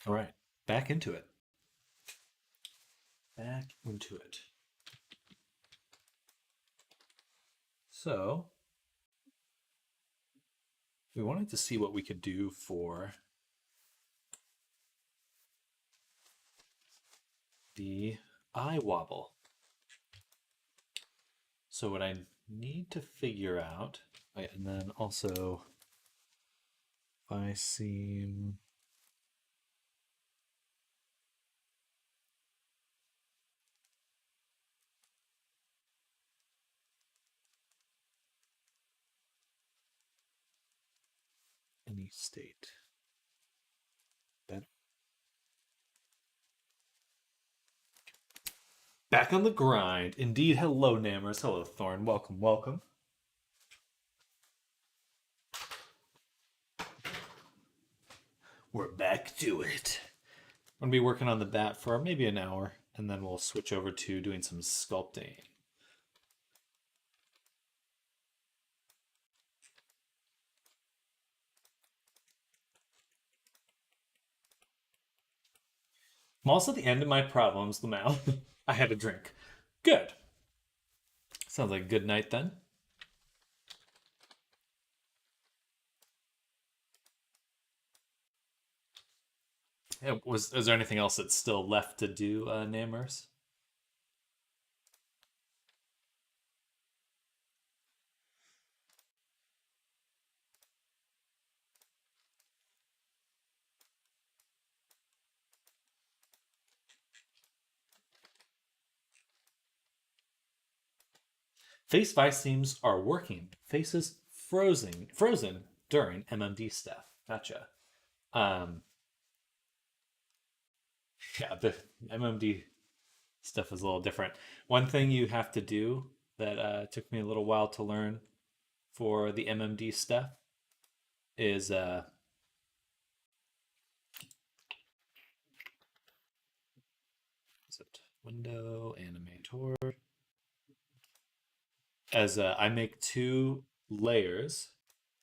All right, back into it. Back into it. So, we wanted to see what we could do for the eye wobble. So, what I need to figure out, and then also, if I seem any state better. Back on the grind. Indeed. Hello, Nammers. Hello, Thorn. Welcome, welcome. We're back to it. I'm going to be working on the bat for maybe an hour, and then we'll switch over to doing some sculpting. I'm also at the end of my problems, Lamau. I had a drink. Good. Sounds like a good night then. Is there anything else that's still left to do, Namers? Face Vice seams are working. Faces frozen during MMD stuff. Gotcha. Um, yeah, the MMD stuff is a little different. One thing you have to do that took me a little while to learn for the MMD stuff is is it window animator? As I make two layers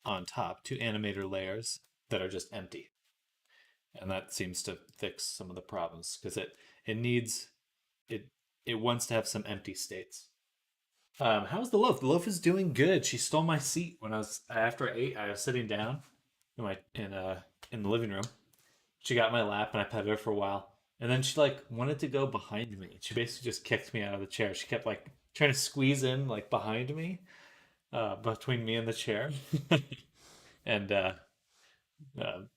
on top, two animator layers that are just empty, and that seems to fix some of the problems because it needs it it wants to have some empty states. How's the loaf? The loaf is doing good. She stole my seat when I was after I ate. I was sitting down in my in the living room. She got in my lap and I petted her for a while, and then she like wanted to go behind me. She basically just kicked me out of the chair. She kept like trying to squeeze in like behind me, between me and the chair, and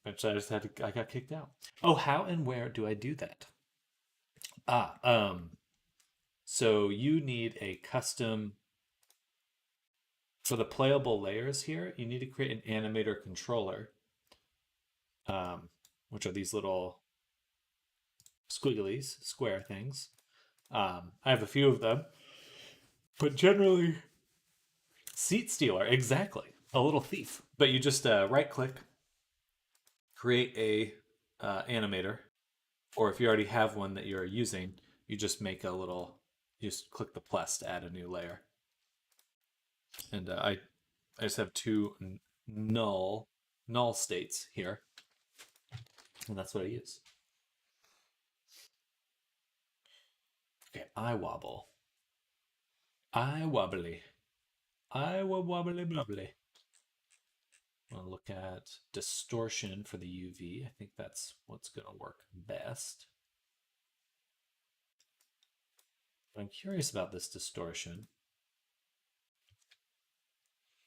eventually I got kicked out. Oh, how and where do I do that? Ah, so you need a custom for the playable layers here. You need to create an animator controller, um, which are these little squigglies, square things. I have a few of them, but generally, seat stealer, exactly, a little thief. But you just right click, create a animator, or if you already have one that you're using, you just make a little, you just click the plus to add a new layer. And I just have two null states here, and that's what I use. Okay, I wobble. I wobbly. I wobbly bubbly. I'll look at distortion for the UV. I think that's what's going to work best. But I'm curious about this distortion.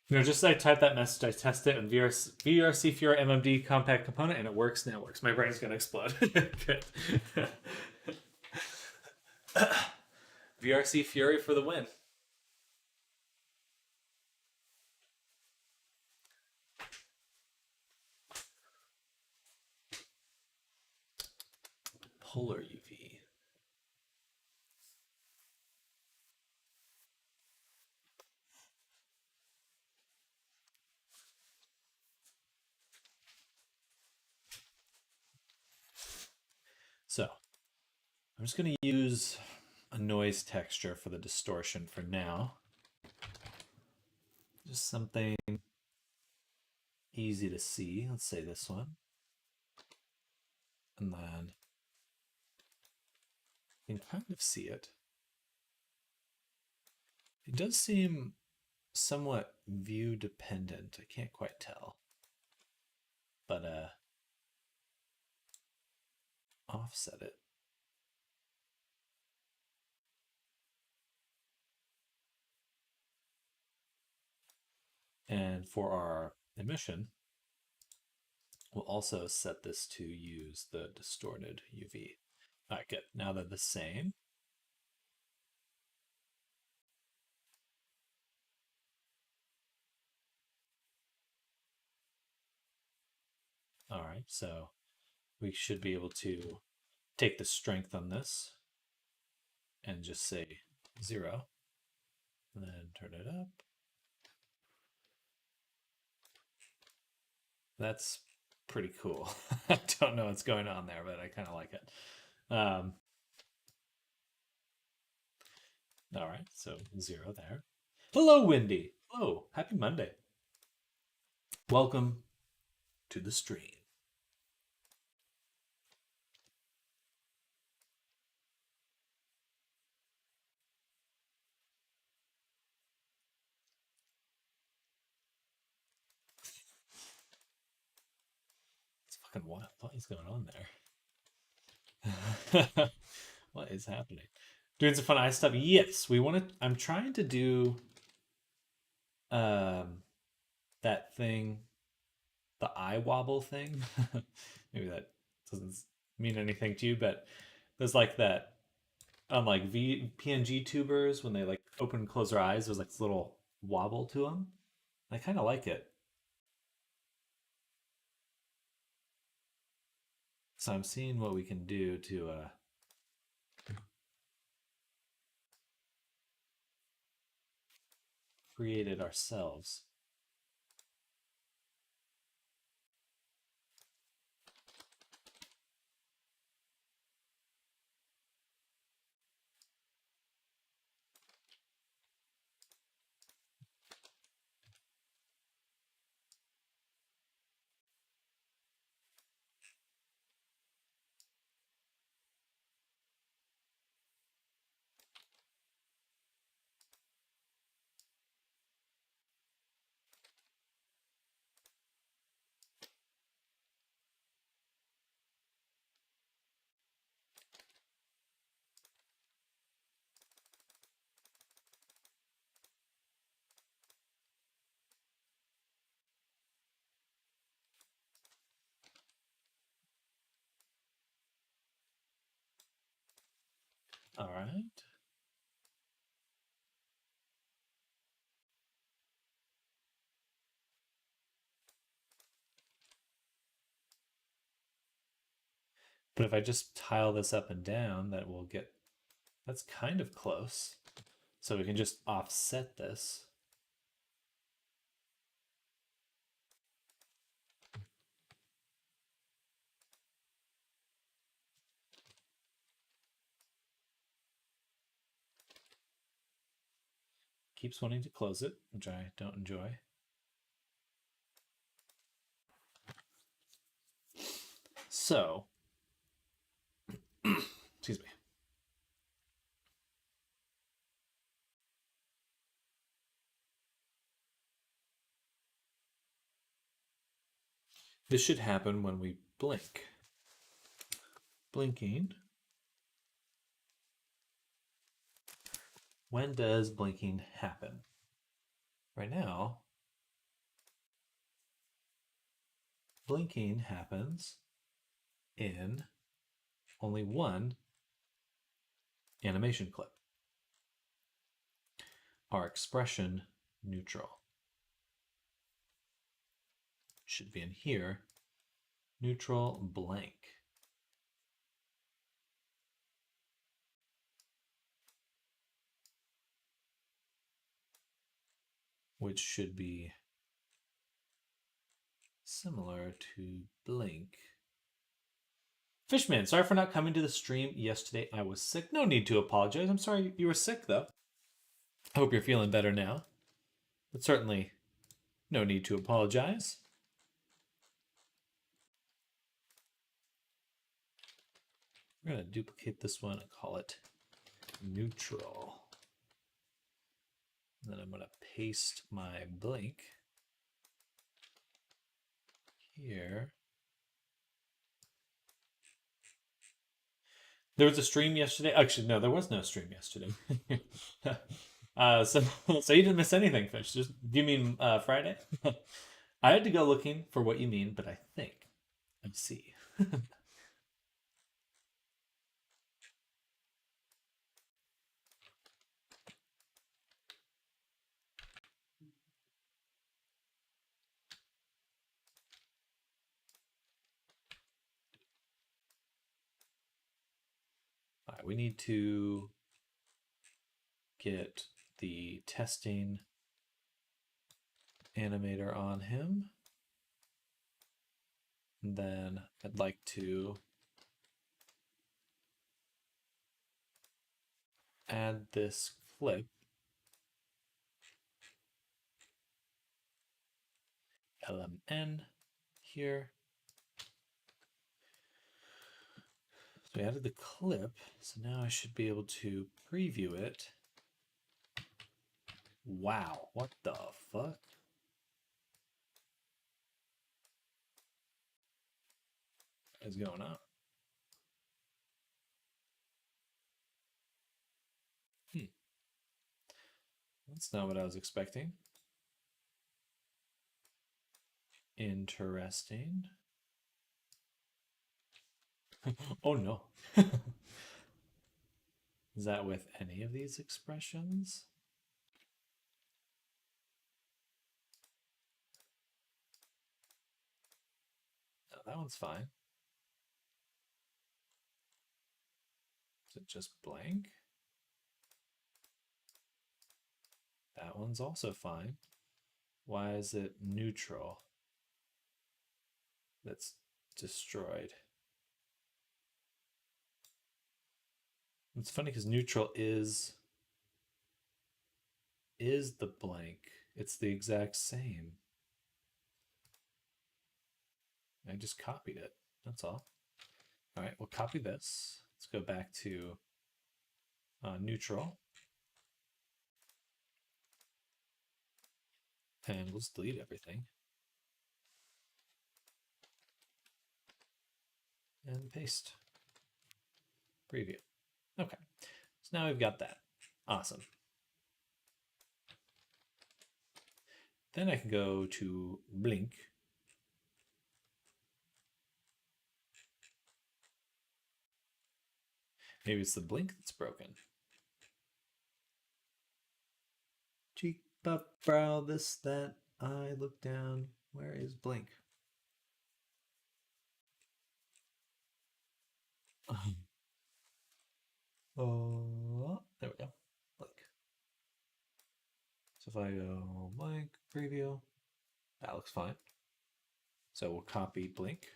You know, just as I type that message, I test it in VRC Fury MMD compact component, and it works. Now it works. My brain's going to explode. Good. VRC Fury for the win. Polar UV. So I'm just going to use a noise texture for the distortion for now. Just something easy to see. Let's say this one. and then you can kind of see it. It does seem somewhat view dependent. I can't quite tell. But offset it. And for our emission, we'll also set this to use the distorted UV. All right, good. Now they're the same. All right, so we should be able to take the strength on this and just say 0, and then turn it up. That's pretty cool. I don't know what's going on there, but I kind of like it. All right, so 0 there. Hello, Wendy. Hello, happy Monday. Welcome to the stream. It's fucking wild. What is going on there? What is happening? Doing some fun eye stuff. Yes, we want to. I'm trying to do that thing, the eye wobble thing. Maybe that doesn't mean anything to you, but there's like that on like PNG tubers when they like open and close their eyes. There's like this little wobble to them. I kind of like it. So I'm seeing what we can do to create it ourselves. All right. But if I just tile this up and down, that will get, that's kind of close. So we can just offset this. Keeps wanting to close it, which I don't enjoy. So, excuse me. This should happen when we blink. Blinking. When does blinking happen? Right now, blinking happens in only one animation clip. Our expression neutral should be in here. Neutral blank. Which should be similar to blink. Fishman, sorry for not coming to the stream yesterday. I was sick. No need to apologize. I'm sorry you were sick, though. I hope you're feeling better now. But certainly no need to apologize. We're going to duplicate this one and call it neutral. And then I'm going to paste my blink here. There was a stream yesterday. Actually, no, there was no stream yesterday. So you didn't miss anything, Fish. Do you mean Friday? I had to go looking for what you mean, but I think I see. All right, we need to get the testing animator on him. And then I'd like to add this clip LMN here. So we added the clip, so now I should be able to preview it. Wow, what the fuck? What is going on? That's not what I was expecting. Interesting. Oh no. Is that with any of these expressions? No, that one's fine. Is it just blank? That one's also fine. Why is it neutral? That's destroyed. It's funny because neutral is the blank. It's the exact same. I just copied it. That's all. All right, we'll copy this. Let's go back to neutral. And let's delete everything. And paste. Preview. Okay, so now we've got that. Awesome. Then I can go to blink. Maybe it's the blink that's broken. Cheek, butt, brow, this, that, eye, look down. Where is blink? Oh, there we go. Blink. So if I go blank, preview, that looks fine. So we'll copy blink,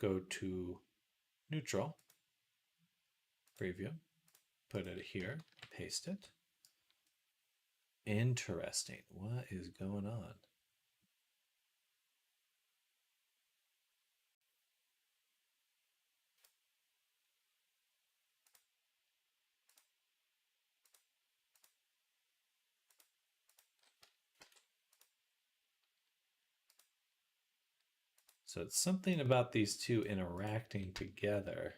go to neutral, preview, put it here, paste it. Interesting. What is going on? So it's something about these two interacting together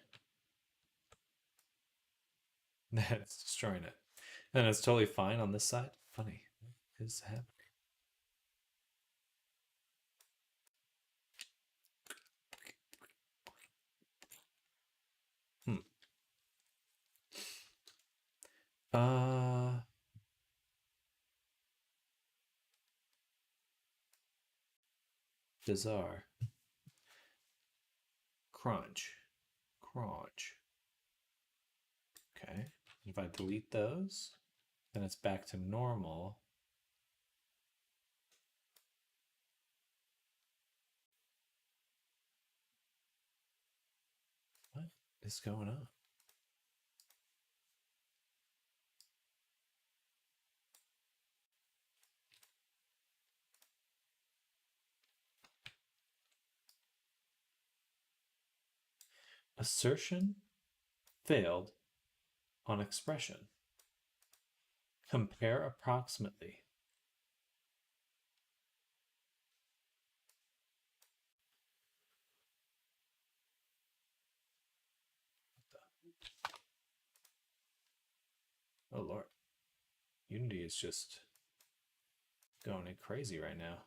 that's destroying it. And it's totally fine on this side. Funny. What is happening? Bizarre. Crunch. Okay. If I delete those, then it's back to normal. What is going on? Assertion failed on expression. Compare approximately. Oh Lord. Unity is just going crazy right now.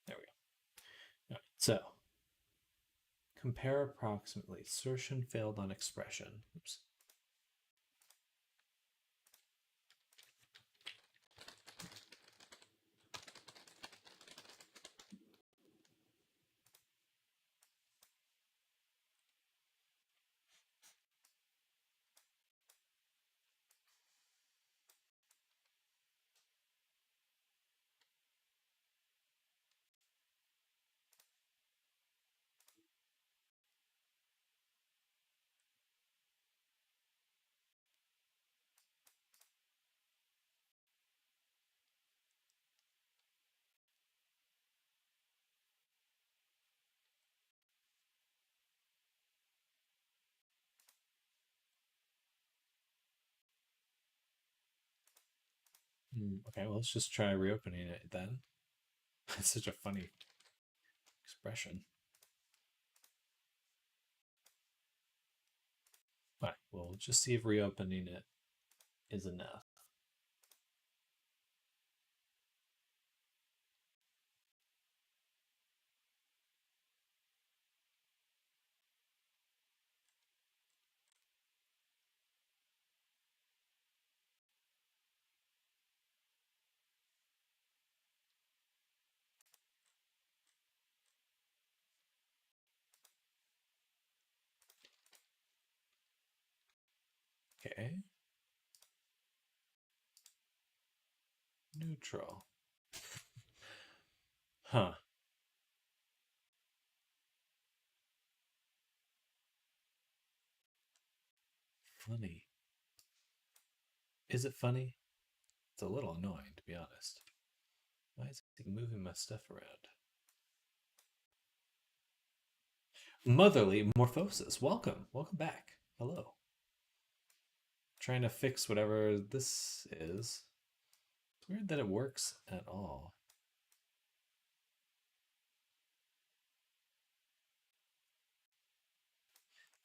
There we go. All right, so compare approximately. Assertion failed on expression. Oops. Okay, well, let's just try reopening it then. It's such a funny expression. All right, we'll just see if reopening it is enough. Okay. Neutral. Huh. Funny. Is it funny? It's a little annoying, to be honest. Why is it moving my stuff around? Motherly Morphosis. Welcome. Welcome back. Hello. Trying to fix whatever this is. It's weird that it works at all.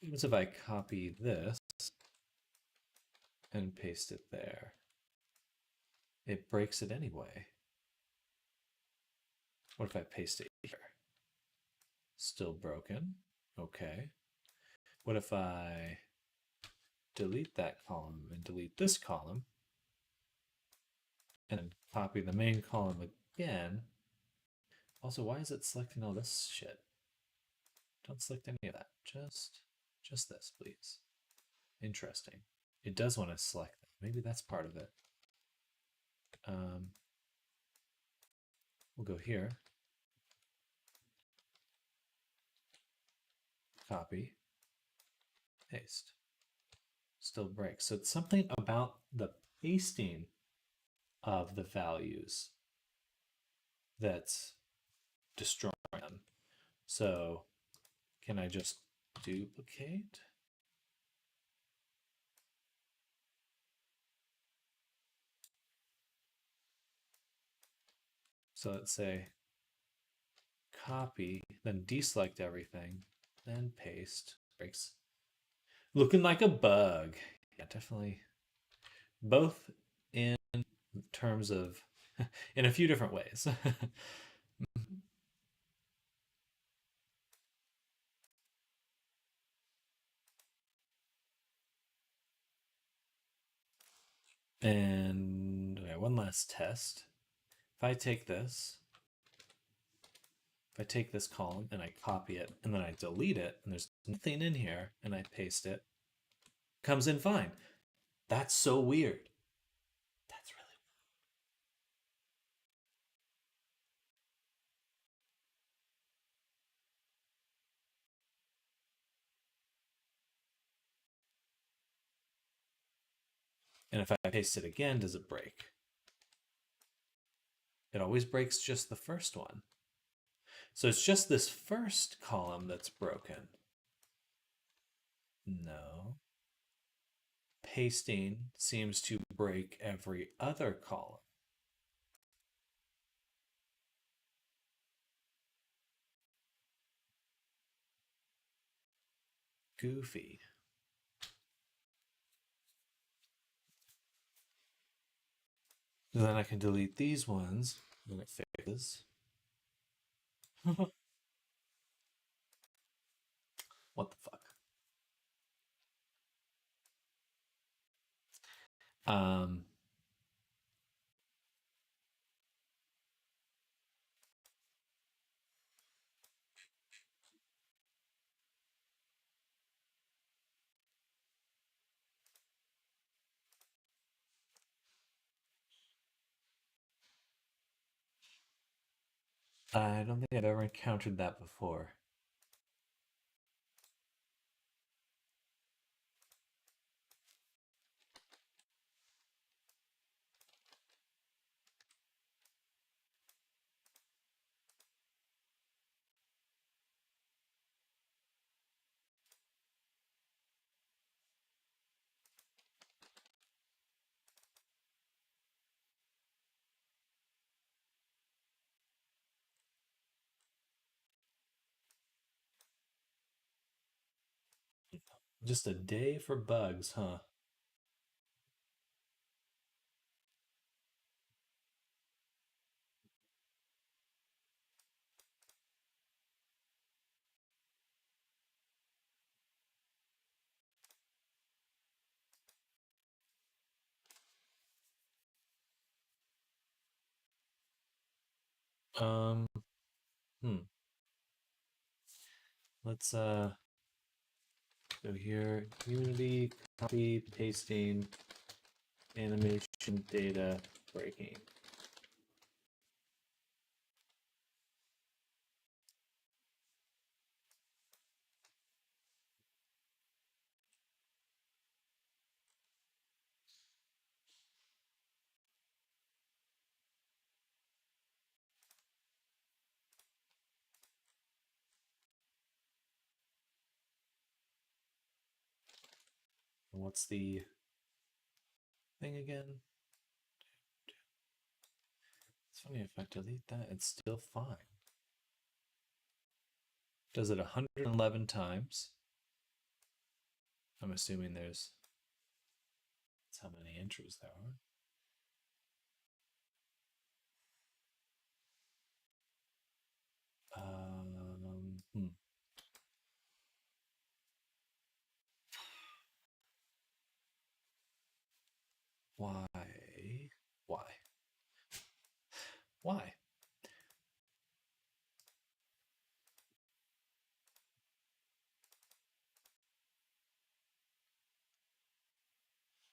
What if I copy this and paste it there? It breaks it anyway. What if I paste it here? Still broken. Okay. What if I delete that column and delete this column and copy the main column again? Also, why is it selecting all this shit? Don't select any of that. Just this, please. Interesting. It does want to select that. Maybe that's part of it. We'll go here. Copy. Paste. Still breaks. So it's something about the pasting of the values that's destroying them. So can I just duplicate? So let's say copy, then deselect everything, then paste. Breaks. Looking like a bug. Yeah, definitely. Both in terms of, in a few different ways. And okay, one last test. If I take this, column and I copy it and then I delete it and there's nothing in here and I paste it, comes in fine. That's so weird. That's And if I paste it again, does it break? It always breaks just the first one. So it's just this first column that's broken. No. Pasting seems to break every other column. Goofy. And then I can delete these ones when it fixes. What the fuck? I don't think I've ever encountered that before. Just a day for bugs, huh? Um, hmm. Let's go here. Unity, copy, pasting, animation, data, breaking. And what's the thing again? It's funny, if I delete that, it's still fine. Does it 111 times. I'm assuming that's how many entries there are. Hmm. Why? Why? Why?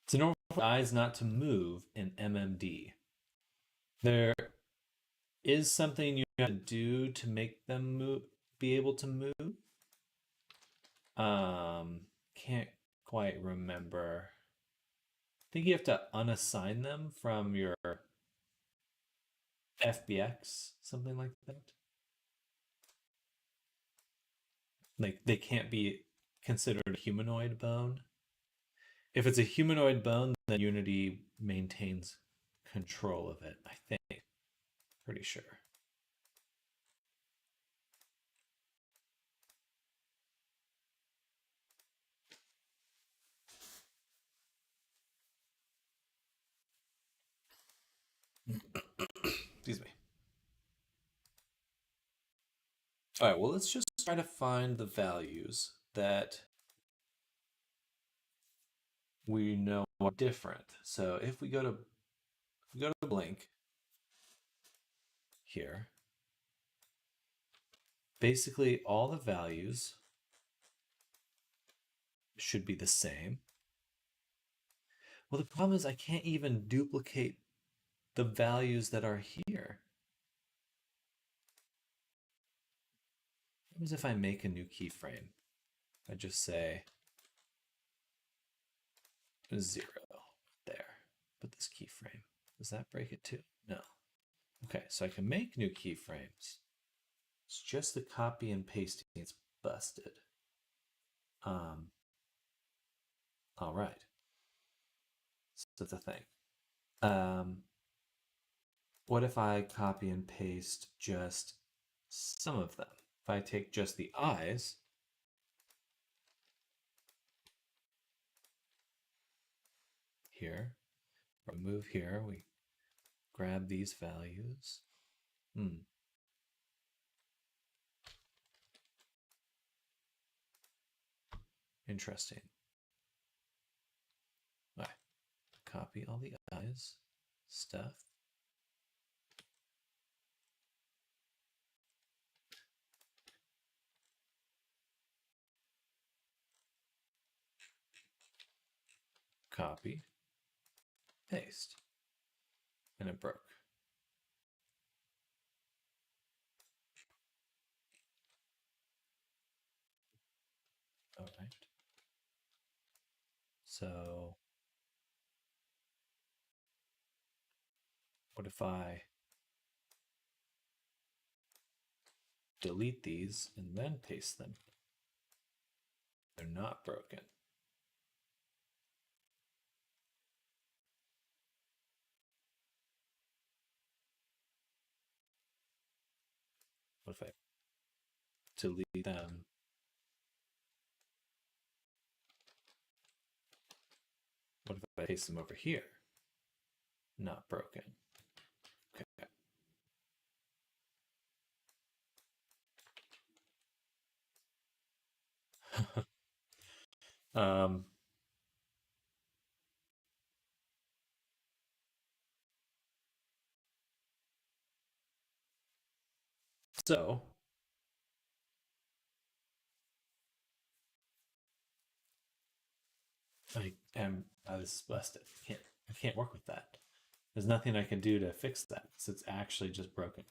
It's normal for eyes not to move in MMD. There is something you have to do to make them move, be able to move. Can't quite remember. I think you have to unassign them from your FBX, something like that. Like they can't be considered a humanoid bone. If it's a humanoid bone, then Unity maintains control of it, I think. Pretty sure. Excuse me. All right, well, let's just try to find the values that we know are different. So if we go to Blink here, basically all the values should be the same. Well, the problem is I can't even duplicate the values that are here. What happens if I make a new keyframe? I just say 0 there. this keyframe? Does that break it too? No. Okay, so I can make new keyframes. It's just the copy and pasting. It's busted. All right. So that's a thing. What if I copy and paste just some of them? If I take just the eyes, here, remove here, we grab these values. Interesting. All right. Copy all the eyes stuff. Copy, paste, and it broke. All right. So what if I delete these and then paste them? They're not broken. What if I delete them? What if I paste them over here? Not broken. Okay. um, so I was busted. I can't work with that. There's nothing I can do to fix that because it's actually just broken.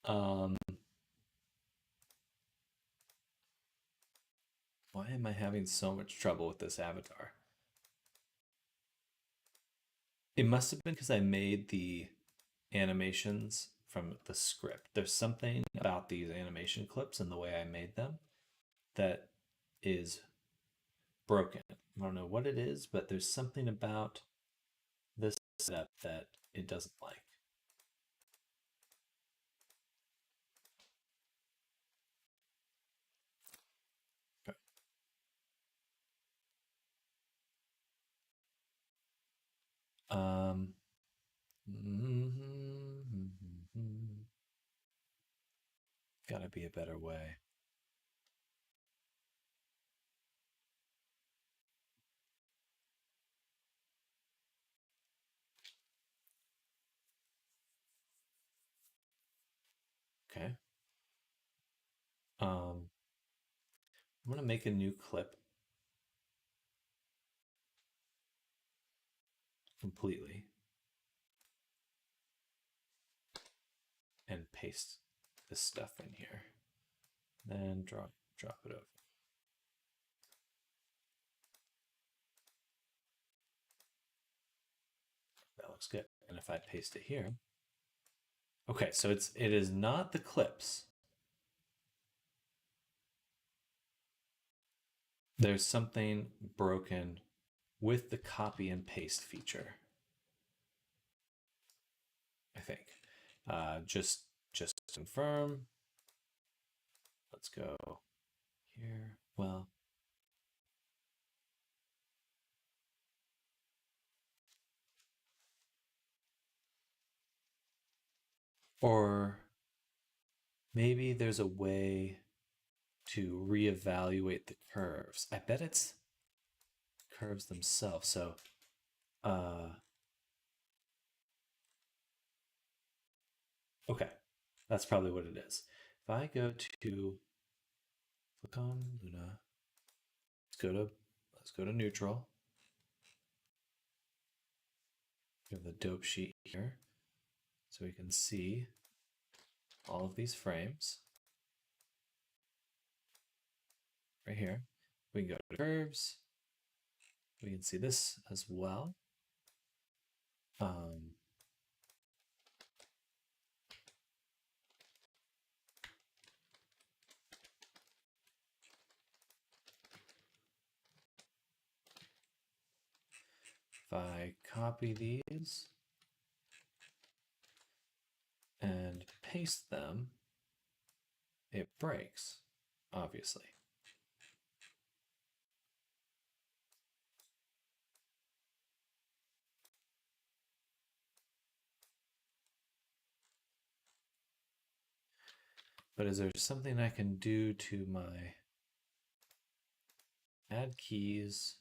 Why am I having so much trouble with this avatar? It must have been because I made the animations from the script. There's something about these animation clips and the way I made them that is broken. I don't know what it is, but there's something about this setup that it doesn't like. Okay. Gotta be a better way. Okay. I'm gonna make a new clip completely and paste this stuff in here. Then drop it over. That looks good. And if I paste it here, okay, so it is not the clips. There's something broken with the copy and paste feature. I think. Just to confirm. Let's go here. Well, or maybe there's a way to reevaluate the curves. I bet it's curves themselves. So, okay, that's probably what it is. If I go to click on Luna, let's go to neutral. We have the dope sheet here, so we can see all of these frames right here. We can go to curves, We can see this as well. If I copy these and paste them, it breaks, obviously. But is there something I can do to my add keys,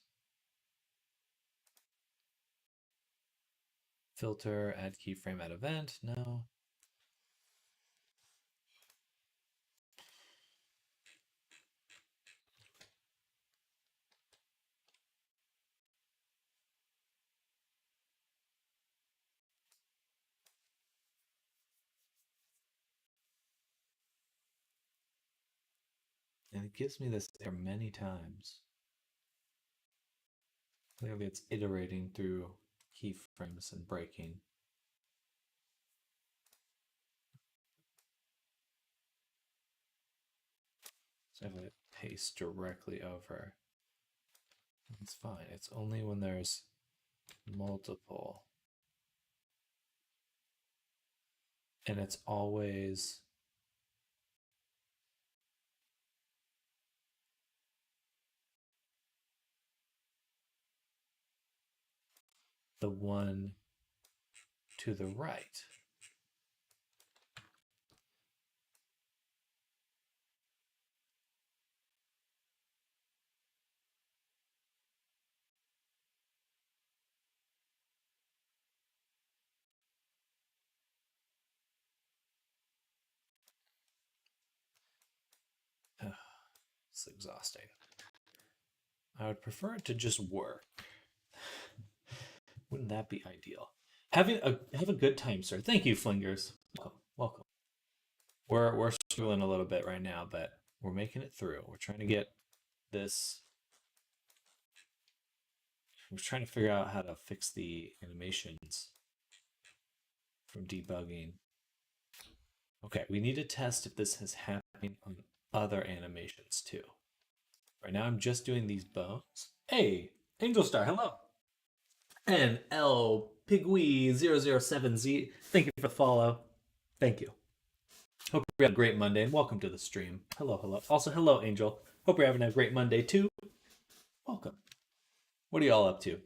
filter, add keyframe, add event? No. And it gives me this error many times. Clearly it's iterating through keyframes and breaking. So if I paste directly over, it's fine. It's only when there's multiple. And it's always the one to the right. It's exhausting. I would prefer it to just work. Wouldn't that be ideal? Have a good time, sir. Thank you, Flingers. Welcome. We're struggling a little bit right now, but we're making it through. We're trying to get this. We're trying to figure out how to fix the animations from debugging. Okay, we need to test if this is happening on other animations too. Right now I'm just doing these bones. Hey, Angel Star, hello. And L Pigwee 007Z, thank you for the follow. Thank you. Hope you have a great Monday and welcome to the stream. Hello, hello. Also, hello, Angel. Hope you're having a great Monday too. Welcome. What are y'all up to?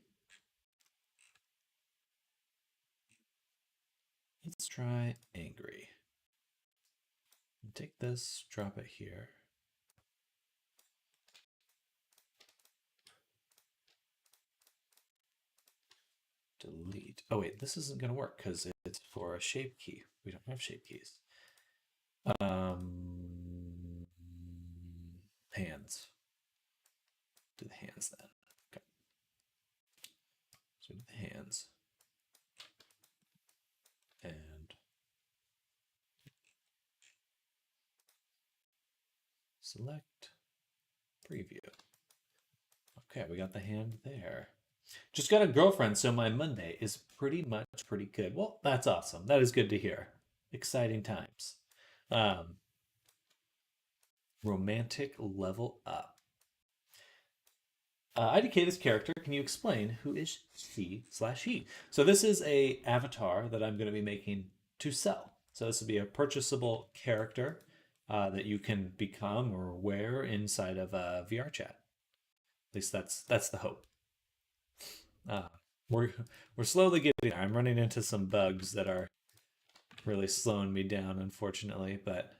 Let's try angry. Take this, drop it here. Delete. Oh wait, this isn't gonna work because it's for a shape key. We don't have shape keys. Hands. Do the hands then. Okay. So do the hands. And select preview. Okay, we got the hand there. Just got a girlfriend, so my Monday is pretty good. Well, that's awesome. That is good to hear. Exciting times. Romantic level up. IDK, this character, can you explain who is she/he? So this is a avatar that I'm going to be making to sell. So this would be a purchasable character that you can become or wear inside of a VR chat. At least that's the hope. We're slowly getting there. I'm running into some bugs that are really slowing me down, unfortunately, but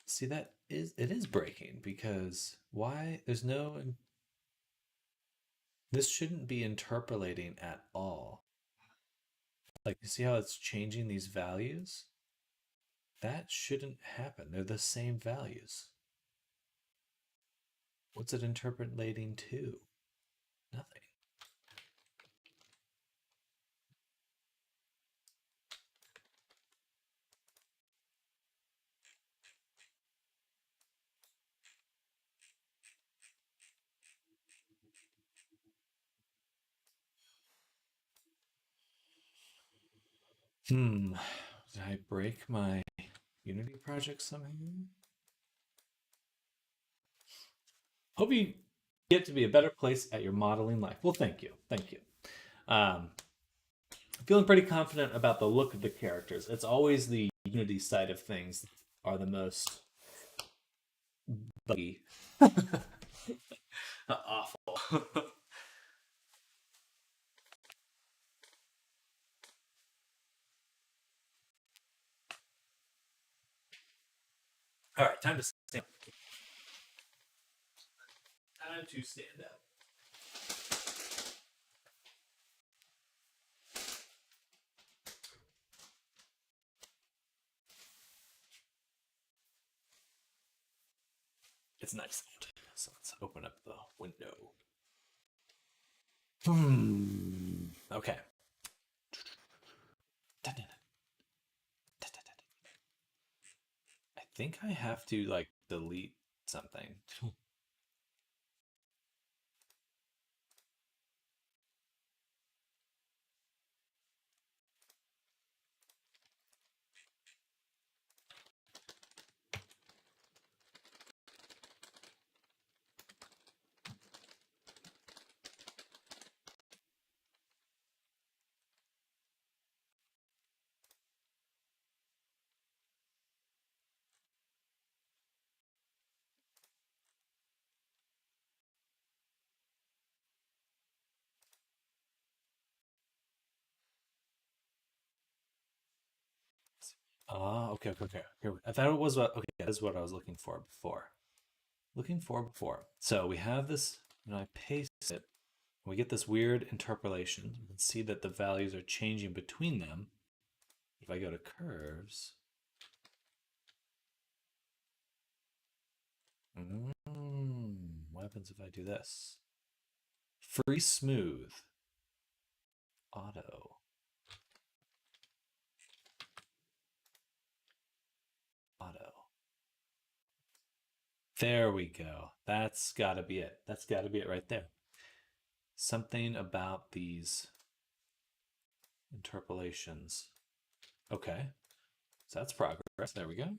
see, it is breaking because why there's no, this shouldn't be interpolating at all. Like, you see how it's changing these values? That shouldn't happen. They're the same values. What's it interpolating to? Nothing. Did I break my Unity project somehow? Hope you get to be a better place at your modeling life. Well, thank you. Thank you. I'm feeling pretty confident about the look of the characters. It's always the Unity side of things are the most buggy. Awful. All right, time to stand. Time to stand up. It's nice out. So let's open up the window. Okay. I think I have to like delete something. Okay. Here, I thought it was what. Okay, that is what I was looking for before. So we have this, and I paste it. We get this weird interpolation. You can see that the values are changing between them. If I go to curves, what happens if I do this? Free smooth, auto. There we go. That's got to be it. That's got to be it right there. Something about these interpolations. Okay. So that's progress. There we go.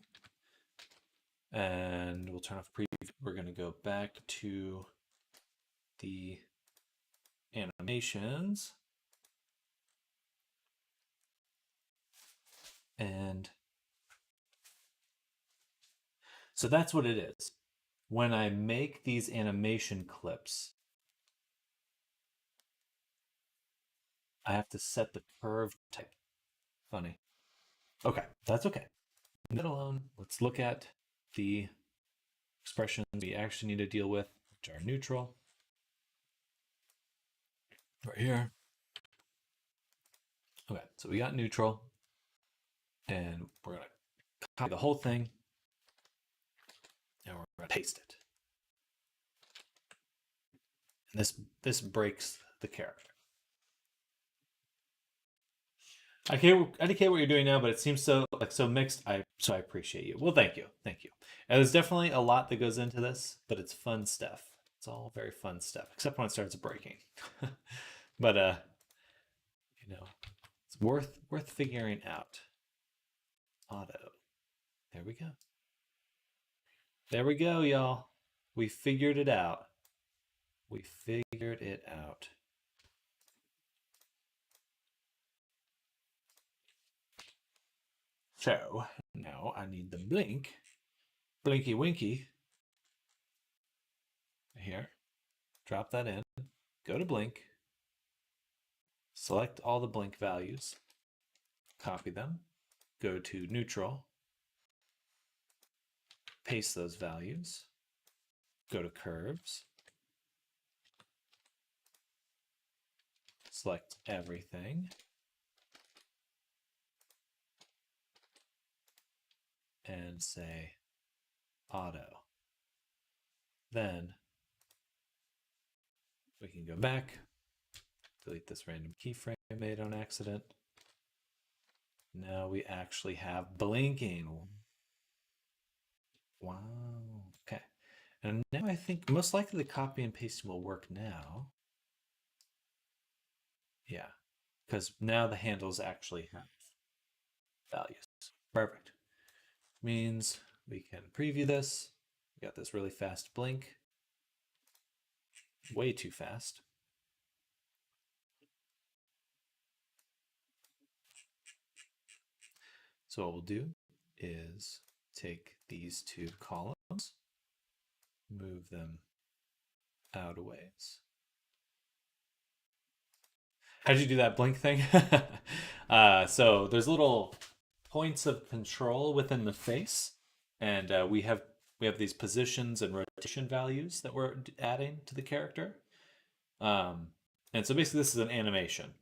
And we'll turn off preview. We're going to go back to the animations. And so that's what it is. When I make these animation clips, I have to set the curve type. Funny. Okay, that's okay. Leave it alone. Let's look at the expressions we actually need to deal with, which are neutral. Right here. Okay, so we got neutral. And we're going to copy the whole thing. And we're going to paste it. And this breaks the character. I can't indicate what you're doing now, but it seems so mixed. So I appreciate you. Well, thank you. And there's definitely a lot that goes into this, but it's fun stuff. It's all very fun stuff, except when it starts breaking. But it's worth figuring out. Auto. There we go. There we go, y'all. We figured it out. So now I need the blink. Blinky winky. Here. Drop that in. Go to blink. Select all the blink values. Copy them. Go to neutral. Paste those values. Go to curves. Select everything. And say auto. Then we can go back, delete this random keyframe made on accident. Now we actually have blinking. Wow. Okay. And now I think most likely the copy and pasting will work now. Yeah. Because now the handles actually have values. Perfect. Means we can preview this. We got this really fast blink. Way too fast. So what we'll do is take these two columns, move them out a ways. How'd you do that blink thing? So there's little points of control within the face, and we have these positions and rotation values that we're adding to the character. And so basically, this is an animation.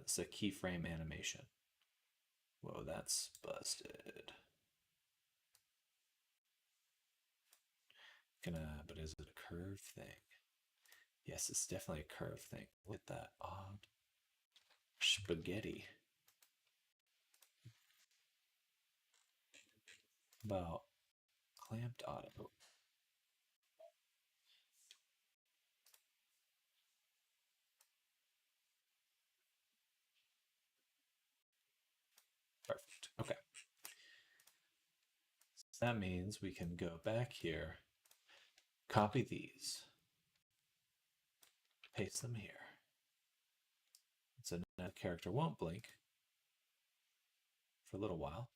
It's a keyframe animation. Whoa, that's busted. But is it a curve thing? Yes, it's definitely a curve thing. Look at that odd spaghetti. About clamped auto. Perfect. Okay. So that means we can go back here, copy these, paste them here. So now the character won't blink for a little while.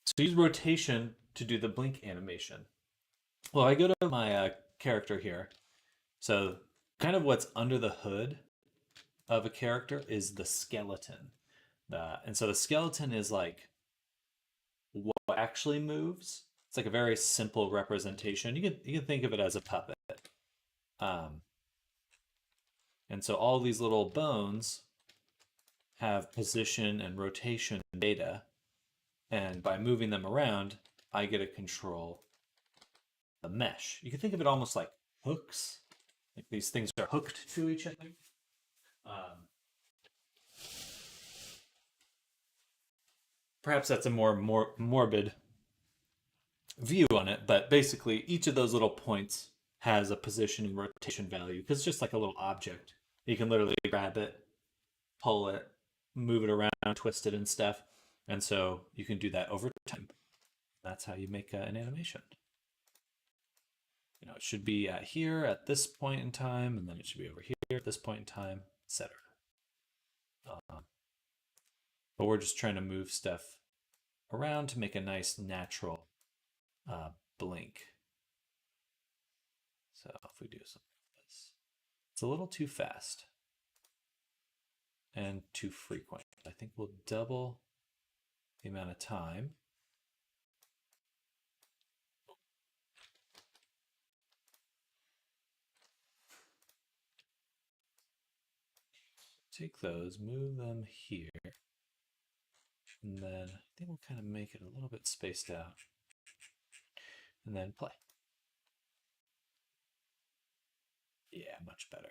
So use rotation to do the blink animation. Well, I go to my character here. So kind of what's under the hood of a character is the skeleton. And so the skeleton is like what actually moves. It's like a very simple representation. You can think of it as a puppet. And so all these little bones have position and rotation data. And by moving them around, I get to control the mesh. You can think of it almost like hooks. Like these things are hooked to each other. Perhaps that's a more morbid view on it, but basically each of those little points has a position and rotation value because it's just like a little object. You can literally grab it, pull it, move it around, twist it and stuff. And so you can do that over time. That's how you make an animation. It should be at here at this point in time, and then it should be over here at this point in time, etc. But we're just trying to move stuff around to make a nice natural blink. So if we do something like this, it's a little too fast and too frequent. I think we'll double the amount of time. Take those, move them here, and then I think we'll kind of make it a little bit spaced out, and then play. Yeah, much better.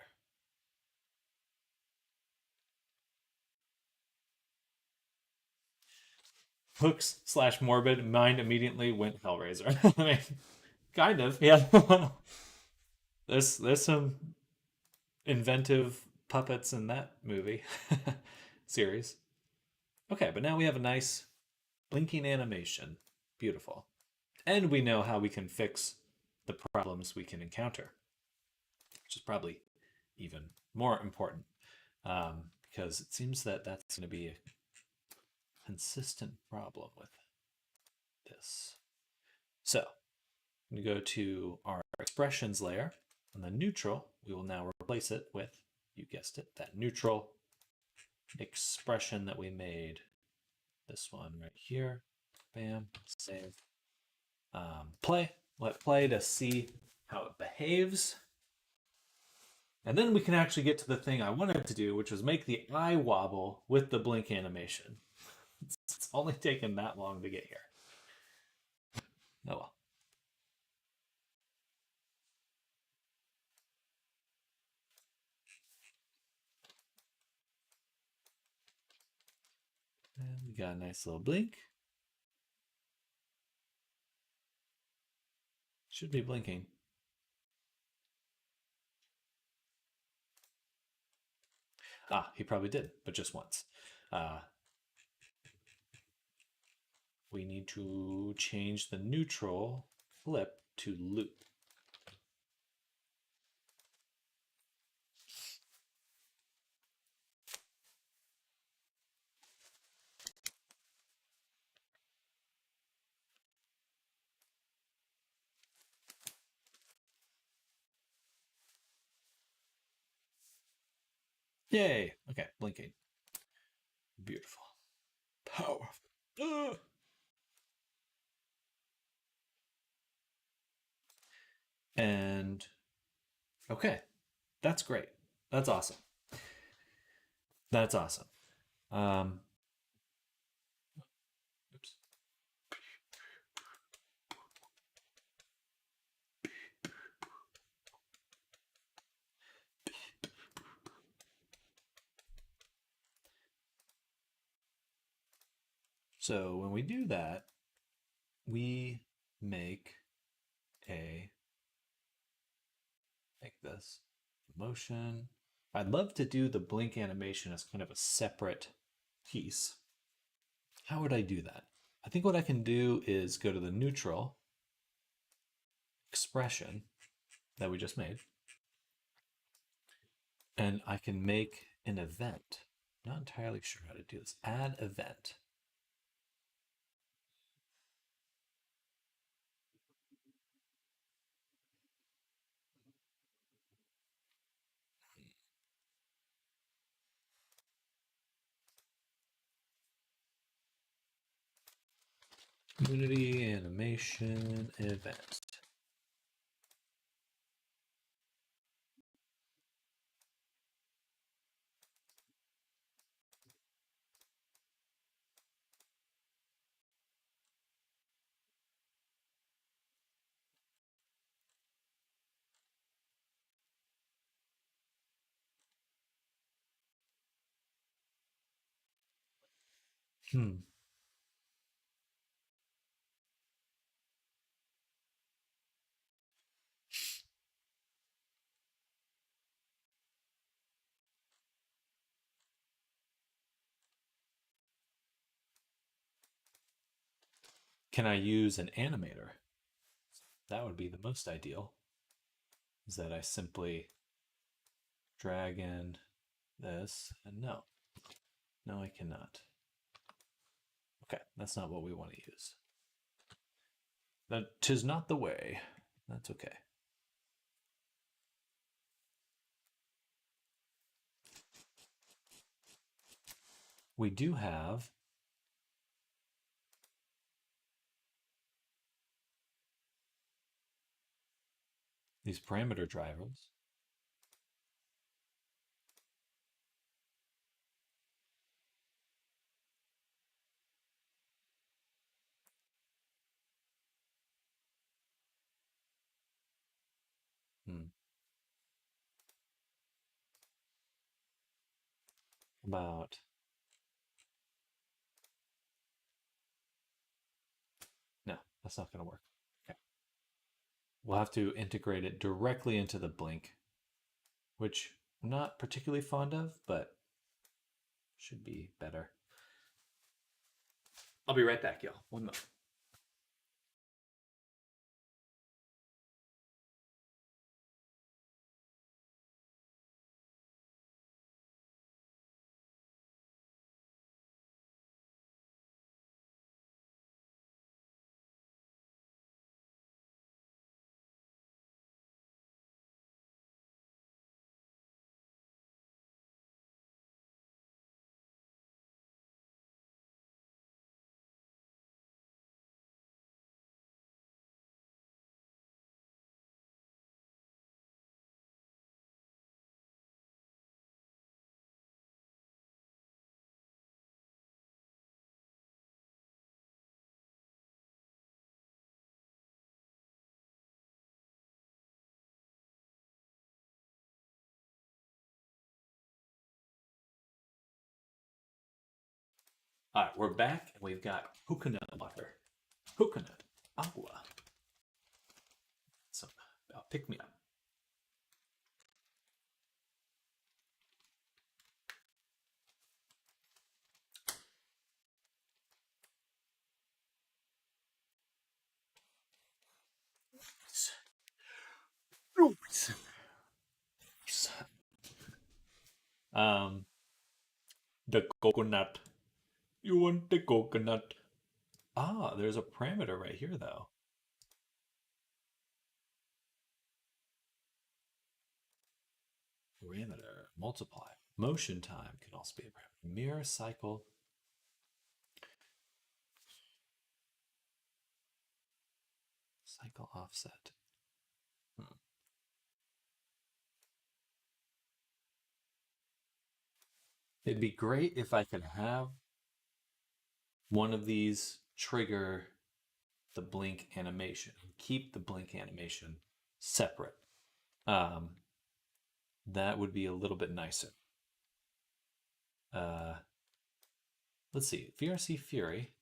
Hooks / morbid, mind immediately went Hellraiser. I mean, kind of, yeah. There's some inventive puppets in that movie series. Okay, but now we have a nice blinking animation. Beautiful. And we know how we can fix the problems we can encounter, which is probably even more important because it seems that that's going to be a consistent problem with this. So I'm going to go to our expressions layer. On the neutral, we will now replace it with, you guessed it, that neutral expression that we made. This one right here. Bam, save. Play. Let play to see how it behaves. And then we can actually get to the thing I wanted to do, which was make the eye wobble with the blink animation. It's only taken that long to get here. Oh well. And we got a nice little blink. Should be blinking. Ah, he probably did, but just once. Uh, we need to change the neutral flip to loop. Yay! Okay, blinking. Beautiful. Powerful. Ugh. And okay, that's great. That's awesome. That's awesome. Um, oops. So when we do that, we make a make this motion. I'd love to do the blink animation as kind of a separate piece. How would I do that? I think what I can do is go to the neutral expression that we just made, and I can make an event. Not entirely sure how to do this. Add event. Unity animation event. Hmm. Can I use an animator? That would be the most ideal. Is that I simply drag in this, and no. No, I cannot. Okay, that's not what we want to use. That 'tis not the way. That's okay. We do have these parameter drivers. Hmm. About no, that's not going to work. Okay. We'll have to integrate it directly into the blink, which I'm not particularly fond of, but should be better. I'll be right back, y'all. 1 moment. All right, we're back, and we've got coconut water. Coconut agua. So, pick me up. Um, the coconut. You want the coconut? Ah, there's a parameter right here, though. Parameter, multiply. Motion time can also be a parameter. Mirror cycle. Cycle offset. It'd be great if I could have one of these trigger the blink animation and keep the blink animation separate. Um, that would be a little bit nicer. Uh, let's see, VRC Fury.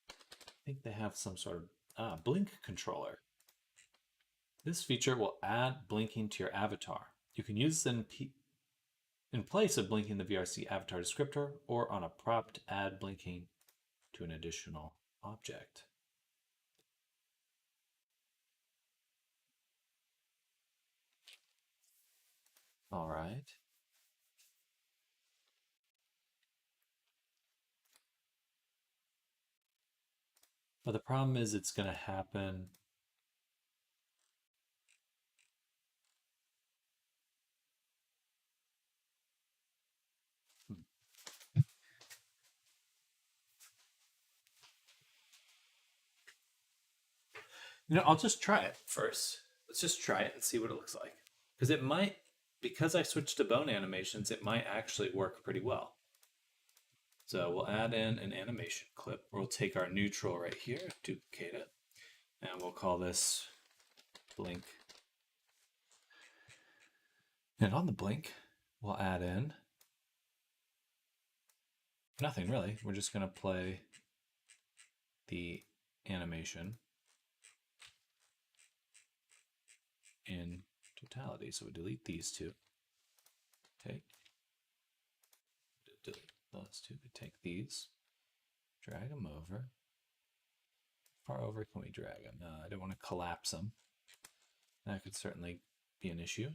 I think they have some sort of blink controller. This feature will add blinking to your avatar. You can use this in place of blinking the VRC avatar descriptor or on a prop to add blinking to an additional object. All right. But the problem is it's going to happen. I'll just try it first. Let's just try it and see what it looks like. Because it might, because I switched to bone animations, it might actually work pretty well. So we'll add in an animation clip. We'll take our neutral right here, duplicate it, and we'll call this blink. And on the blink, we'll add in nothing really. We're just going to play the animation in totality. So we delete these two. Delete those two. We take these, drag them over. How far over can we drag them? I don't want to collapse them. That could certainly be an issue.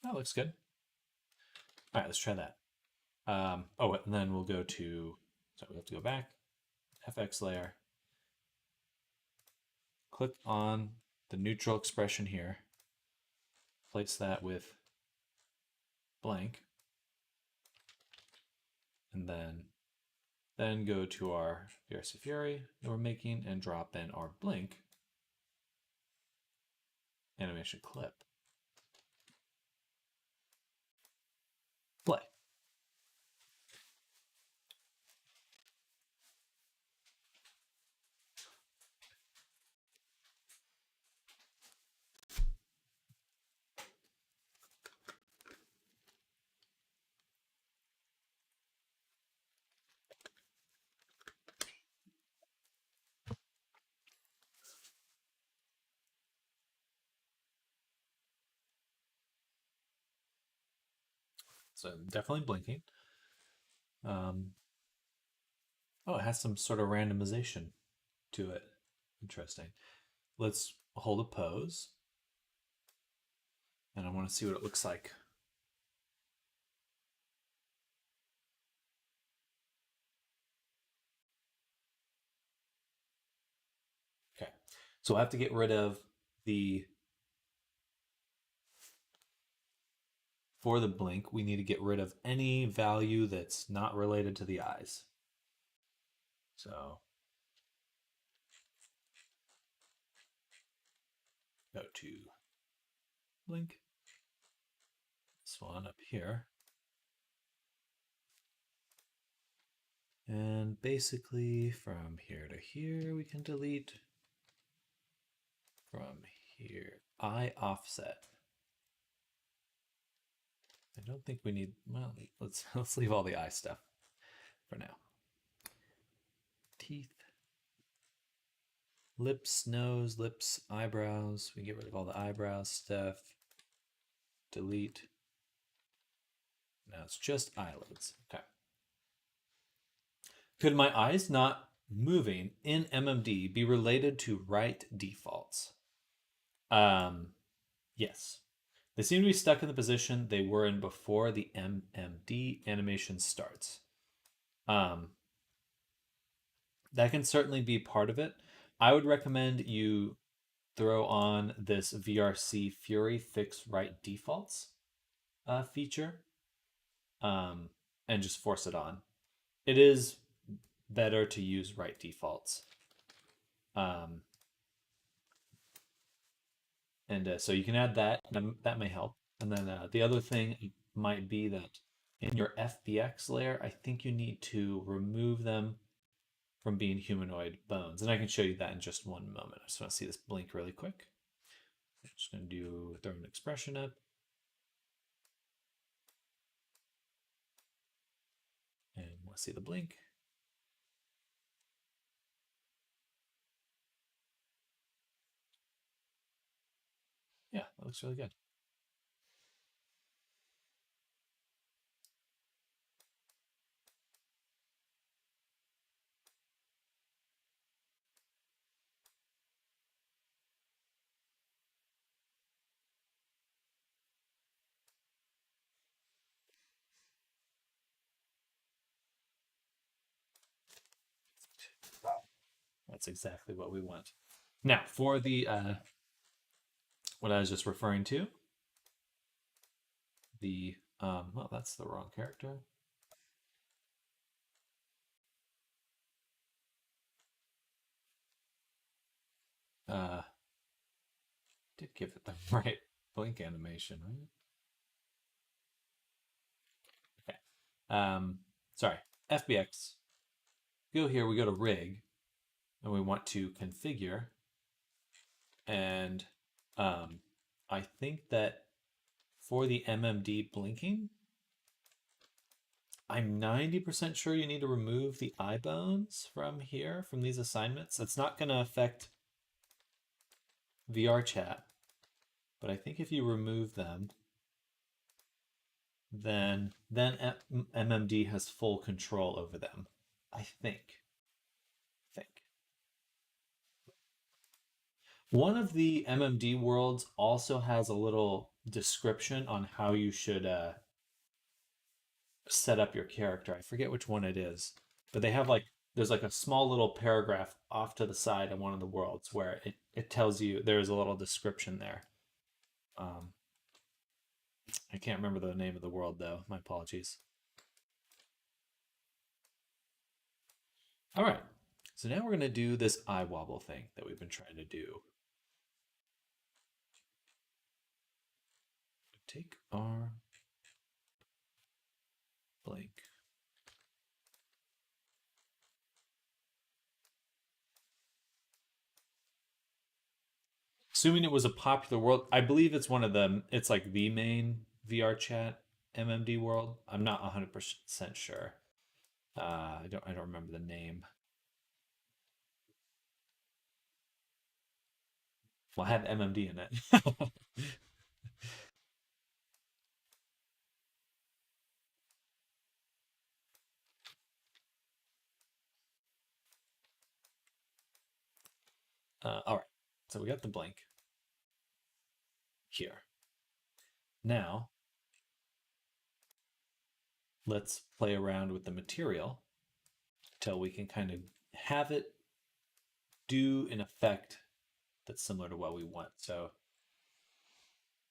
That looks good. All right, let's try that. And then we'll go to, so we have to go back, FX layer, click on the neutral expression here, place that with blank, and then go to our VRC Fury that we're making and drop in our blink animation clip. Play. So definitely blinking. Oh, it has some sort of randomization to it. Interesting. Let's hold a pose. And I want to see what it looks like. Okay. So I have to get rid of for the blink, we need to get rid of any value that's not related to the eyes. So go to blink, this one up here. And basically from here to here, we can delete from here, eye offset. I don't think we need, well, let's leave all the eye stuff for now. Teeth, lips, nose, lips, eyebrows. We get rid of all the eyebrows stuff. Delete. Now it's just eyelids. Okay. Could my eyes not moving in MMD be related to right defaults? Yes. They seem to be stuck in the position they were in before the MMD animation starts. That can certainly be part of it. I would recommend you throw on this VRC Fury Fix Right Defaults feature, and just force it on. It is better to use right defaults. And so you can add that. That may help. And then the other thing might be that in your FBX layer, I think you need to remove them from being humanoid bones. And I can show you that in just one moment. I just want to see this blink really quick. I'm just going to throw an expression up. And want to see the blink. Yeah, that looks really good. That's exactly what we want. Now, for the what I was just referring to, the well, that's the wrong character. Did give it the right blink animation, right? Okay. Sorry, FBX. Go here, we go to rig, and we want to configure. And I think that for the MMD blinking, I'm 90% sure you need to remove the eye bones from here, from these assignments. It's not going to affect VR chat, but I think if you remove them, then MMD has full control over them. I think. One of the MMD worlds also has a little description on how you should set up your character. I forget which one it is, but they have like there's like a small little paragraph off to the side in one of the worlds where it tells you there's a little description there. Um, I can't remember the name of the world though. My apologies. All right. So now we're going to do this eye wobble thing that we've been trying to do. Take our blank. Assuming it was a popular world, I believe it's one of them. It's like the main VR chat MMD world. I'm not 100% sure. I don't remember the name. Well, I had MMD in it. All right, so we got the blank here. Now, let's play around with the material till we can kind of have it do an effect that's similar to what we want. So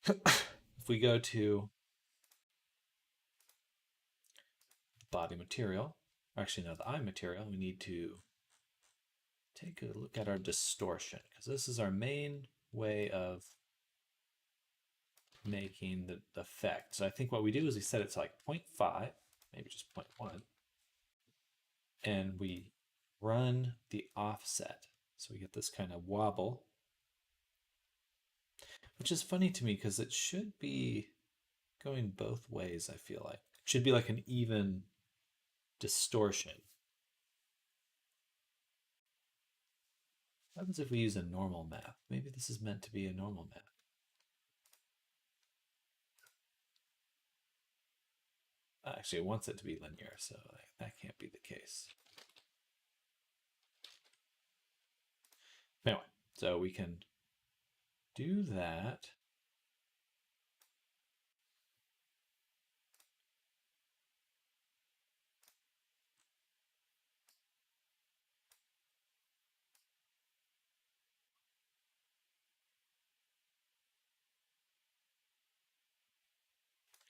if we go to body material, actually no, the eye material, we need to take a look at our distortion because this is our main way of making the effect. So I think what we do is we set it to like 0.5, maybe just 0.1, and we run the offset. So we get this kind of wobble, which is funny to me because it should be going both ways, I feel like. It should be like an even distortion. What happens if we use a normal map? Maybe this is meant to be a normal map. Actually, it wants it to be linear, so that can't be the case. So we can do that.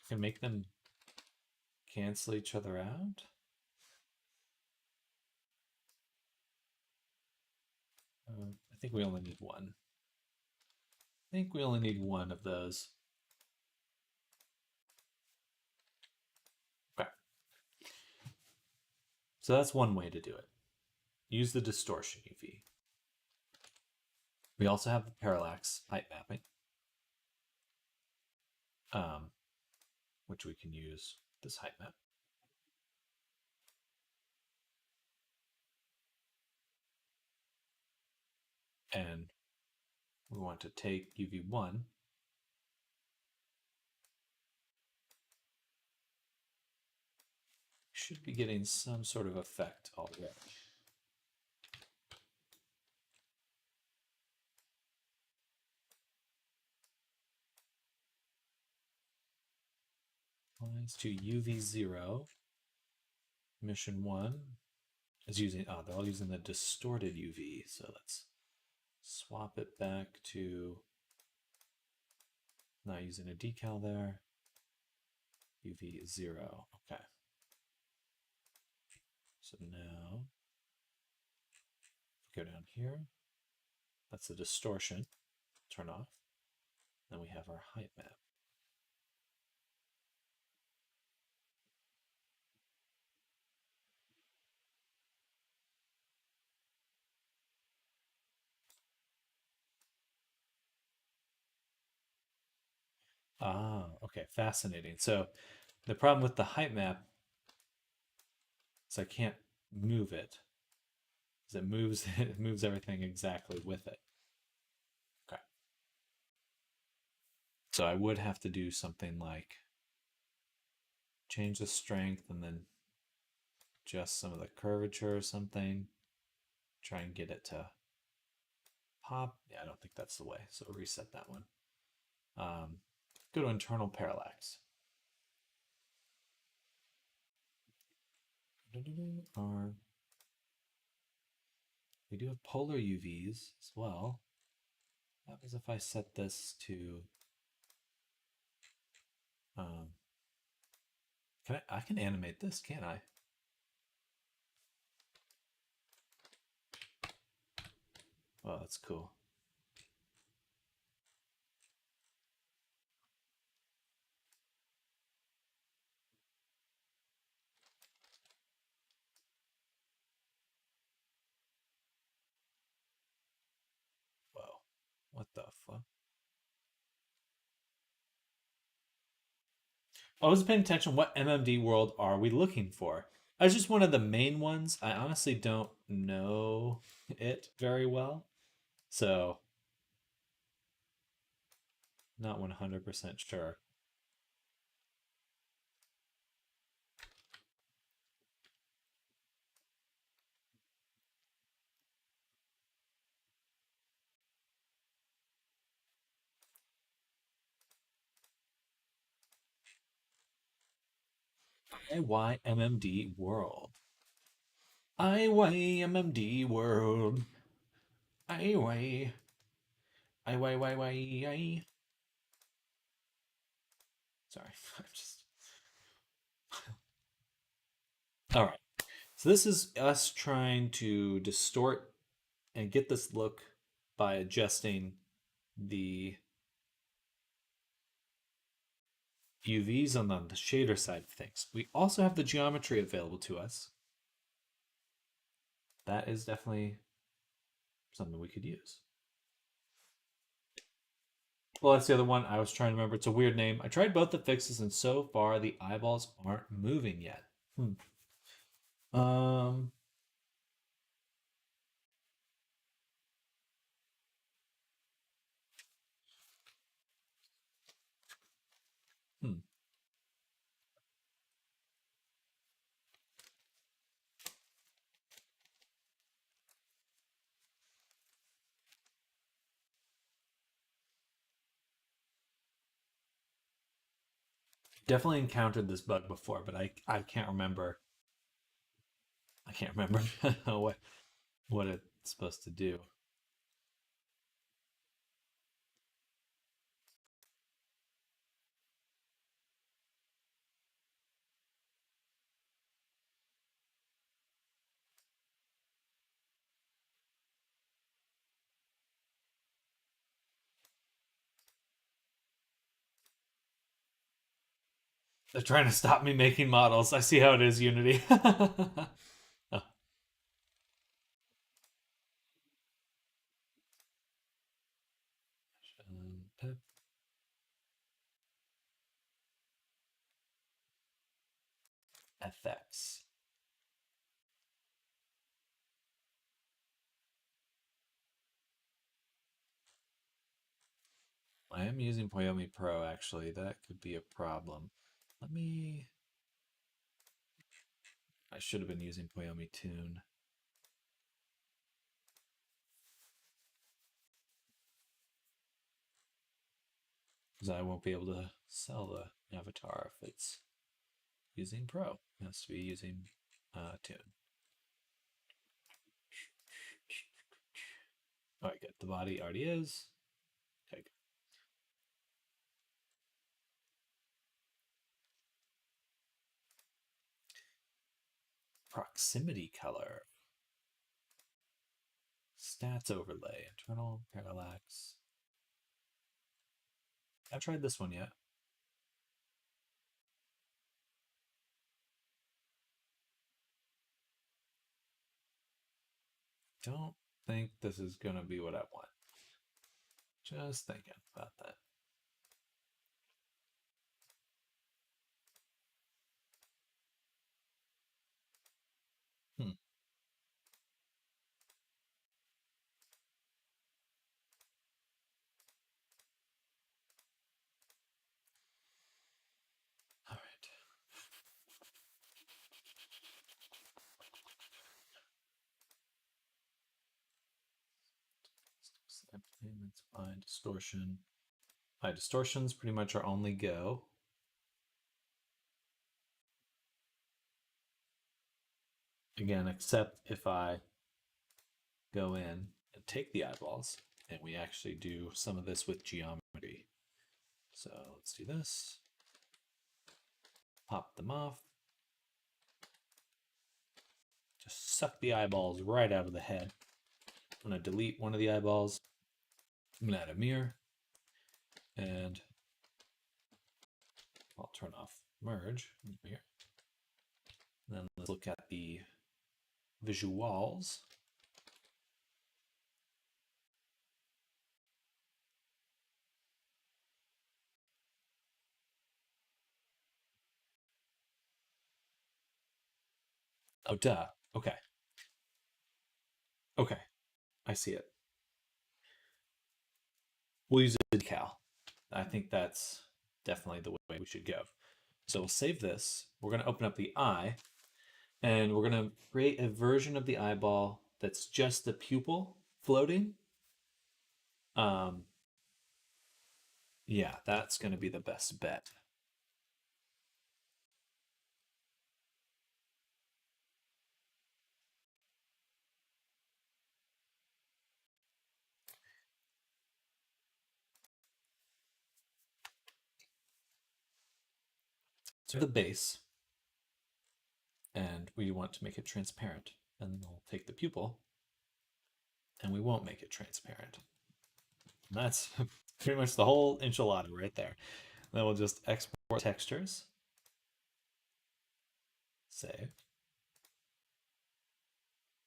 Can make them cancel each other out. I think we only need one. I think we only need one of those. Okay. So that's one way to do it. Use the distortion UV. We also have the parallax height mapping, which we can use this height map. And we want to take UV1 should be getting some sort of effect already. Lines to UV0. Mission 1 is using, they're all using the distorted UV. So let's swap it back to not using a decal there. UV0. Okay. So now go down here. That's the distortion. Turn off. Then we have our height map. Okay, fascinating. So the problem with the height map is I can't move it. Because it moves everything exactly with it. Okay. So I would have to do something like change the strength and then adjust some of the curvature or something. Try and get it to pop. Yeah, I don't think that's the way. So reset that one. Go to internal parallax. We do have polar UVs as well. What happens if I set this to I can animate this, can't I? Oh, that's cool. Whoa. What the fuck? I was paying attention. What MMD world are we looking for? I was just one of the main ones. I honestly don't know it very well. So, not 100% sure. IYMMD world. IYMMD world. IY. IYYY. Sorry, I'm just. All right. So this is us trying to distort and get this look by adjusting the UVs on the shader side of things. We also have the geometry available to us. That is definitely something we could use. Well, that's the other one I was trying to remember. It's a weird name. I tried both the fixes, and so far the eyeballs aren't moving yet. Um, hmm. definitely encountered this bug before, but I can't remember. I can't remember what it's supposed to do. They're trying to stop me making models. I see how it is, Unity. Oh, pip. FX. I am using Poyomi Pro, actually. That could be a problem. Let me... I should have been using Poyomi Tune. Because I won't be able to sell the avatar if it's using Pro. It has to be using Tune. Alright, good. The body already is. Okay, good. Proximity color. Stats overlay. Internal parallax. I haven't tried this one yet. Don't think this is going to be what I want. Just thinking about that. Hmm. All right. Payments by distortion. My distortion's pretty much our only go. Again, except if I go in and take the eyeballs and we actually do some of this with geometry. So let's do this. Pop them off. Just suck the eyeballs right out of the head. I'm going to delete one of the eyeballs. I'm going to add a mirror. And I'll turn off merge here. And then let's look at the visuals. Oh, duh. Okay. Okay. I see it. We'll use a decal. I think that's definitely the way we should go. So we'll save this. We're going to open up the eye, and we're going to create a version of the eyeball that's just the pupil floating. Yeah, that's going to be the best bet. So the base, and we want to make it transparent. And then we'll take the pupil, and we won't make it transparent. And that's pretty much the whole enchilada right there. Then we'll just export textures. Save.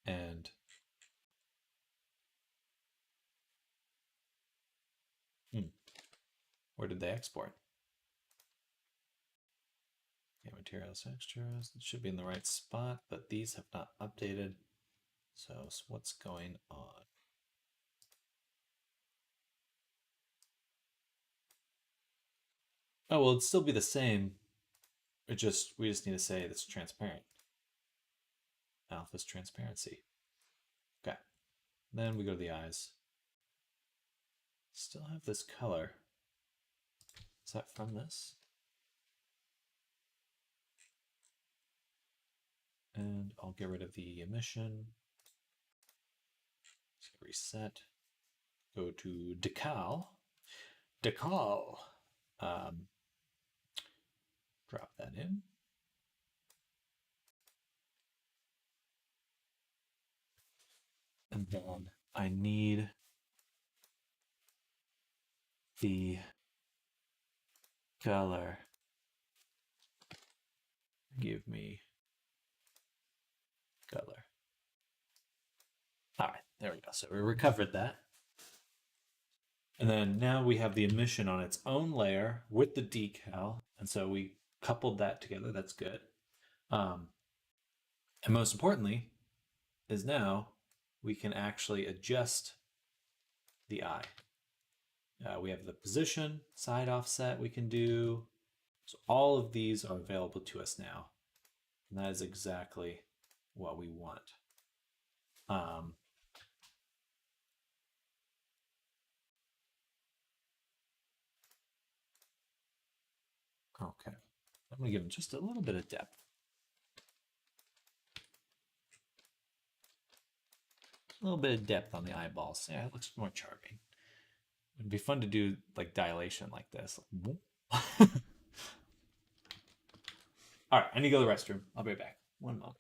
And where did they export? Okay, materials, textures. It should be in the right spot, but these have not updated. So what's going on? Oh, well, it'd still be the same. We just need to say it's transparent. Alpha's transparency. Okay. Then we go to the eyes. Still have this color. Is that from this? And I'll get rid of the emission. Reset. Go to decal. Decal. Drop that in. And then I need the color. Give me color. All right, there we go. So we recovered that. And then now we have the emission on its own layer with the decal. And so we coupled that together. That's good. And most importantly, is now we can actually adjust the eye. We have the position, side offset we can do. So all of these are available to us now. And that is exactly what we want. Okay, I'm gonna give him just a little bit of depth. A little bit of depth on the eyeballs. Yeah, it looks more charming. It'd be fun to do like dilation like this. All right, I need to go to the restroom. I'll be right back. One moment.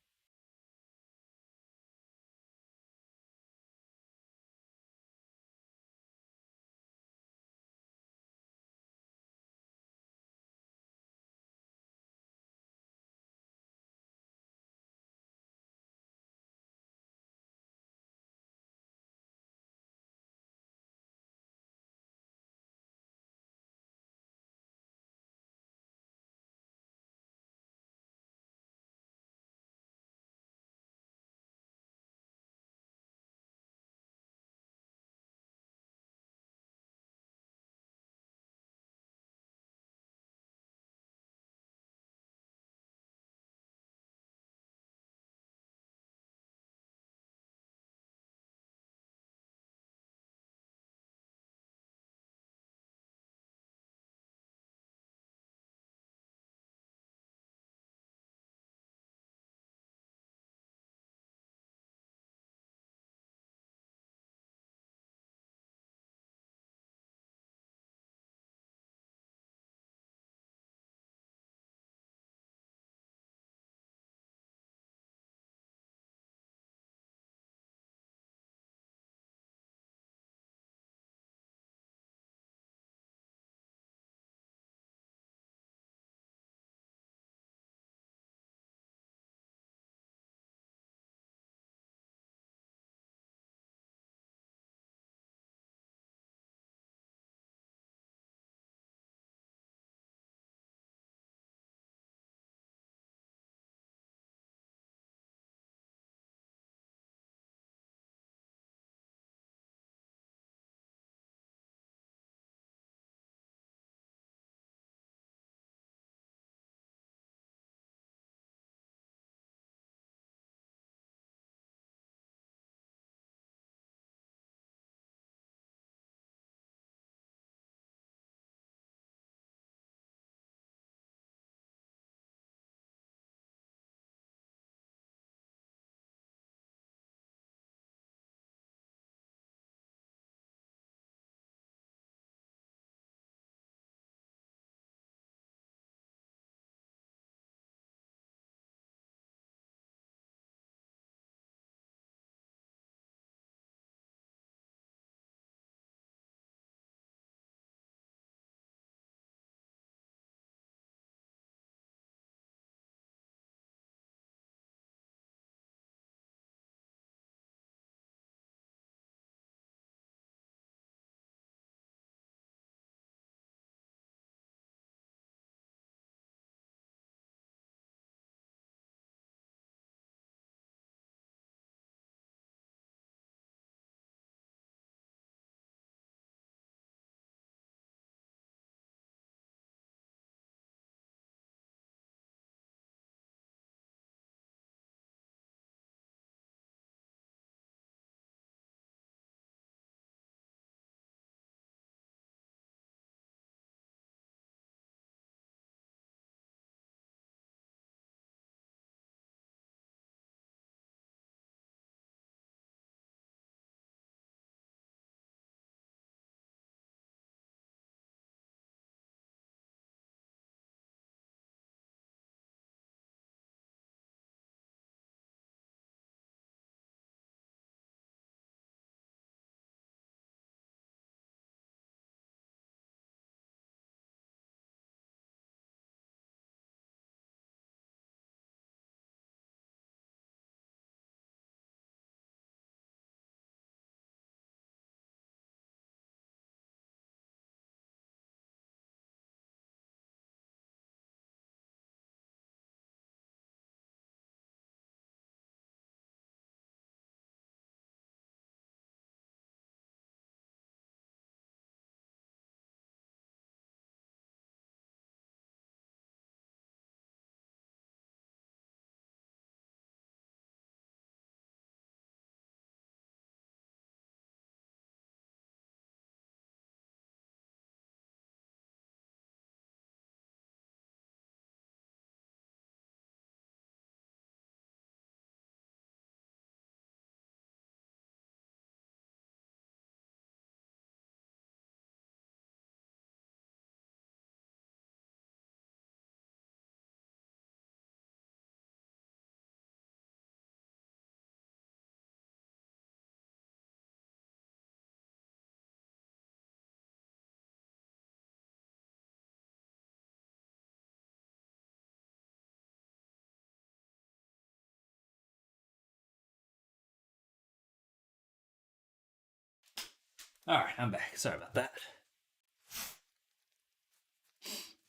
All right, I'm back. Sorry about that.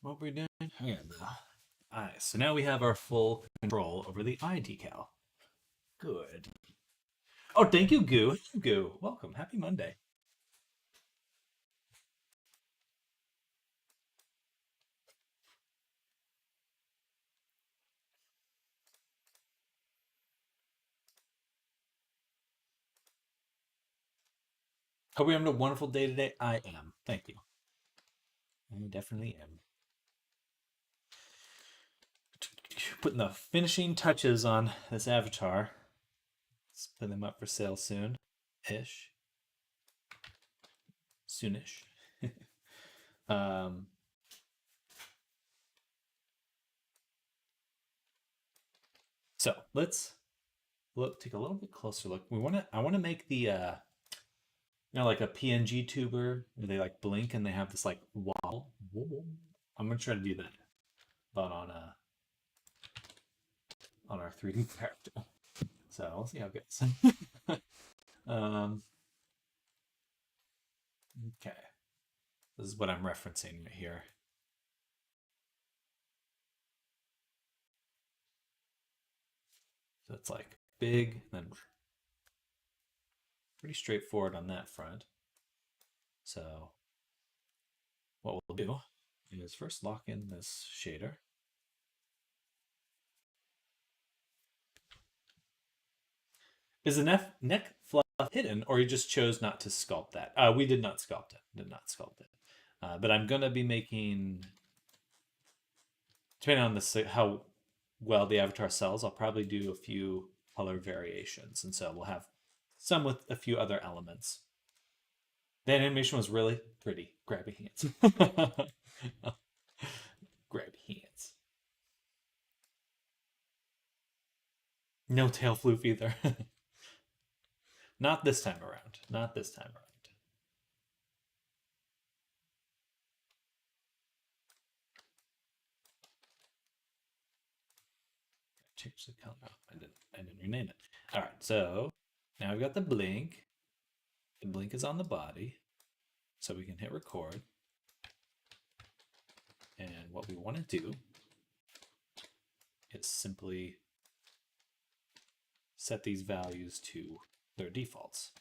What were we doing? Okay, all right, so now we have our full control over the eye decal. Good. Oh, thank you, Goo. Goo, welcome. Happy Monday. Hope you're having a wonderful day today. I am. Thank you. I definitely am. Putting the finishing touches on this avatar. Let's put them up for sale soon. Ish. Soonish. um, so let's take a little bit closer look. I wanna make the like a PNG tuber where they like blink and they have this like wobble. I'm gonna try to do that, but on our 3D character. So we'll see how it goes. um, okay, this is what I'm referencing right here. So it's like big, then pretty straightforward on that front. So what we'll do is first lock in this shader. Is the neck fluff hidden, or you just chose not to sculpt that? We did not sculpt it. Did not sculpt it. But I'm gonna be making, depending on how well the avatar sells, I'll probably do a few color variations, and so we'll have some with a few other elements. The animation was really pretty. Grabby hands. Grab hands. No tail floof either. Not this time around. Not this time around. Change the color. Oh, I didn't rename it. All right, so now I've got the blink. The blink is on the body, so we can hit record. And what we want to do is simply set these values to their defaults.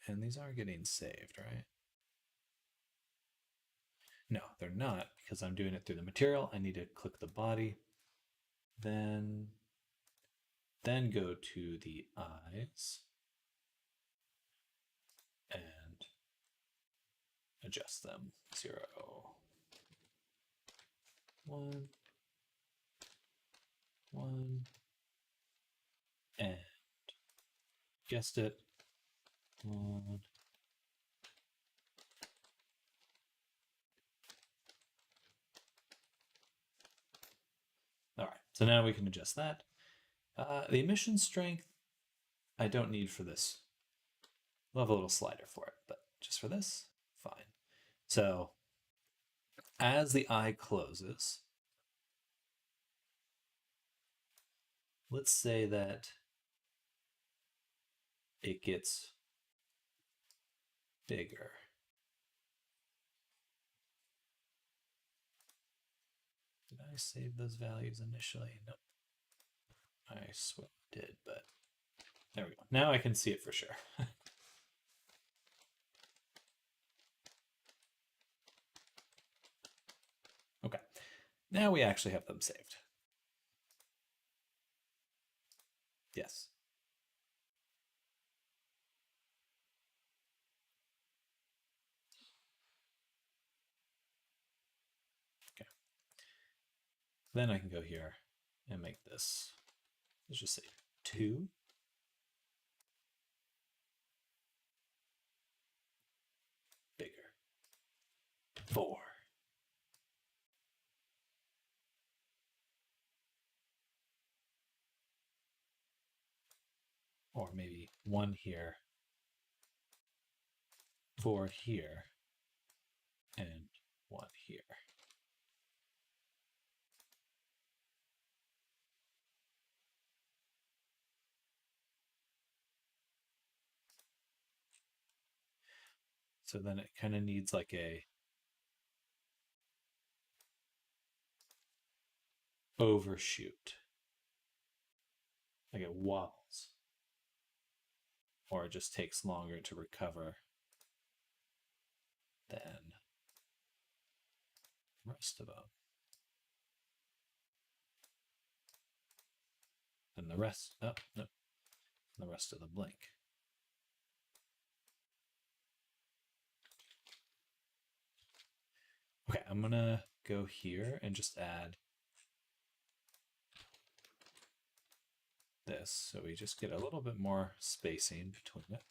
And these are getting saved, right? No, they're not, because I'm doing it through the material. I need to click the body, then go to the eyes and adjust them. 0, 1, 1, and guessed it, 1. All right, so now we can adjust that. The emission strength, I don't need for this. We'll have a little slider for it, but just for this, fine. So as the eye closes, let's say that it gets bigger. Did I save those values initially? Nope. I swear I did, but there we go. Now I can see it for sure. Okay. Now we actually have them saved. Yes. Okay. Then I can go here and make this, let's just say 2. Bigger. 4. Or maybe 1 here, 4 here, and 1 here. So then it kind of needs like a overshoot. Like it wobbles. Or it just takes longer to recover than the rest of them. And the rest, oh, no, the rest of the blink. Okay, I'm gonna go here and just add this so we just get a little bit more spacing between it.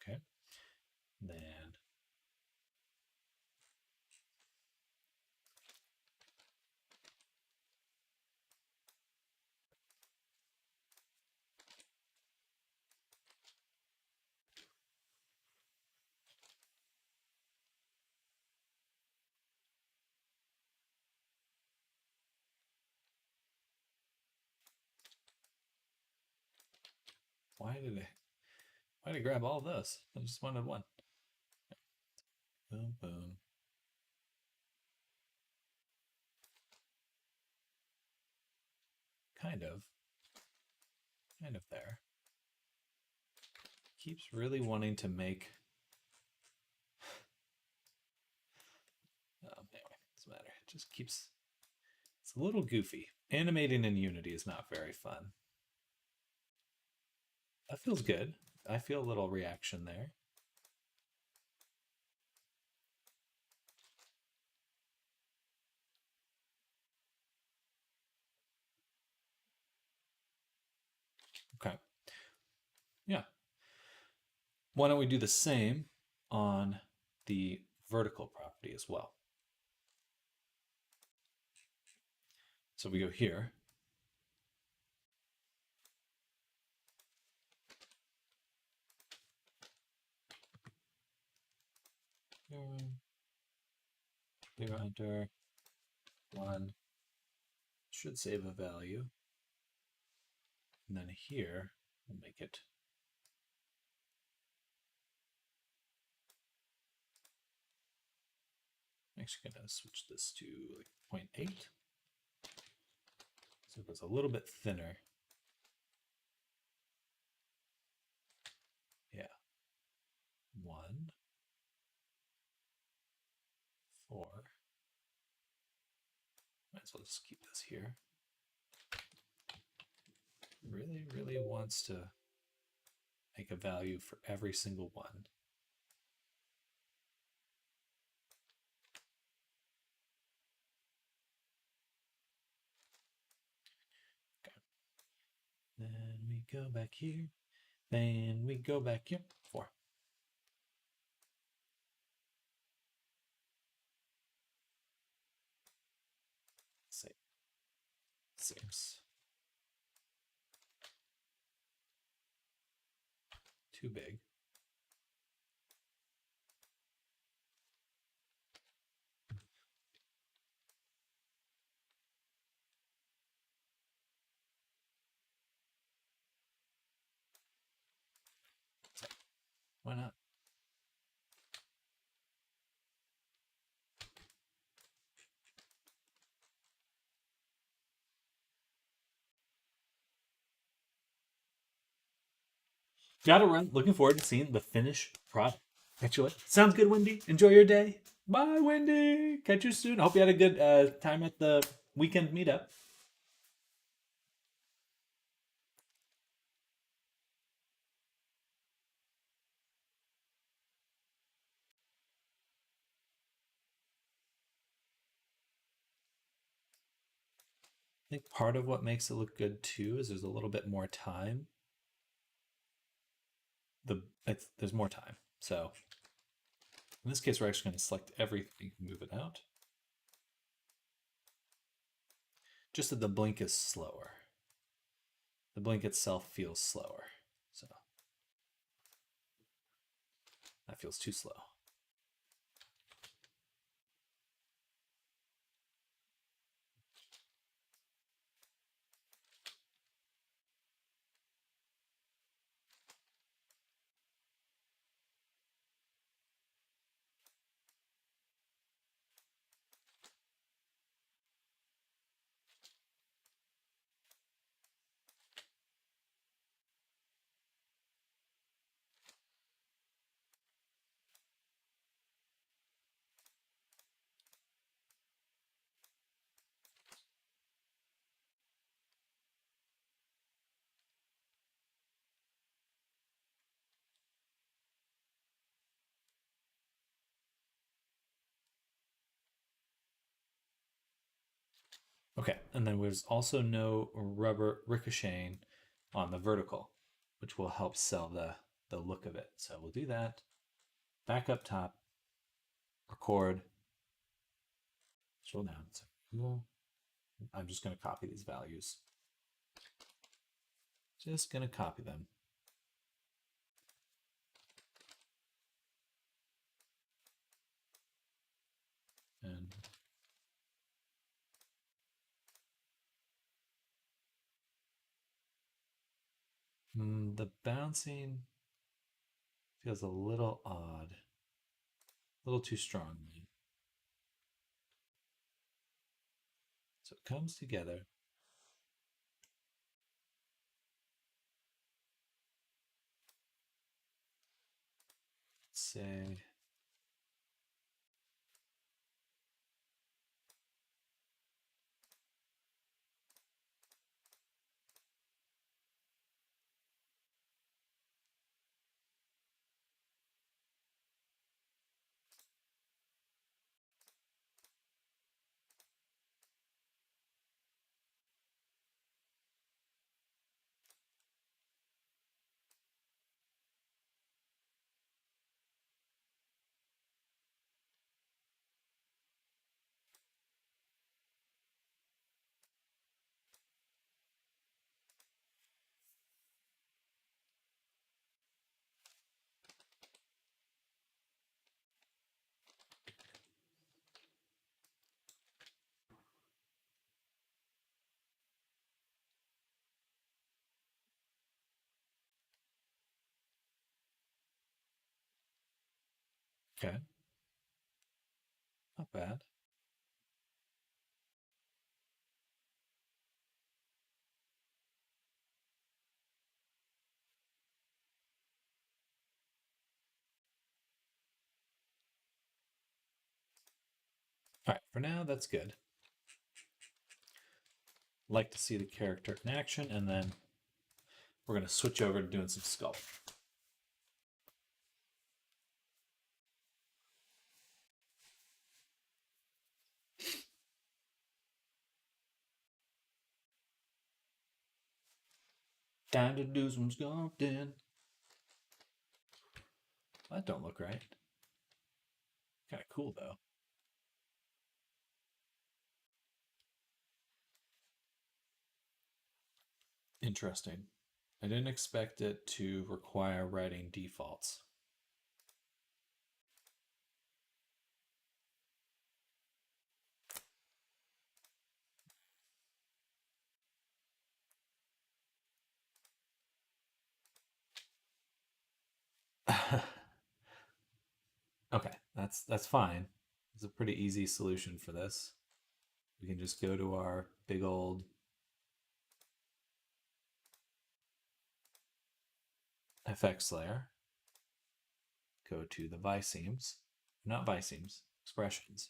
Okay, then why did I grab all this? I just wanted one. Boom, boom. Kind of there. Keeps really wanting to make. Anyway, doesn't matter. It just keeps. It's a little goofy. Animating in Unity is not very fun. That feels good. I feel a little reaction there. Okay. Yeah. Why don't we do the same on the vertical property as well? So we go here. Clear enter. 1. Should save a value. And then here, we'll make it actually going to switch this to like 0.8. So it's a little bit thinner. Yeah. 1, 4. Might as well just keep this here. Really wants to make a value for every single one. Okay. Then we go back here. Then we go back here. 4. Save. 6. Too big. Why not? Gotta run. Looking forward to seeing the finished product. Actually, sounds good, Wendy. Enjoy your day. Bye, Wendy. Catch you soon. Hope you had a good time at the weekend meetup. I think part of what makes it look good too is there's a little bit more time. There's more time. So in this case, we're actually going to select everything, move it out. Just that the blink is slower. The blink itself feels slower. So that feels too slow. Okay, and then there's also no rubber ricocheting on the vertical, which will help sell the look of it. So we'll do that. Back up top, record, scroll down. So I'm just going to copy these values. Just going to copy them. And the bouncing feels a little odd, a little too strong. So it comes together. Let's say okay, not bad. All right, for now that's good. Like to see the character in action, and then we're going to switch over to doing some sculpt. Time to do some sculpting. That don't look right. Kind of cool though. Interesting. I didn't expect it to require writing defaults. Okay, that's fine. It's a pretty easy solution for this. We can just go to our big old FX layer, go to the Viseams, not Viseams, expressions.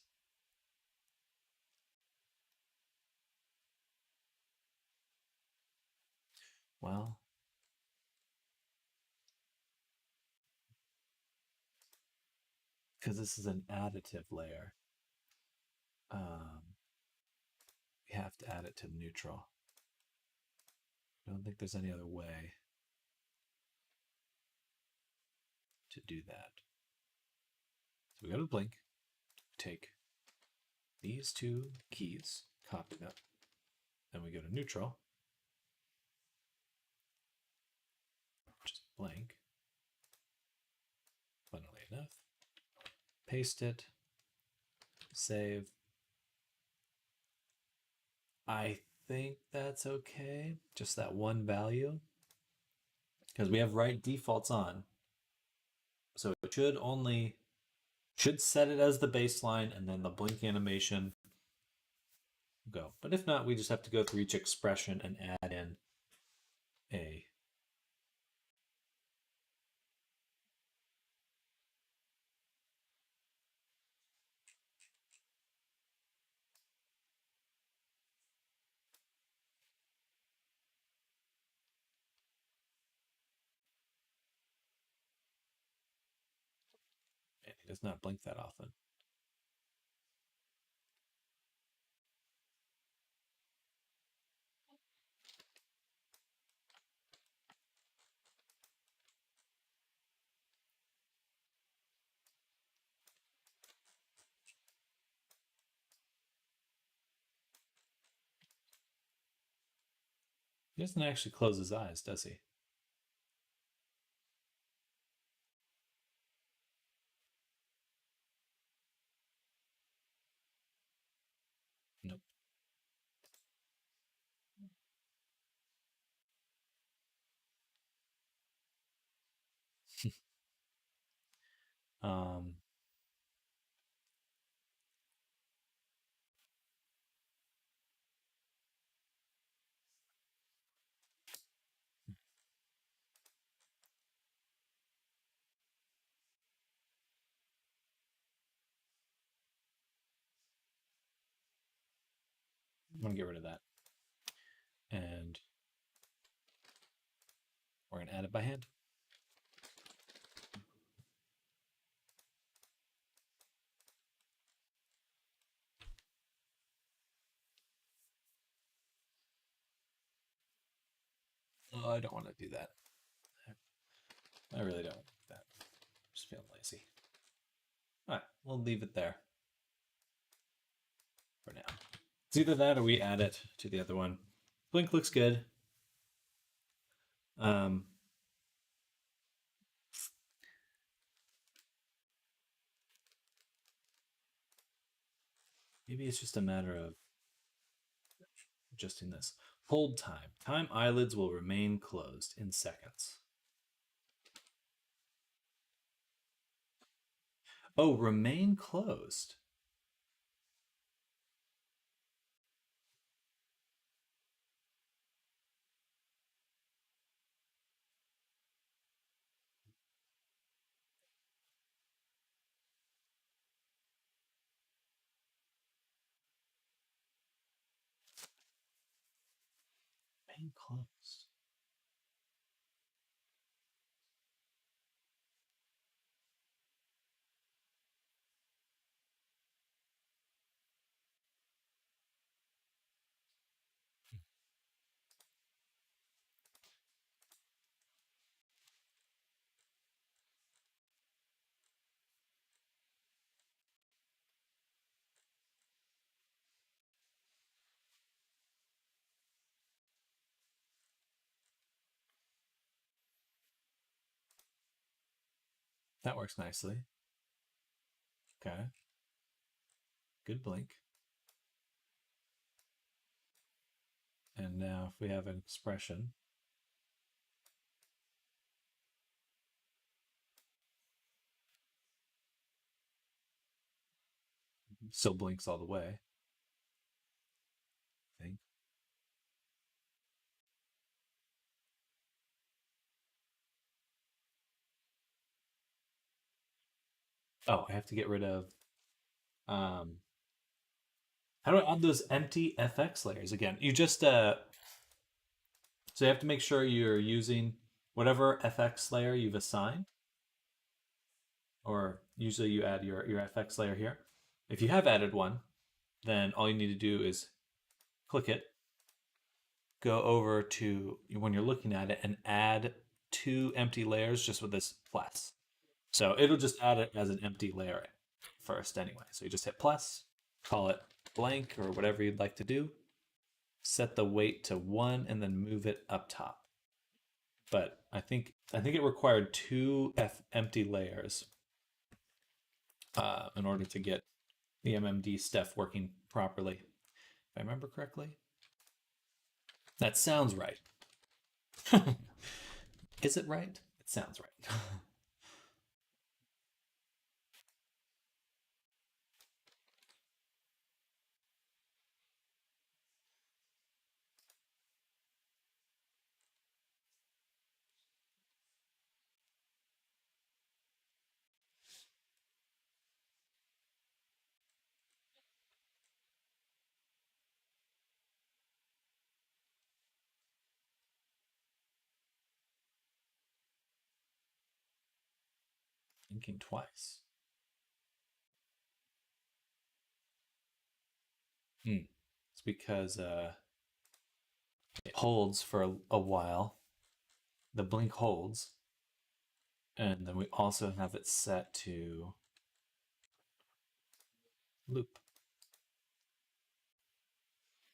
Well, because this is an additive layer, we have to add it to neutral. I don't think there's any other way to do that. So we go to the blink, take these two keys, copy them, then we go to neutral, just blank, funnily enough, paste it, save. I think that's okay, just that one value, because we have write defaults on. So it should set it as the baseline, and then the blink animation go. But if not, we just have to go through each expression and add in a and he does not blink that often. He doesn't actually close his eyes, does he? Nope. um, I'm gonna get rid of that, and we're gonna add it by hand. Oh, I don't want to do that. I really don't want that. I'm just feeling lazy. All right, we'll leave it there for now. It's either that or we add it to the other one. Blink looks good. Um, maybe it's just a matter of adjusting this. Hold time. Time eyelids will remain closed in seconds. Oh, remain closed. Remain closed. That works nicely. Okay. Good blink. And now if we have an expression, still blinks all the way. I think. Oh, I have to get rid of um how do I add those empty FX layers again? You just so you have to make sure you're using whatever FX layer you've assigned, or usually you add your FX layer here. If you have added one, then all you need to do is click it, go over to when you're looking at it, and add two empty layers just with this plus. So it'll just add it as an empty layer first anyway. So you just hit plus, call it blank or whatever you'd like to do, set the weight to 1, and then move it up top. But I think it required two empty layers in order to get the MMD stuff working properly. If I remember correctly, that sounds right. Is it right? It sounds right. Thinking twice. It's because it holds for a while. The blink holds, and then we also have it set to loop.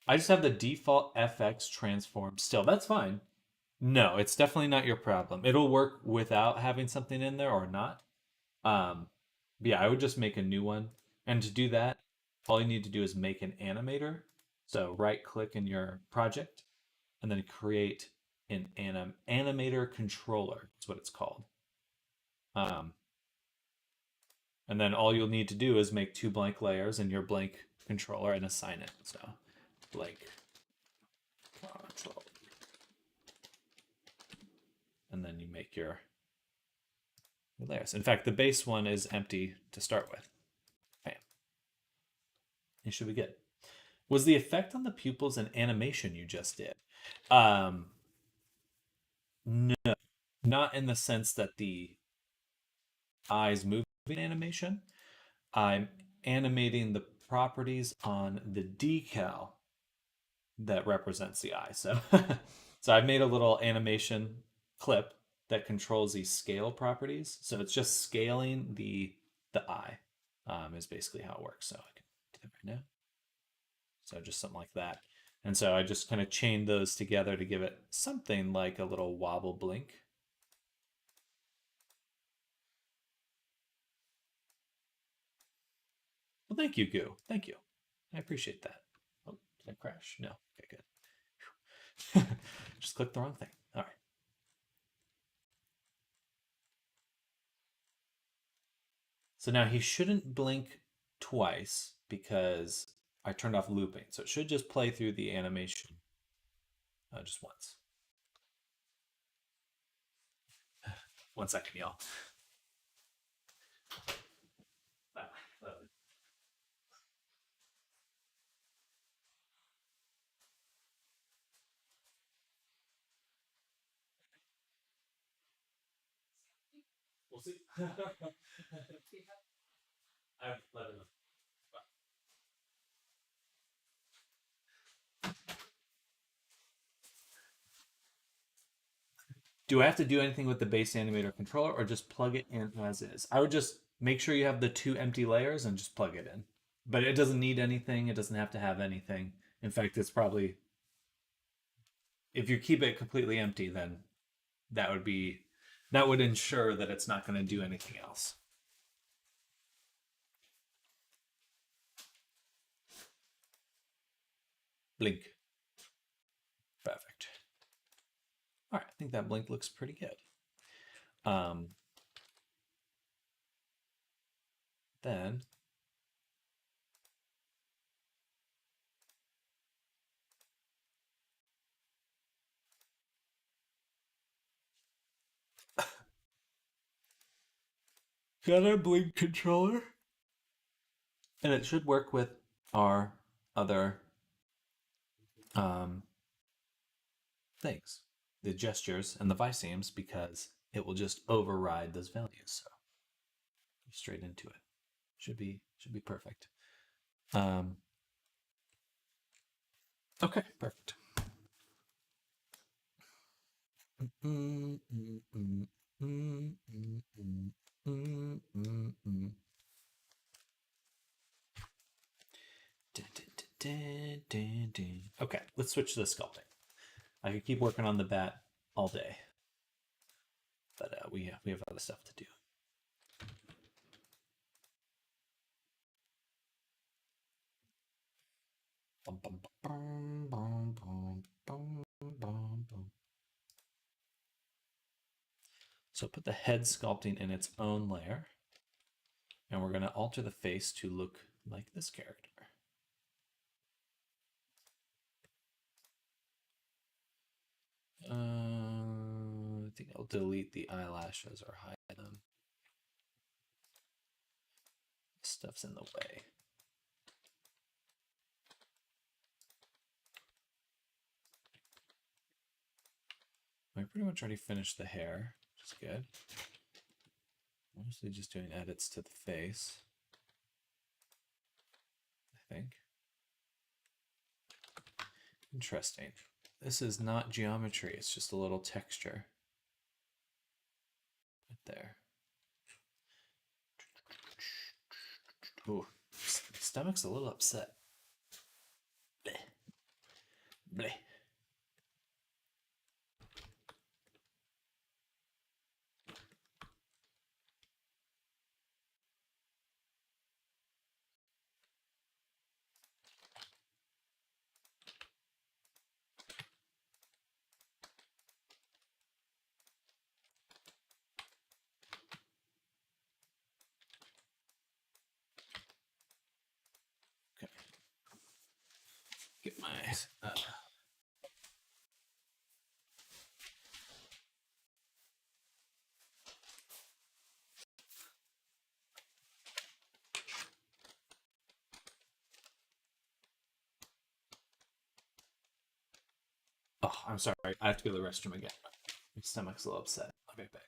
I just have the default FX transform still. That's fine. No, it's definitely not your problem. It'll work without having something in there or not. Um, yeah, I would just make a new one. And to do that, all you need to do is make an animator. So right click in your project and then create an animator controller. That's what it's called. Um, and then all you'll need to do is make two blank layers in your blank controller and assign it. So blank control. And then you make your layers. In fact, the base one is empty to start with. Bam. You should be good. Was the effect on the pupils an animation you just did? No, not in the sense that the eyes moving animation. I'm animating the properties on the decal that represents the eye. So, so I've made a little animation clip that controls these scale properties. So it's just scaling the eye is basically how it works. So I can do that right now. So just something like that. And so I just kind of chained those together to give it something like a little wobble blink. Well, thank you, Goo. Thank you. I appreciate that. Oh, did I crash? No. Okay, good. Just clicked the wrong thing. All right. So now he shouldn't blink twice because I turned off looping. So it should just play through the animation just once. 1 second, y'all. We'll see. I've let him know. Do I have to do anything with the base animator controller or just plug it in as is? I would just make sure you have the two empty layers and just plug it in. But it doesn't need anything. It doesn't have to have anything. In fact, it's probably, if you keep it completely empty, then that would be, that would ensure that it's not going to do anything else. Blink. Perfect. All right, I think that blink looks pretty good. Then got our blink controller, and it should work with our other things, the gestures and the vicemes, because it will just override those values. So straight into it. Should be perfect. Okay, perfect. Okay, let's switch to the sculpting. I could keep working on the bat all day, but we have other stuff to do. So put the head sculpting in its own layer, and we're going to alter the face to look like this character. I think I'll delete the eyelashes or hide them. Stuff's in the way. I pretty much already finished the hair, which is good. Mostly just doing edits to the face, I think. Interesting. This is not geometry, it's just a little texture. Right there. Ooh, stomach's a little upset. Bleh. Okay. Get my. Oh, I'm sorry. I have to go to the restroom again. My stomach's a little upset. I'll be right back.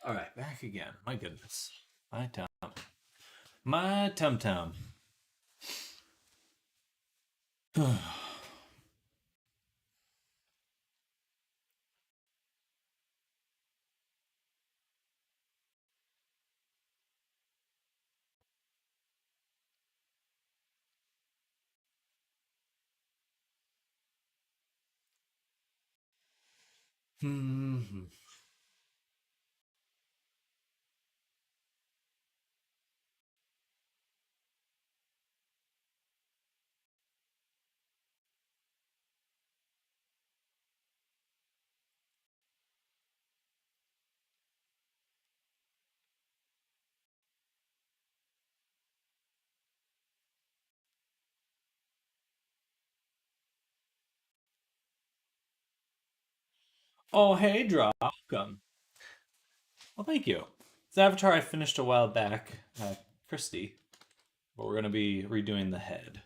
All right, back again. My goodness. My tum. My tum tum. Oh, hey, Draw. Welcome. Well, thank you. This avatar I finished a while back, Christy, but we're going to be redoing the head.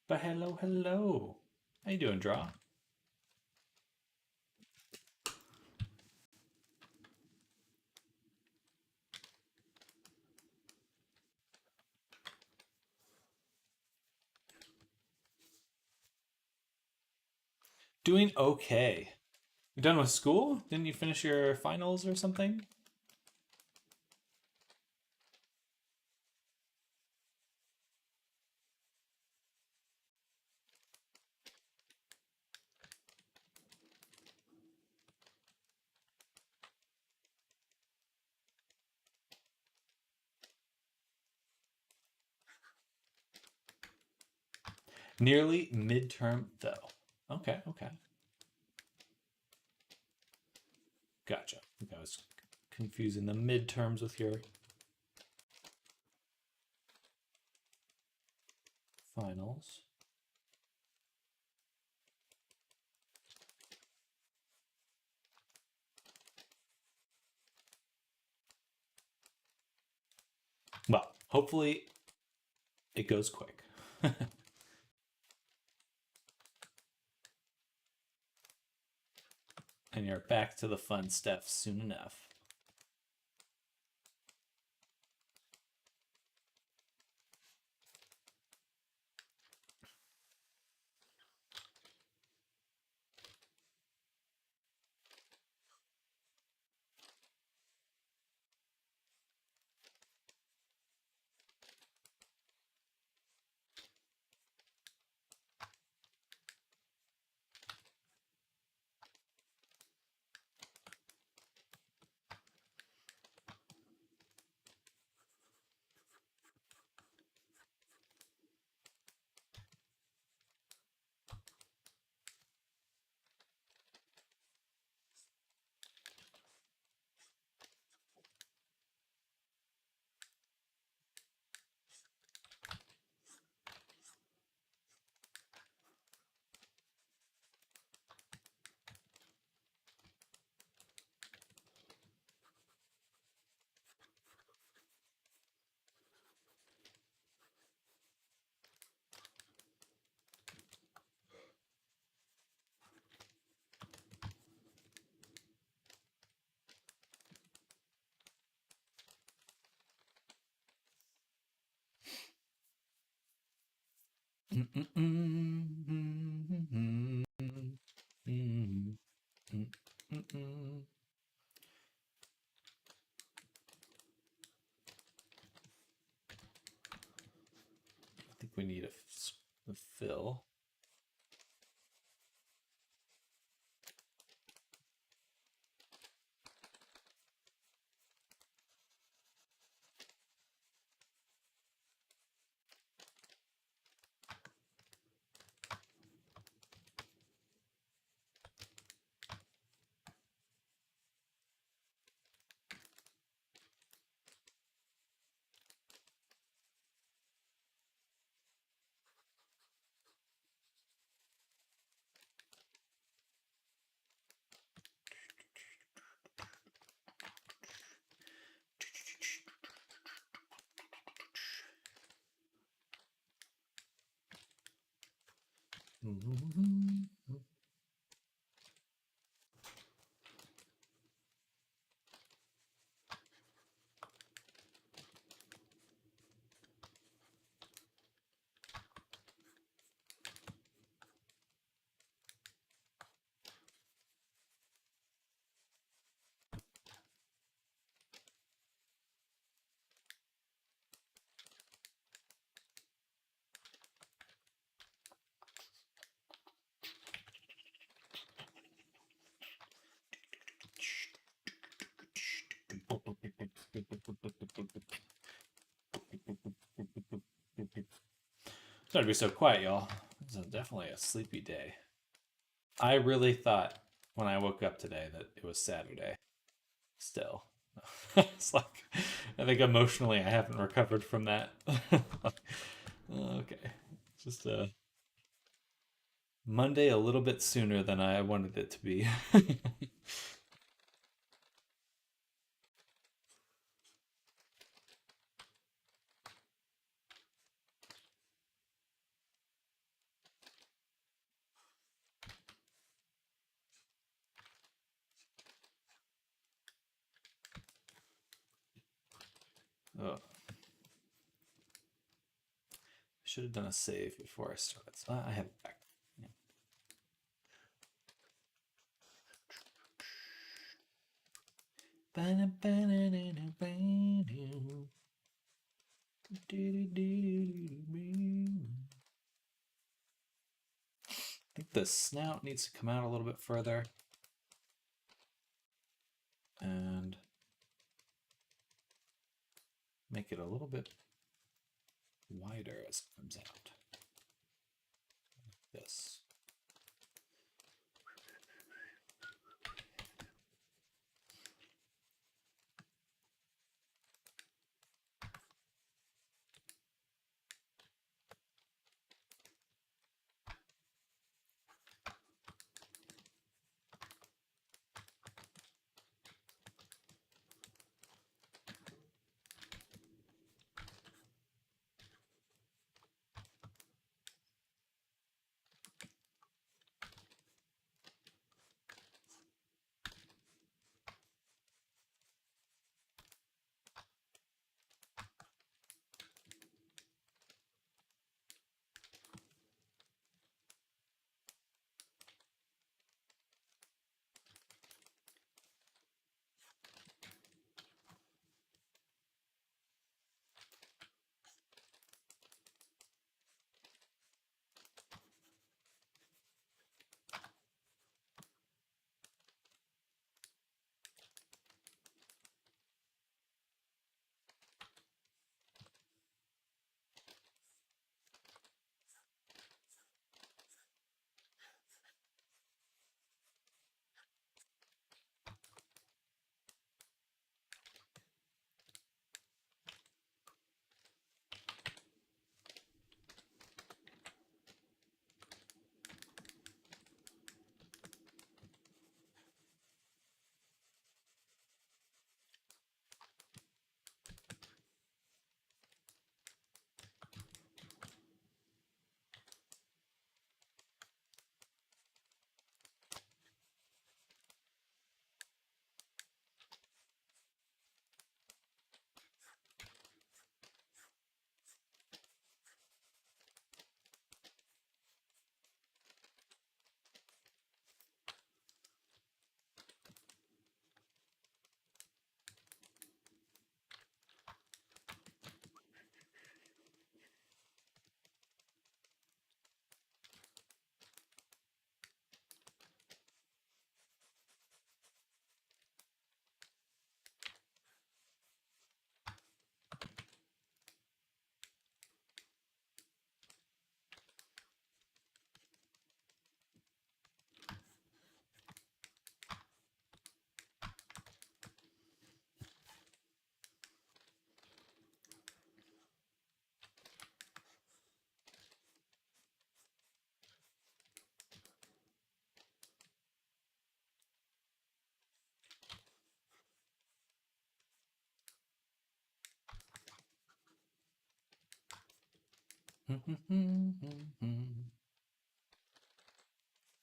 But hello, hello. How you doing, Draw? Doing okay. You done with school? Didn't you finish your finals or something? Nearly midterm, though. Okay, okay. Gotcha. I was confusing the midterms with your finals. Well, hopefully it goes quick. And you're back to the fun stuff soon enough. I think we need a fill. Sorry to be so quiet, y'all. This is definitely a sleepy day. I really thought when I woke up today that it was Saturday. Still. It's like, I think emotionally I haven't recovered from that. Okay. Just Monday a little bit sooner than I wanted it to be. Oh, I should have done a save before I started. So I have it back. Yeah. I think the snout needs to come out a little bit further. And make it a little bit wider as it comes out. Like this.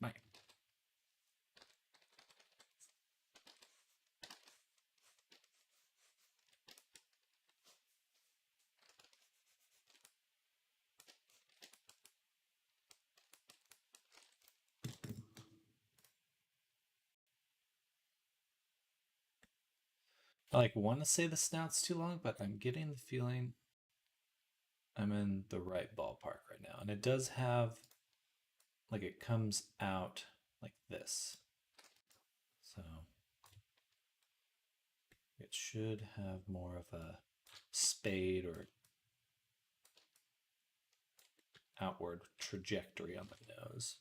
Right. I like want to say the snout's too long, but I'm getting the feeling I'm in the right ballpark right now. And it does have, like, it comes out like this. So it should have more of a spade or outward trajectory on the nose.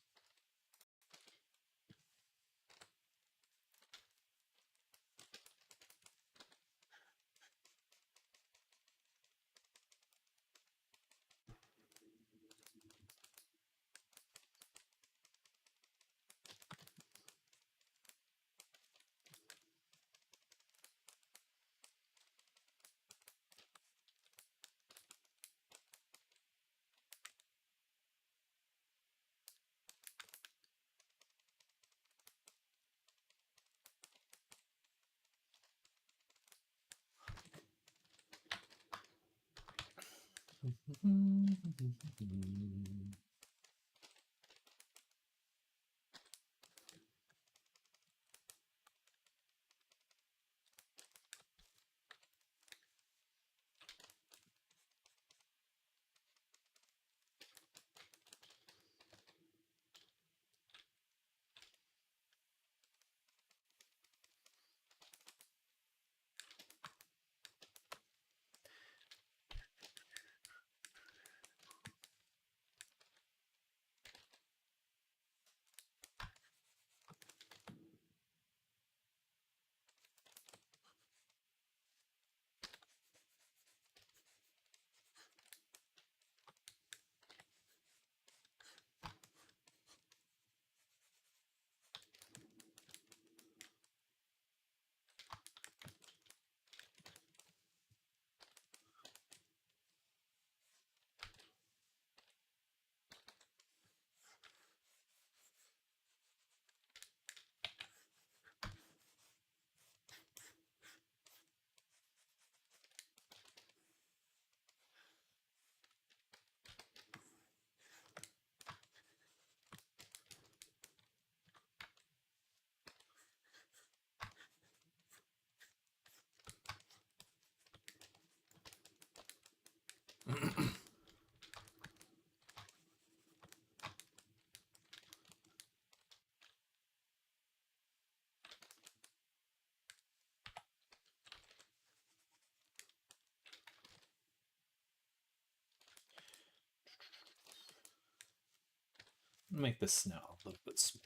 Make the snow a little bit smooth.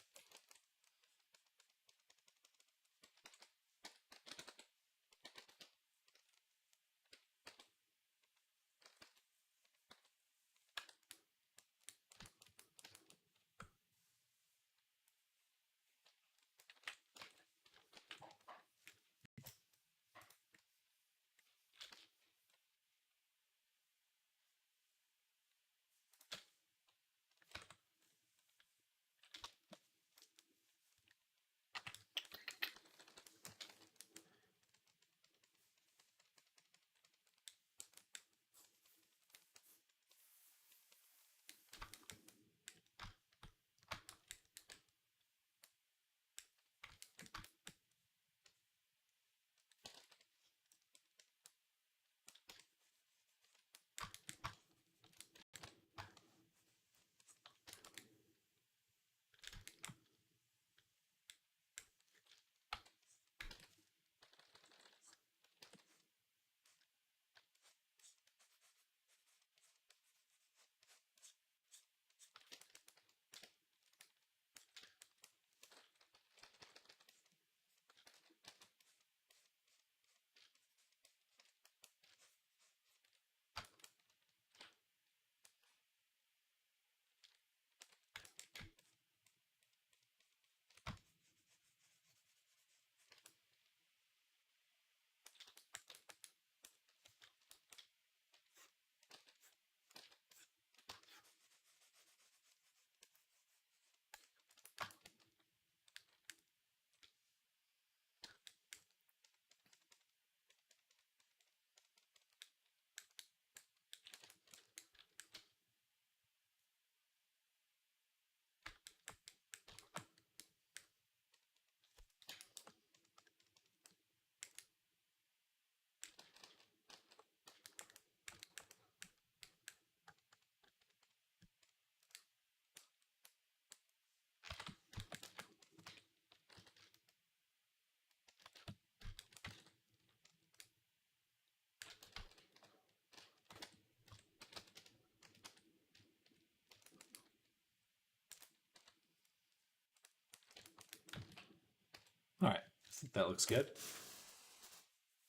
That looks good.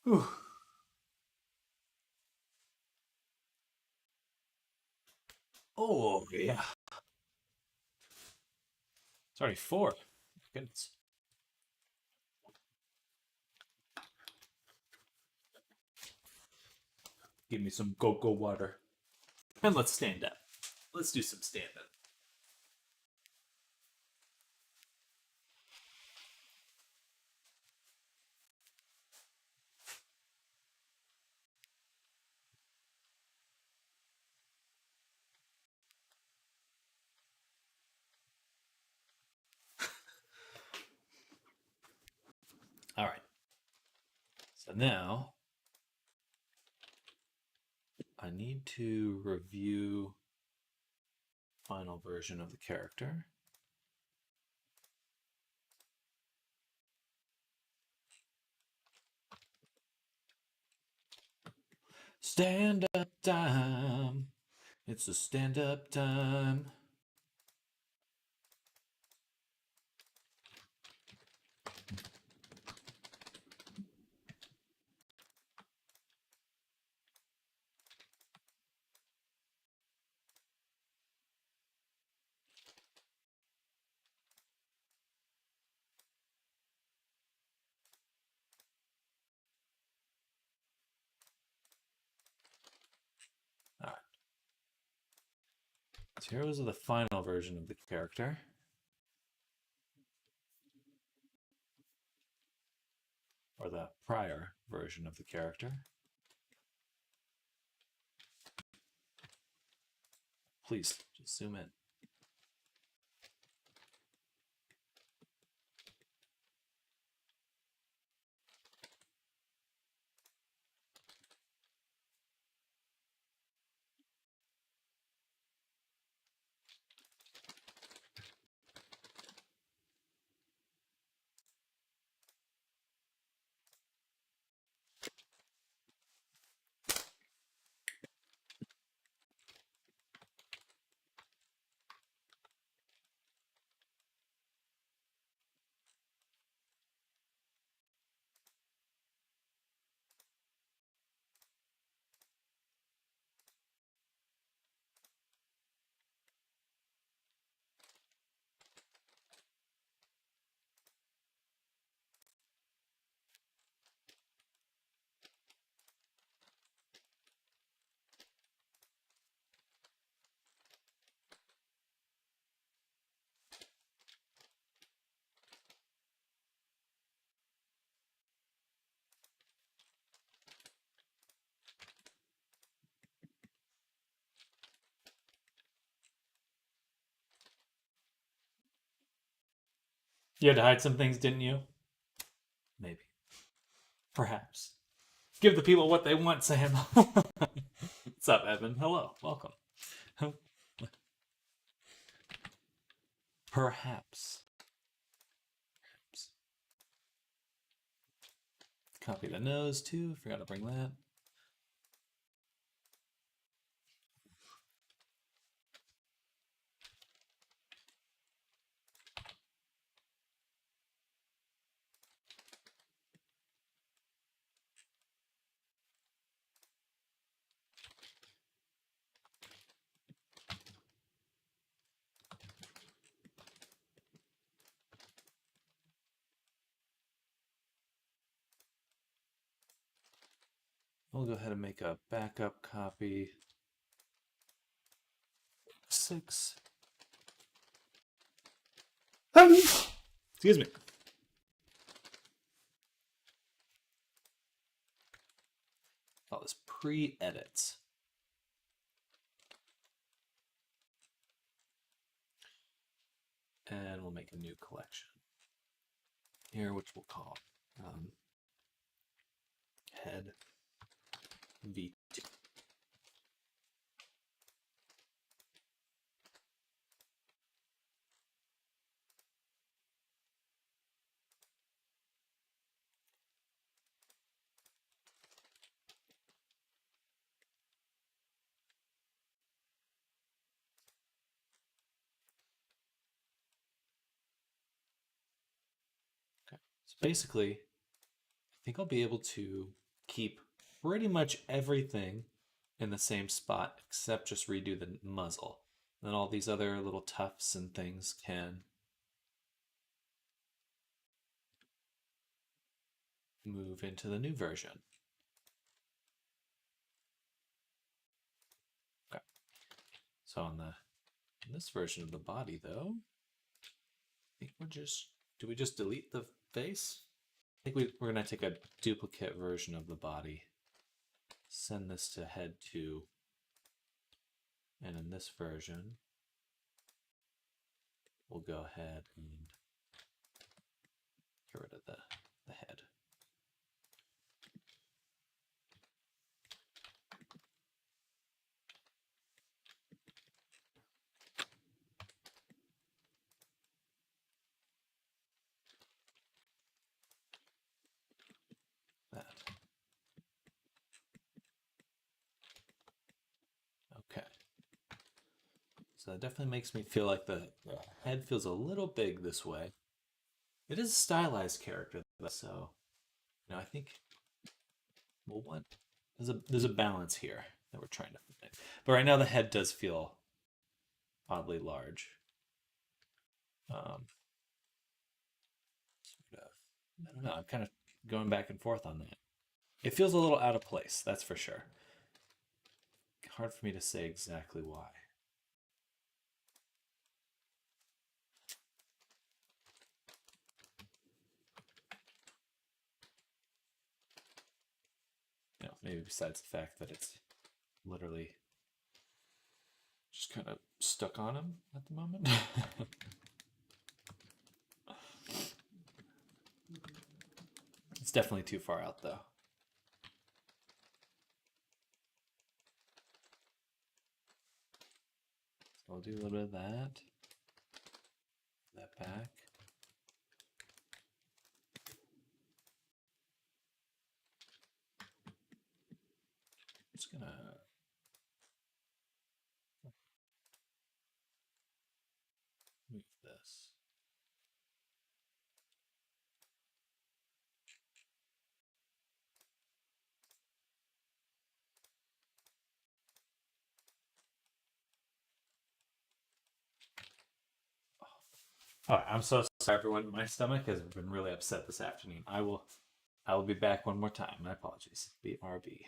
Whew. Oh, yeah. It's already 4. Goodness. Give me some cocoa water. And let's stand up. Let's do some stand up. All right. So now I need to review final version of the character. Stand up time. It's a stand up time. All right. So here was the final version of the character. Or the prior version of the character. Please, just zoom in. You had to hide some things, didn't you? Maybe. Perhaps. Give the people what they want, Sam. What's up, Evan? Hello. Welcome. Perhaps. Copy the nose, too. Forgot to bring that. We'll go ahead and make a backup copy. 6. Excuse me. Call this pre-edits. And we'll make a new collection here, which we'll call head V2. Okay, so basically think I'll be able to keep pretty much everything in the same spot except just redo the muzzle. Then all these other little tufts and things can move into the new version. Okay. So on this version of the body though, I think do we just delete the face? I think we're gonna take a duplicate version of the body, send this to head 2, and in this version, we'll go ahead and get rid of the head. That. Okay. So that definitely makes me feel like the head feels a little big this way. It is a stylized character, though, so I think there's a balance here that we're trying to find. But right now the head does feel oddly large. Sort of. I don't know. I'm kind of going back and forth on that. It feels a little out of place, that's for sure. Hard for me to say exactly why. Maybe besides the fact that it's literally just kind of stuck on him at the moment. It's definitely too far out though. So I'll do a little bit of that. That back. I'm just gonna move this. All right, I'm so sorry, everyone. My stomach has been really upset this afternoon. I will be back one more time. My apologies. BRB.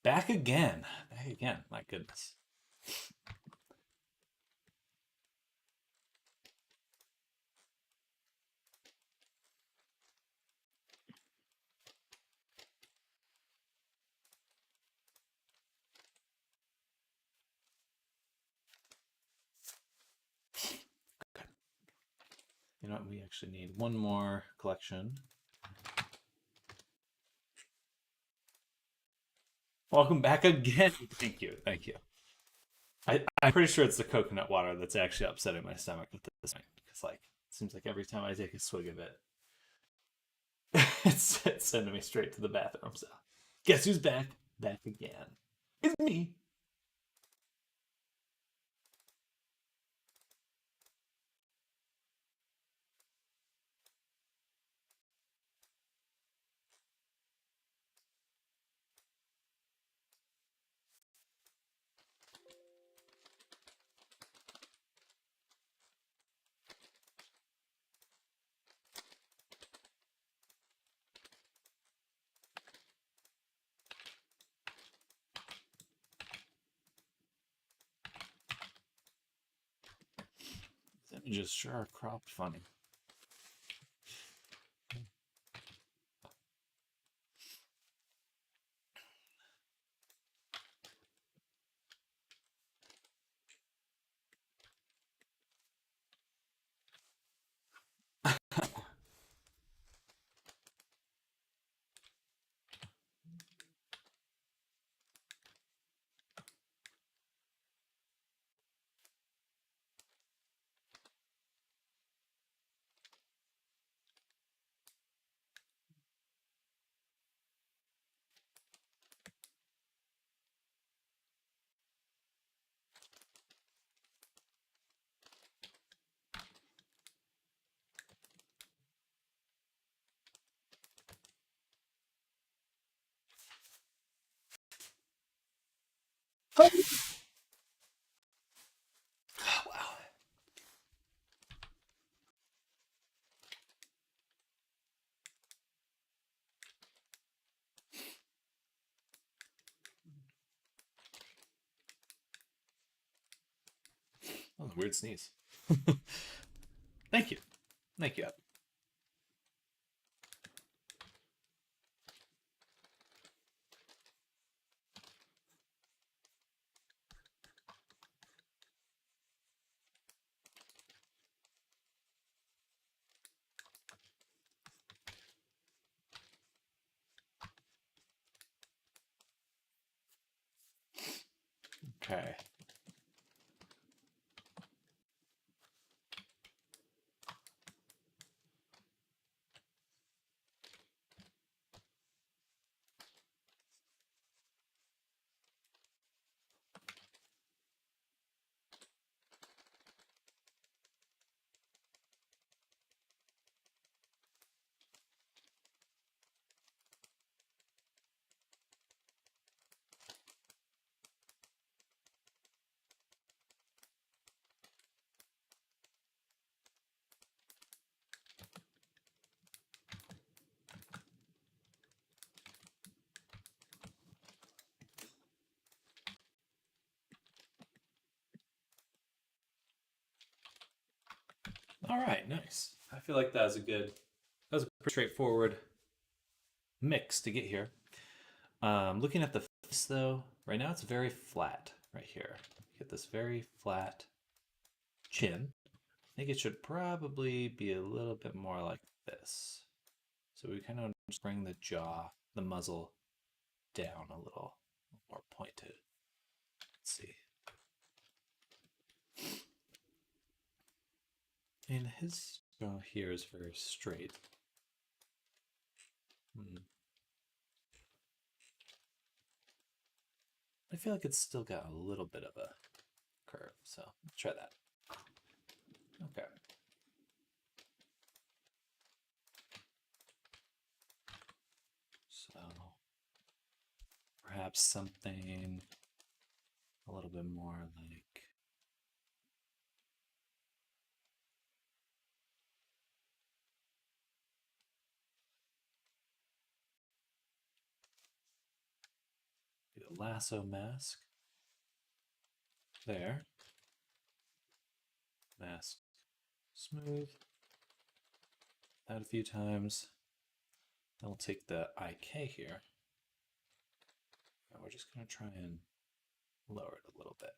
Back again. Back again. My goodness. Okay. You know what? We actually need one more collection. Welcome back again. Thank you. Thank you. I'm pretty sure it's the coconut water that's actually upsetting my stomach at this point. Because, like, it seems like every time I take a swig of it, it's sending me straight to the bathroom. So, guess who's back? Back again. It's me. These images sure are cropped funny. Oh, wow. That was a weird sneeze. Thank you. Thank you. Okay. All right, nice. I feel like that was a pretty straightforward mix to get here. Looking at the face though, right now it's very flat right here. Get this very flat chin. I think it should probably be a little bit more like this. So we kind of just bring the jaw, the muzzle down a little more pointed. Let's see. And his jaw here is very straight. I feel like it's still got a little bit of a curve, so let's try that. Okay. So perhaps something a little bit more like lasso mask. There. Mask. Smooth. That a few times. Then we'll take the IK here. And we're just going to try and lower it a little bit.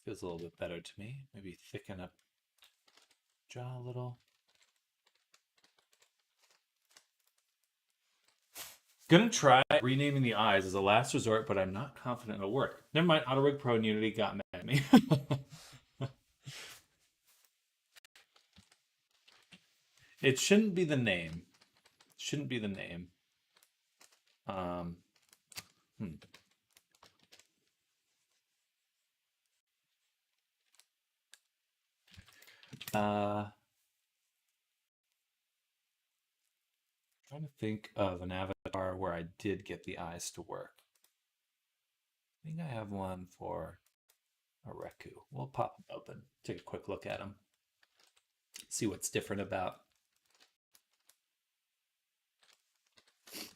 Feels a little bit better to me. Maybe thicken up jaw a little. Gonna try renaming the eyes as a last resort, but I'm not confident it'll work. Never mind, AutoRig Pro and Unity got mad at me. It shouldn't be the name. Shouldn't be the name. Trying to think of an avatar where I did get the eyes to work. I think I have one for a Reku. We'll pop them open, take a quick look at them, see what's different about.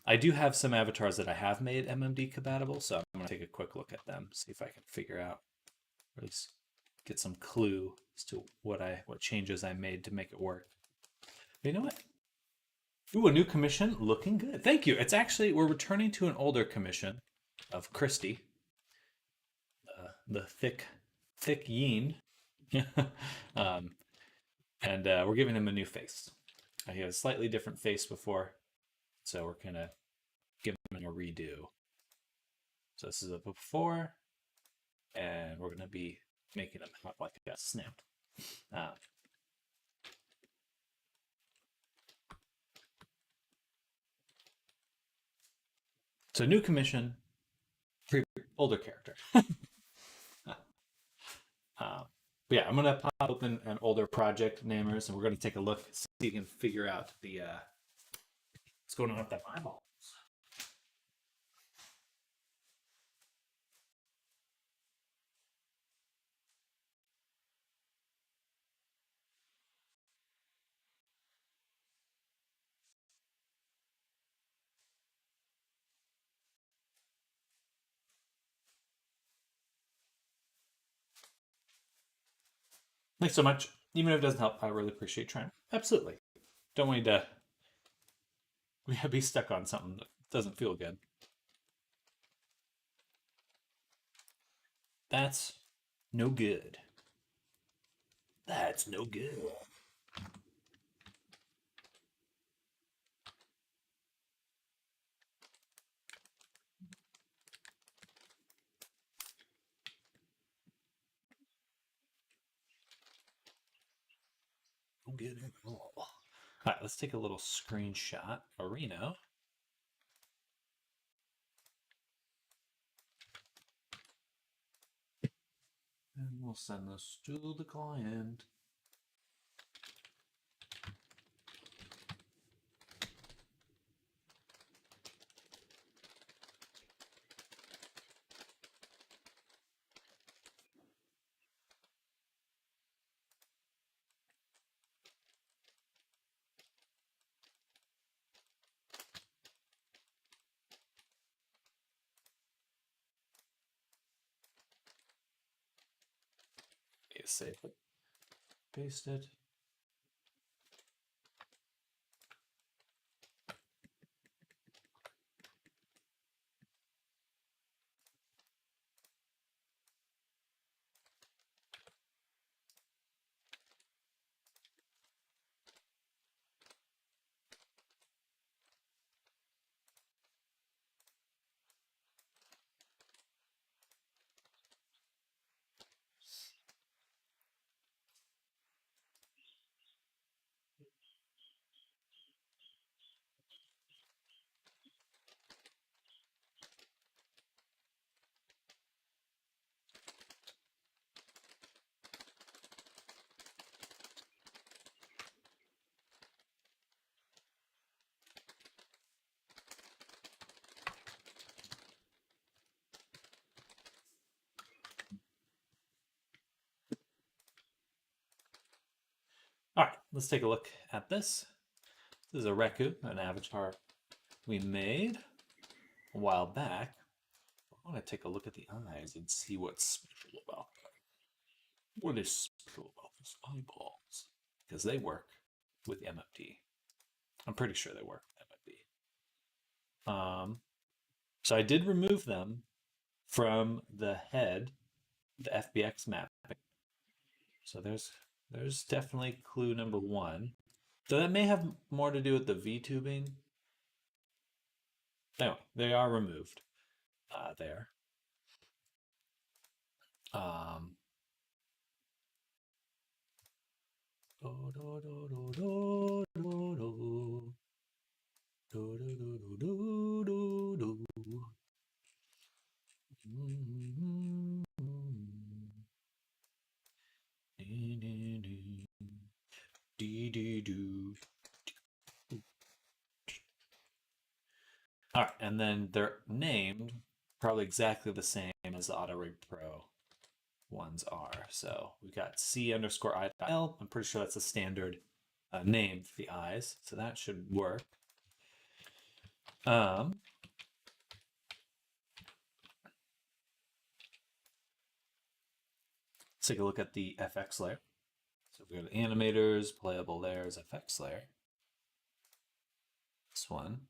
I do have some avatars that I have made MMD compatible, so I'm going to take a quick look at them, see if I can figure out, or at least get some clue as to what changes I made to make it work. But you know what? Ooh, a new commission, looking good. Thank you. It's actually, we're returning to an older commission of Christy, the thick yin, and we're giving him a new face. He had a slightly different face before, so we're gonna give him a redo. So this is a before, and we're gonna be making him hop like a snap. So new commission, older character. But yeah, I'm gonna pop open an older project namers, and we're gonna take a look, see if we can figure out the what's going on with that eyeball. Thanks so much. Even if it doesn't help, I really appreciate trying. Absolutely. Don't want you to be stuck on something that doesn't feel good. That's no good. That's no good. No good at all. All right, let's take a little screenshot. Reno. And we'll send this to the client. Save it. Paste it. All right, let's take a look at this. This is a Reku, an avatar we made a while back. I want to take a look at the eyes and see what's special about them. What is special about these eyeballs? Because they work with MFT. I'm pretty sure they work with MFT. So I did remove them from the head, the FBX mapping. So there's definitely clue number one. So that may have more to do with the V-tubing. Anyway, they are removed there. All right, and then they're named probably exactly the same as the AutoRig Pro ones are. So we got C_I_L. I'm pretty sure that's a standard name for the eyes, so that should work. Let's take a look at the FX layer. So we go to animators, playable layers, FX layer. This one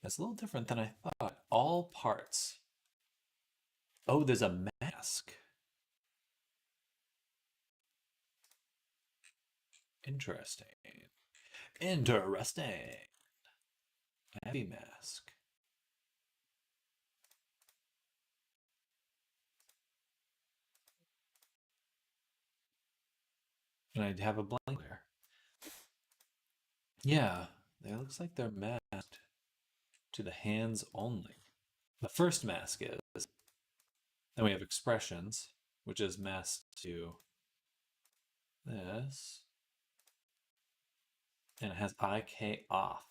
is a little different than I thought. All parts. Oh, there's a mask. Interesting. Interesting. Heavy mask. And I have a blank layer. Yeah, it looks like they're masked to the hands only. The first mask is. Then we have expressions, which is masked to this. And it has IK off.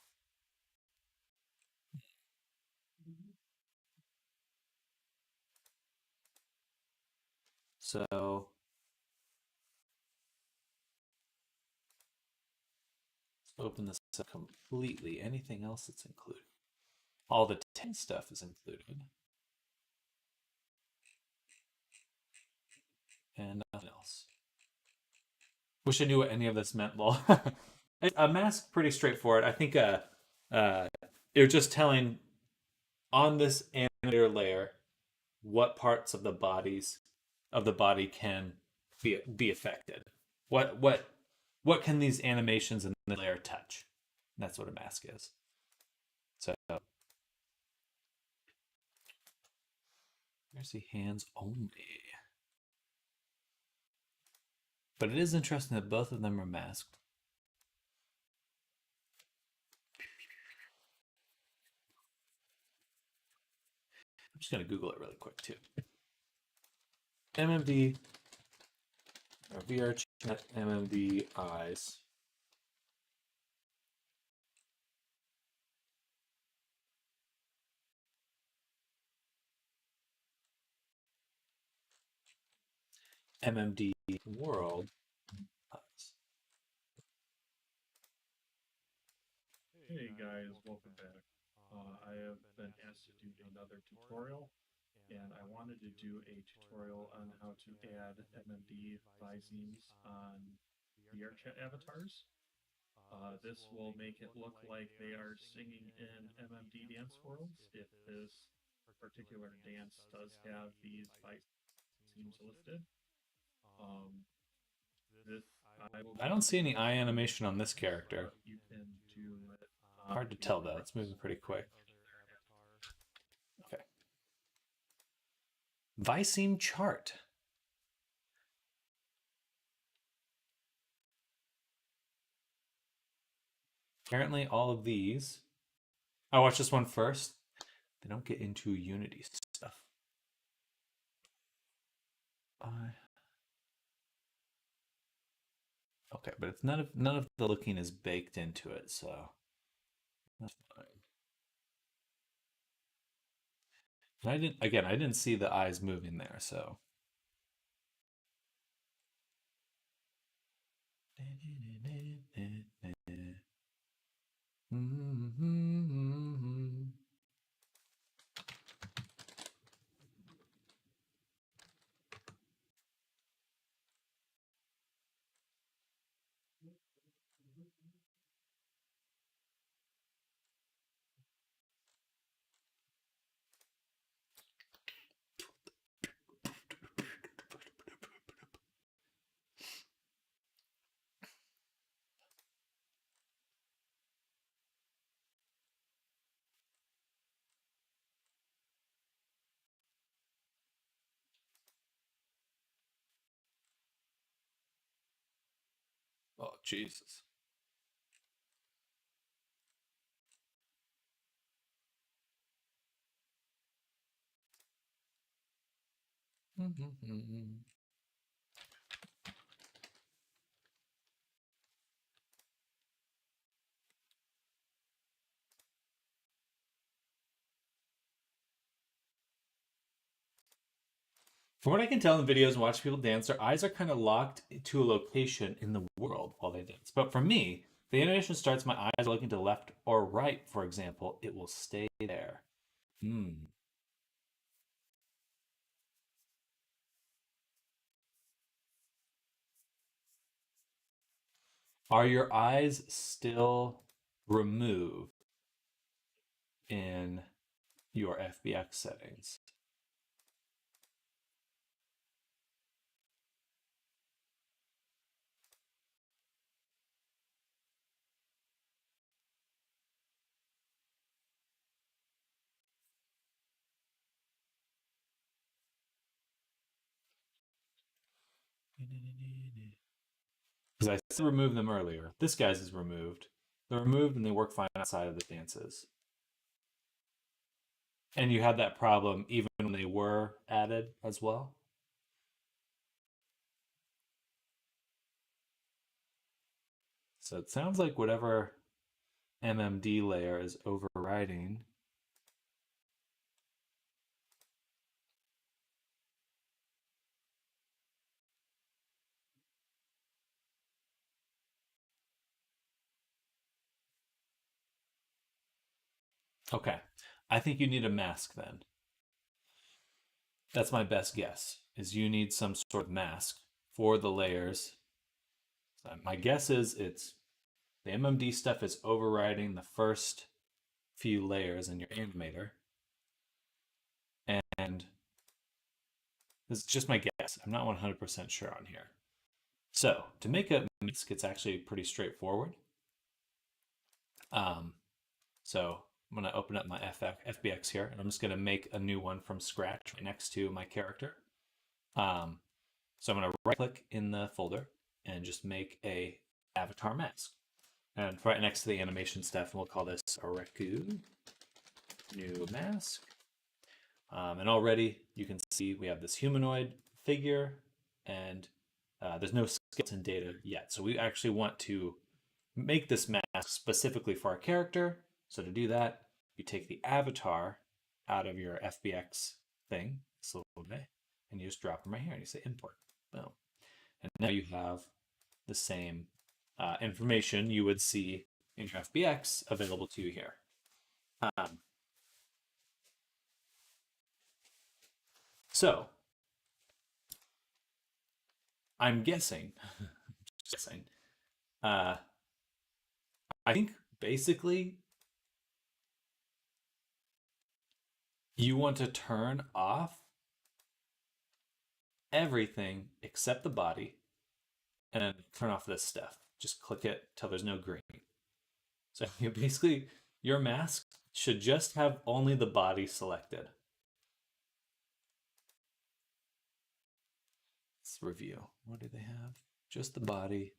So let's open this up completely. Anything else that's included? All the 10 stuff is included. And nothing else. Wish I knew what any of this meant, lol. A mask, pretty straightforward. I think you're just telling on this animator layer what parts of the body can be affected. What can these animations in the layer touch? That's what a mask is. So there's the hands only. But it is interesting that both of them are masked. I'm just going to Google it really quick too. MMD or VR chat MMD eyes. MMD world eyes. Hey guys, welcome back. I have been asked to do another tutorial, and I wanted to do a tutorial on how to add MMD Visemes on VRChat avatars. This will make it look like they are singing in MMD dance worlds if this particular dance does have these Visemes listed. This I don't see any eye animation on this character. You can do it. Hard to tell though. It's moving pretty quick. Okay. Viseme chart. Apparently all of these. I watched this one first. They don't get into Unity stuff. Okay, but it's none of the looking is baked into it, so that's fine. And I didn't see the eyes moving there, so. Oh, Jesus. From what I can tell in videos and watch people dance, their eyes are kind of locked to a location in the world while they dance. But for me, if the animation starts, my eyes are looking to left or right, for example, it will stay there. Hmm. Are your eyes still removed in your FBX settings? Because I said remove them earlier. This guy's is removed. They're removed and they work fine outside of the dances. And you had that problem even when they were added as well? So it sounds like whatever MMD layer is overriding. Okay. I think you need a mask then. That's my best guess. Is you need some sort of mask for the layers. So my guess is it's the MMD stuff is overriding the first few layers in your animator. And this is just my guess. I'm not 100% sure on here. So to make a mask, it's actually pretty straightforward. So I'm going to open up my FBX here, and I'm just going to make a new one from scratch right next to my character. So I'm going to right click in the folder and just make a avatar mask. And right next to the animation stuff, and we'll call this a Reku new mask. And already you can see we have this humanoid figure, and there's no skeleton data yet. So we actually want to make this mask specifically for our character. So to do that, you take the avatar out of your FBX thing, this little guy, and you just drop them right here and you say import. Boom. And now you have the same information you would see in your FBX available to you here. So I'm guessing, I think basically you want to turn off everything except the body and then turn off this stuff. Just click it till there's no green. So you basically, your mask should just have only the body selected. Let's review. What do they have? Just the body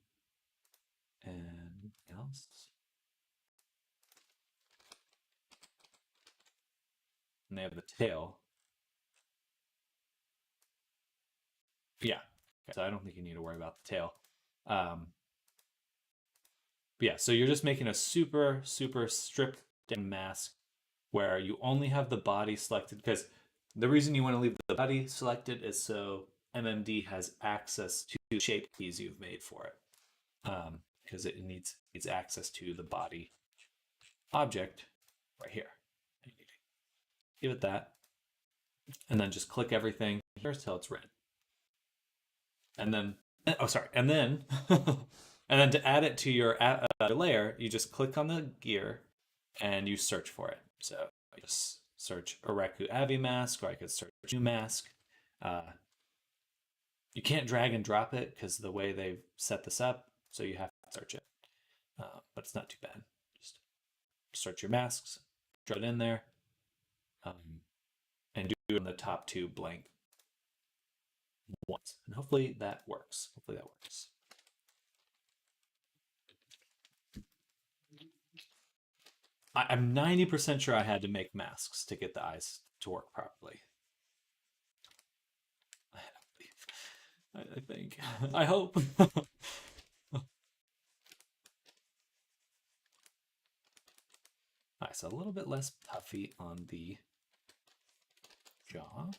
and else. And they have the tail. Yeah. Okay. So I don't think you need to worry about the tail. But yeah, so you're just making a super stripped down mask where you only have the body selected, because the reason you want to leave the body selected is so MMD has access to shape keys you've made for it. because it needs access to the body object right here. Give it that, and then just click everything here till it's red. And then, and then, and then to add it to your layer, you just click on the gear and you search for it. So I just search Oreku Avi mask, or I could search new mask. You can't drag and drop it because the way they've set this up, so you have to search it. But it's not too bad. Just search your masks, drop it in there, and do it on the top 2 blank ones. And hopefully that works. I'm 90% sure I had to make masks to get the eyes to work properly. I think. I hope. Alright, so a little bit less puffy on the jaw.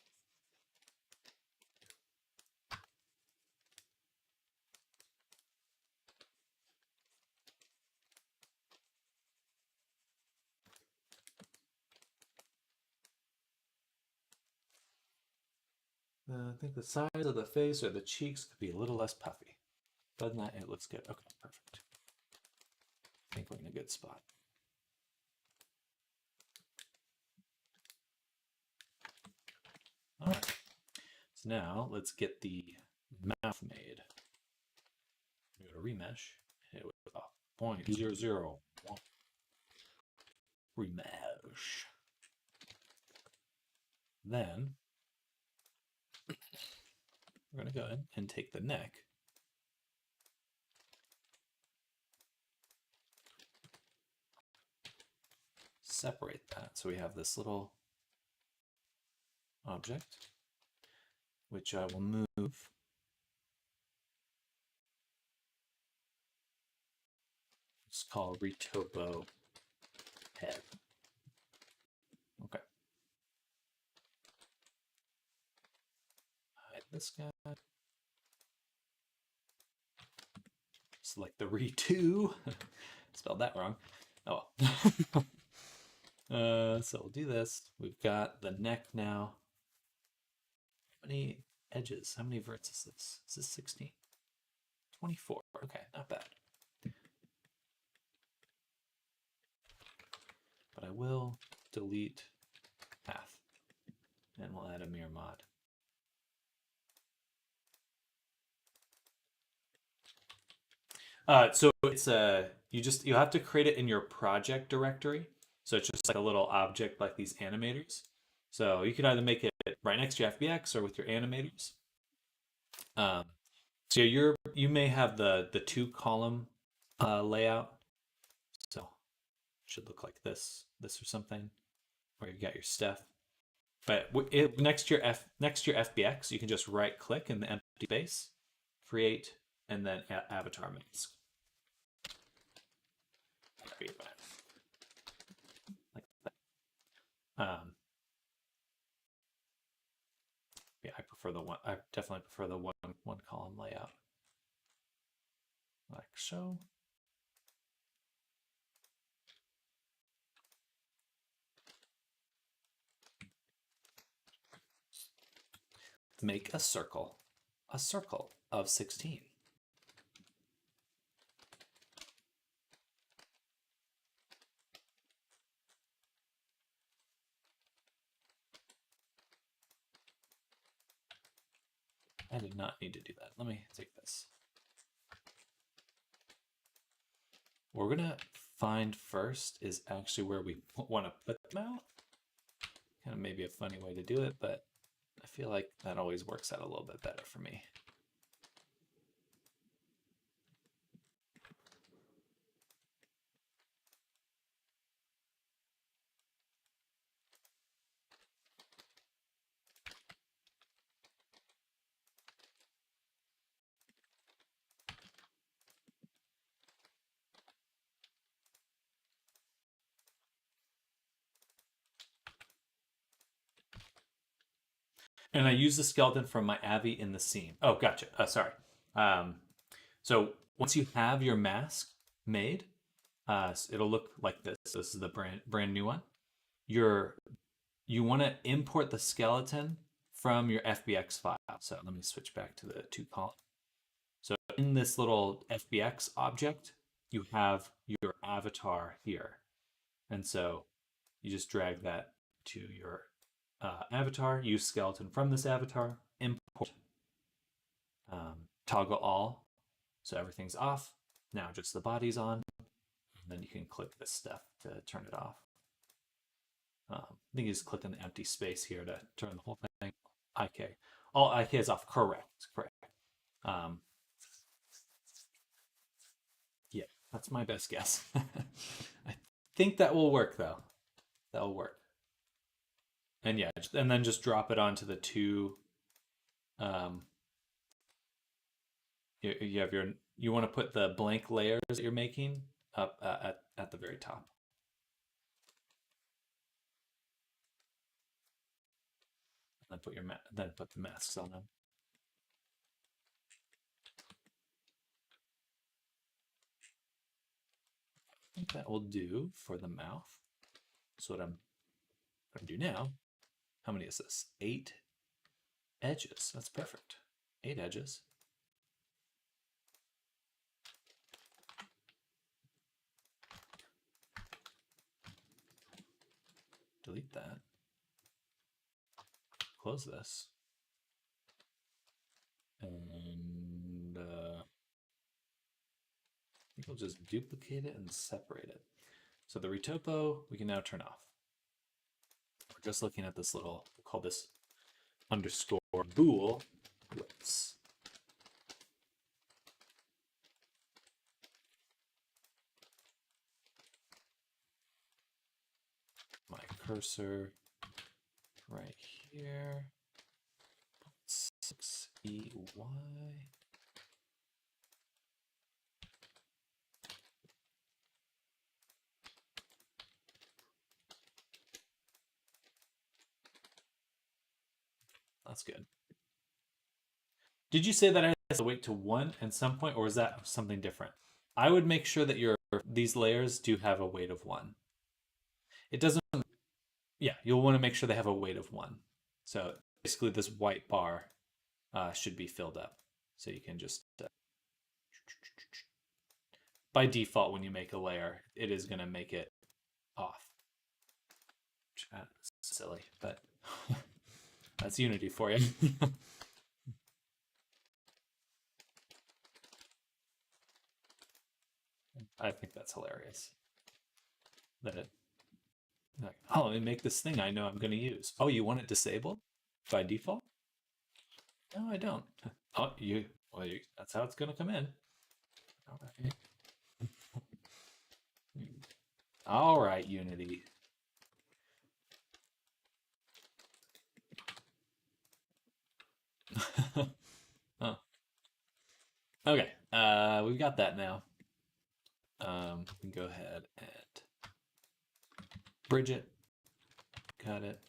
I think the size of the face or the cheeks could be a little less puffy. Other than that, it looks good. Okay, perfect. I think we're in a good spot. All right. So now let's get the mouth made. We go to remesh. Hit it with a 0.001. Remesh. Then we're going to go ahead and take the neck. Separate that so we have this little object, which I will move it's called Retopo head. Okay. Hide this guy. Select the Re2. Spelled that wrong. Oh well. So we'll do this. We've got the neck now. How many edges? How many vertices? Is this 16? 24. Okay, not bad. But I will delete path. And we'll add a mirror mod. So it's you have to create it in your project directory. So it's just like a little object like these animators. So you can either make it right next to your FBX or with your animators. So you may have the 2-column layout. So it should look like this or something, where you've got your stuff. But next to your FBX, you can just right click in the empty space, create, and then avatar mask. Like that. Yeah, I definitely prefer the one column layout. Like so. Make a circle of 16. I did not need to do that. Let me take this. What we're gonna find first is actually where we want to put them out. Kind of maybe a funny way to do it, but I feel like that always works out a little bit better for me. And I use the skeleton from my Avi in the seam. Oh, gotcha. Sorry. So once you have your mask made, it'll look like this. This is the brand new one. You want to import the skeleton from your FBX file. So let me switch back to the 2 column. So in this little FBX object, you have your avatar here. And so you just drag that to your avatar, use skeleton from this avatar, import, toggle all. So everything's off. Now just the body's on. And then you can click this stuff to turn it off. I think you just click on the empty space here to turn the whole thing. IK. All IK is off. Correct. Yeah, that's my best guess. I think that will work though. That will work. And yeah, and then just drop it onto the 2. You have you want to put the blank layers that you're making up at the very top. And then put the masks on them. I think that will do for the mouth. So what I'm going to do now, how many is this? 8 edges. That's perfect. 8 edges. Delete that. Close this. And I think we'll just duplicate it and separate it. So the retopo we can now turn off. We're just looking at this little, we'll call this underscore bool widths. My cursor right here. 6EY. That's good. Did you say that I have to wait to 1 at some point, or is that something different? I would make sure that these layers do have a weight of 1. It doesn't. Yeah, you'll want to make sure they have a weight of 1. So basically, this white bar should be filled up. So you can just by default, when you make a layer, it is going to make it off. That's silly, but that's Unity for you. I think that's hilarious. That it, like, oh, let me make this thing I know I'm going to use. Oh, you want it disabled by default? No, I don't. Oh, that's how it's going to come in. All right, Unity. Oh. Okay, we've got that now. We can go ahead and bridge it. Got it.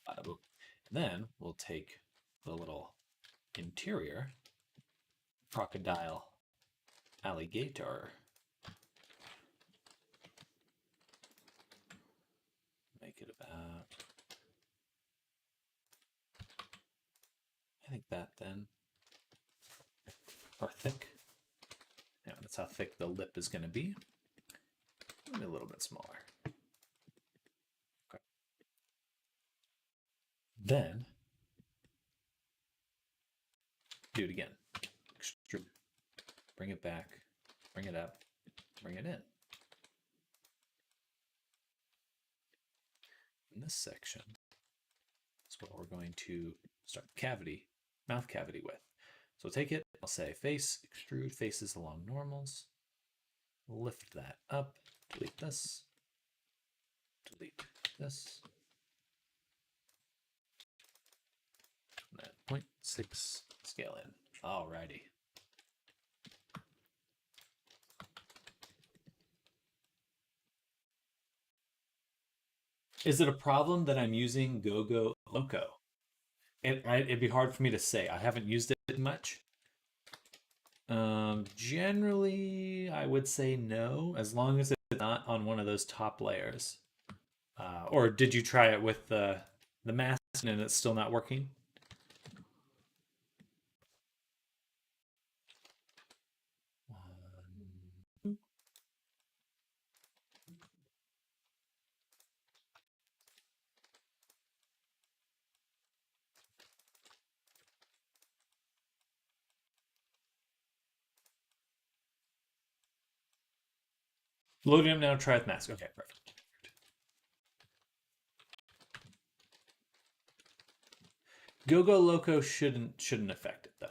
And then we'll take the little interior crocodile alligator. Make it about, I think that then, or thick. Yeah, that's how thick the lip is going to be. Maybe a little bit smaller. Okay. Then do it again. Extrude. Bring it back. Bring it up. Bring it in. In this section is what we're going to start the cavity, mouth cavity with. So take it, I'll say face, extrude faces along normals, lift that up, delete this, delete this, and then 0.6 scale in. Alrighty. Is it a problem that I'm using GoGo Loco? It'd be hard for me to say. I haven't used it much. Generally, I would say no, as long as it's not on one of those top layers. Or did you try it with the mask and it's still not working? Loading up now. Try with mask. Okay, perfect. Go Loco shouldn't affect it though.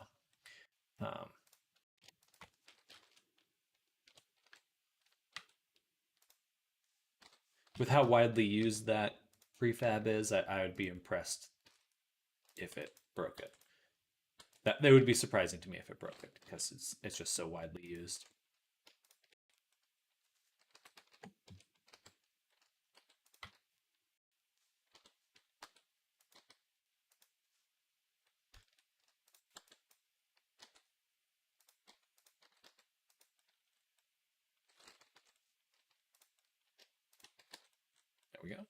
With how widely used that prefab is, I would be impressed if it broke it. That would be surprising to me if it broke it because it's just so widely used. There we go.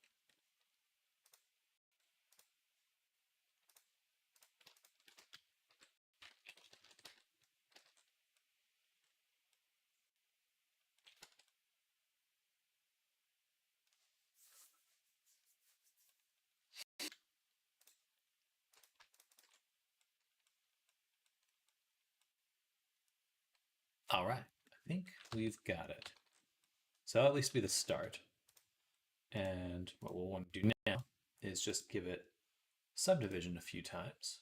All right, I think we've got it. So that'll at least be the start. And what we'll want to do now is just give it subdivision a few times.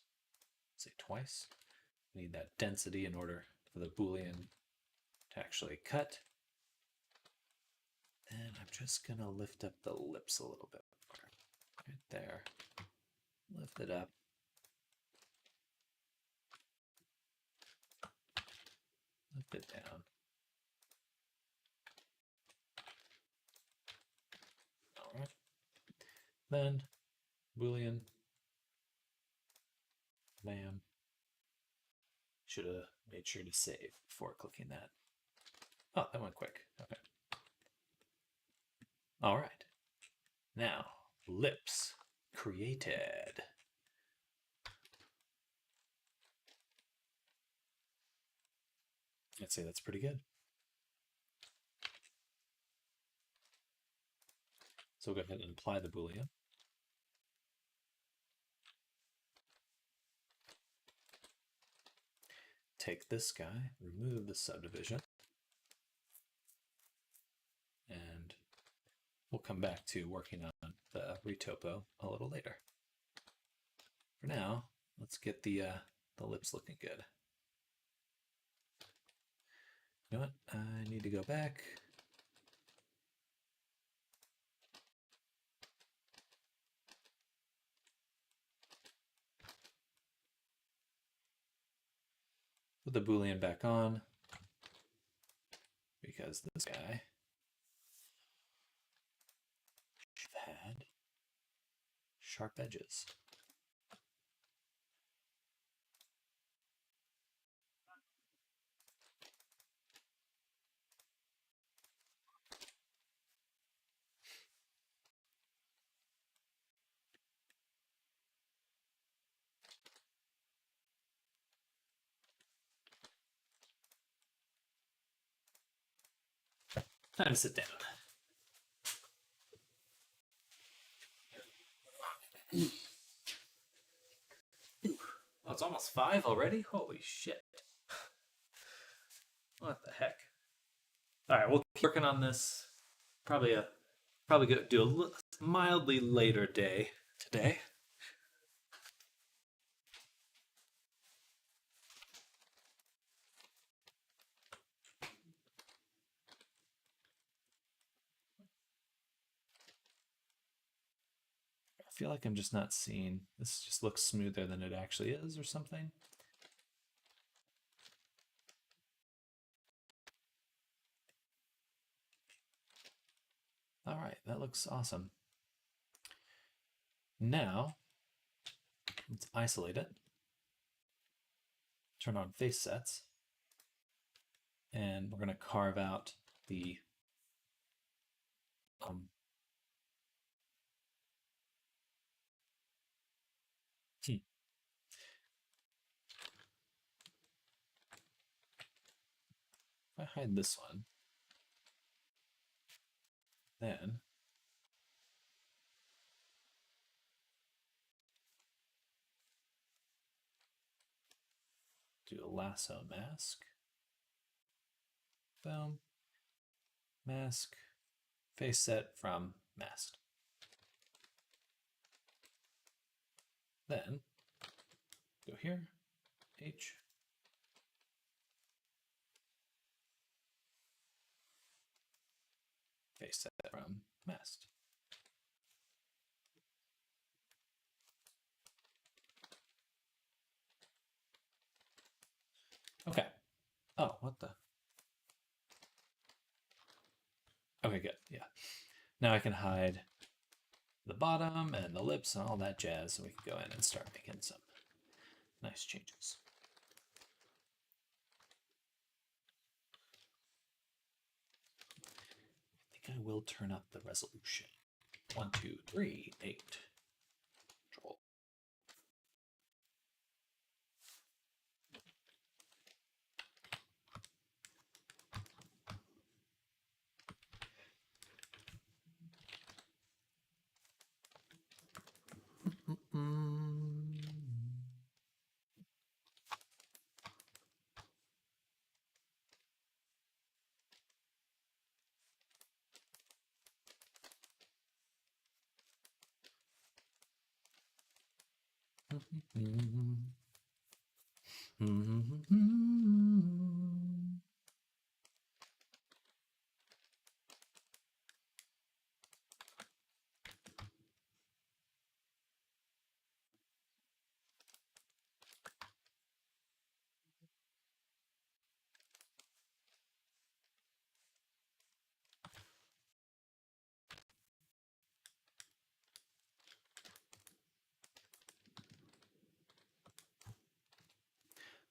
Say twice. We need that density in order for the Boolean to actually cut. And I'm just gonna lift up the lips a little bit more. Right there. Lift it up. Lift it down. All right. Then Boolean. Bam. Should have made sure to save before clicking that. Oh, that went quick. Okay. All right. Now, lips created. I'd say that's pretty good. So we'll go ahead and apply the Boolean. Take this guy, remove the subdivision, and we'll come back to working on the retopo a little later. For now, let's get the lips looking good. You know what? I need to go back. Put the Boolean back on because this guy should have had sharp edges. Time to sit down. Oh, it's almost 5 already? Holy shit. What the heck? All right, we'll keep working on this. Probably go do a mildly later day today. I feel like I'm just not seeing. This just looks smoother than it actually is or something. All right, that looks awesome. Now, Let's isolate it. Turn on face sets. And we're going to carve out the if I hide this one, then do a lasso mask. Boom. Mask. Face set from masked. Then go here. H. Face set from masked. Okay. Oh, what the? Okay, good. Yeah. Now I can hide the bottom and the lips and all that jazz, so we can go in and start making some nice changes. I think I will turn up the resolution. 1, 2, 3, 8. Control.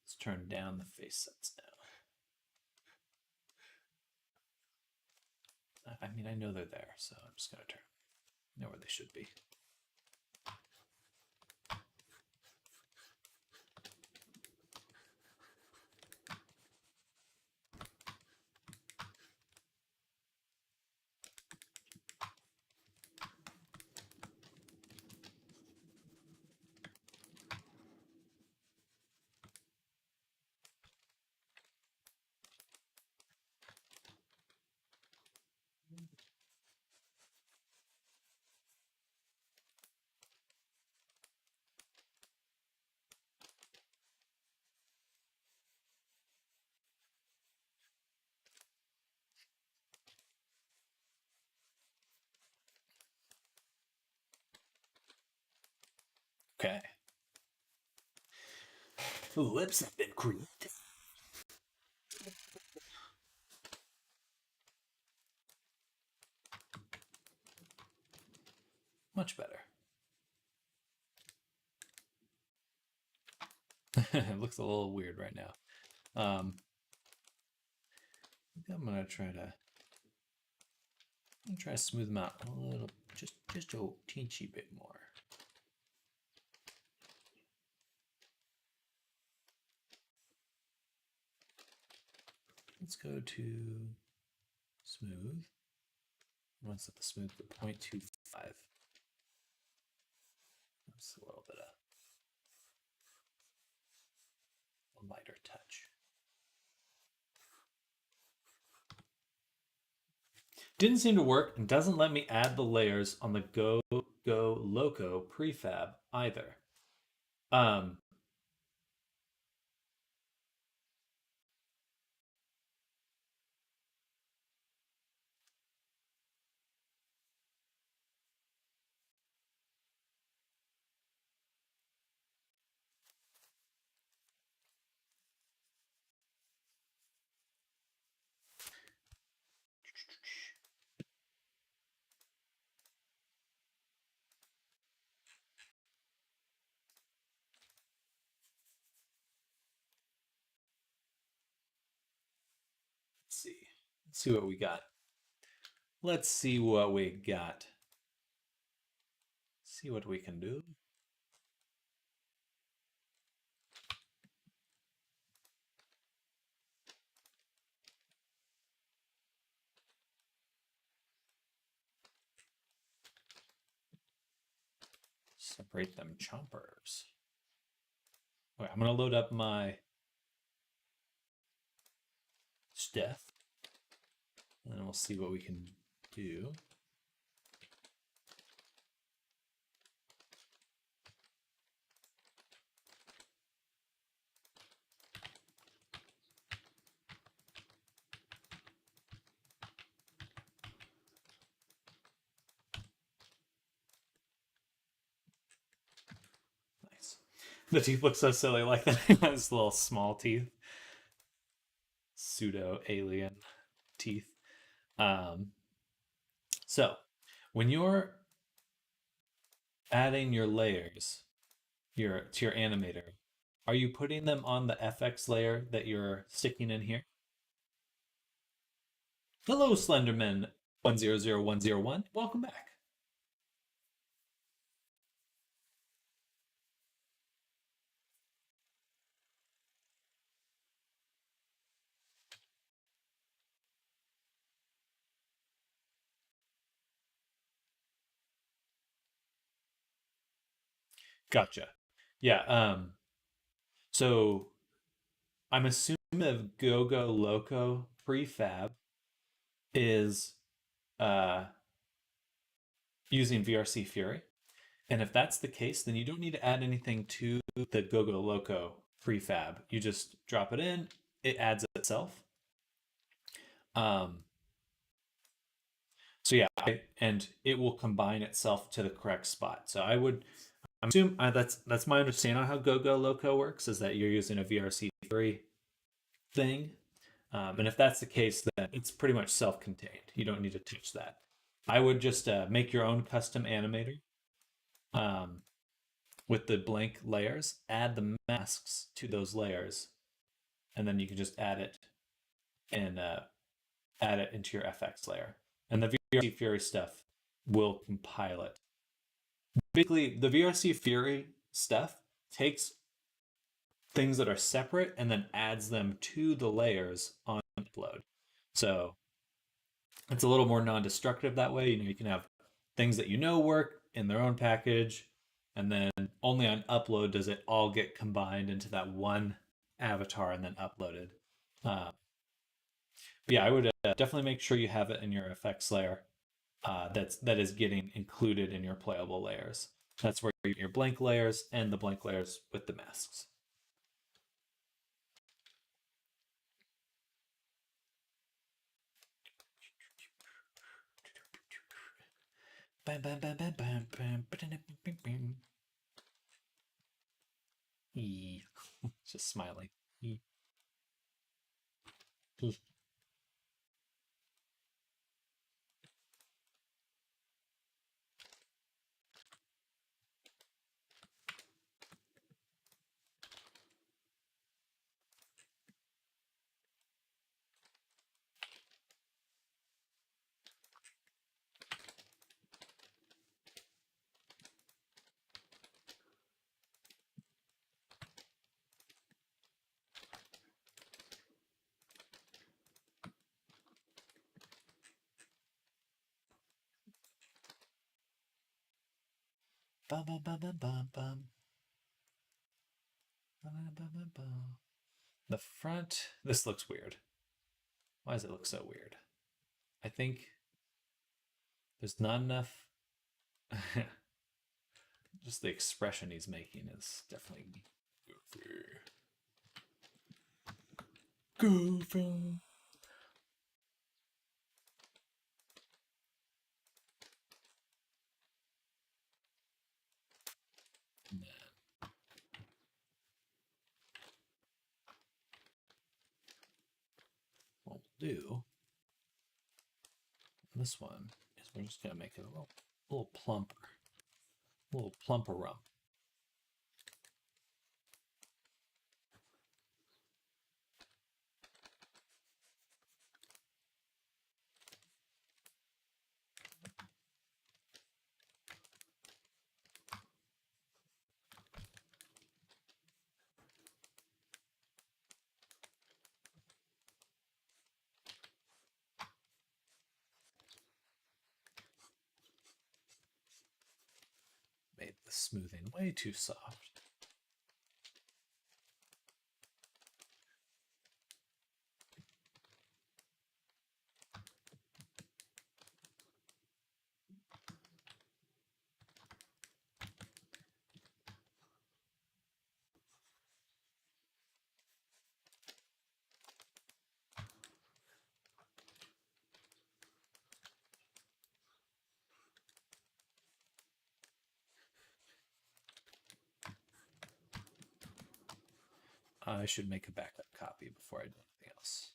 Let's turn down the face sets now. I mean, I know they're there, so I'm just going to turn. I know where they should be. Okay. The lips have been created. Much better. It looks a little weird right now. I'm gonna try to smooth them out a little, just a teensy bit more. Let's go to smooth. I want to set the smooth to 0.25. That's a little bit of a lighter touch. Didn't seem to work and doesn't let me add the layers on the Go Loco prefab either. see. Let's see what we got. Let's see what we got. See what we can do. Separate them chompers. Okay, I'm gonna load up my stuff, and then we'll see what we can do. Nice. The teeth look so silly like that. His little small teeth. Pseudo alien teeth. So when you're adding your layers to your animator, are you putting them on the FX layer that you're sticking in here? Hello, Slenderman 100101. Welcome back. Gotcha. Yeah. So I'm assuming the Gogo Loco prefab is using VRC Fury. And if that's the case, then you don't need to add anything to the Gogo Loco prefab. You just drop it in, it adds itself. So yeah, and it will combine itself to the correct spot. So I'm assuming that's my understanding on how Gogo Loco works, is that you're using a VRC Fury thing. And if that's the case, then it's pretty much self-contained. You don't need to touch that. I would just make your own custom animator with the blank layers, add the masks to those layers, and then you can just add it and add it into your FX layer. And the VRC Fury stuff will compile it. Basically, the VRC Fury stuff takes things that are separate and then adds them to the layers on upload. So it's a little more non-destructive that way. You can have things that work in their own package, and then only on upload does it all get combined into that one avatar and then uploaded. Yeah, I would definitely make sure you have it in your effects layer that is getting included in your playable layers. That's where you get your blank layers and the blank layers with the masks. Bam, bam, bam, bam, bam, bam, bam, bam. Just smiling. Bum, bum, bum, bum, bum, bum. Bum, bum, bum, bum. The front, this looks weird. Why does it look so weird? I think there's not enough. Just the expression he's making is definitely goofy. Goofy. What we'll do, this one, is we're just gonna make it a little plumper rump. smoothing way too soft. I should make a backup copy before I do anything else.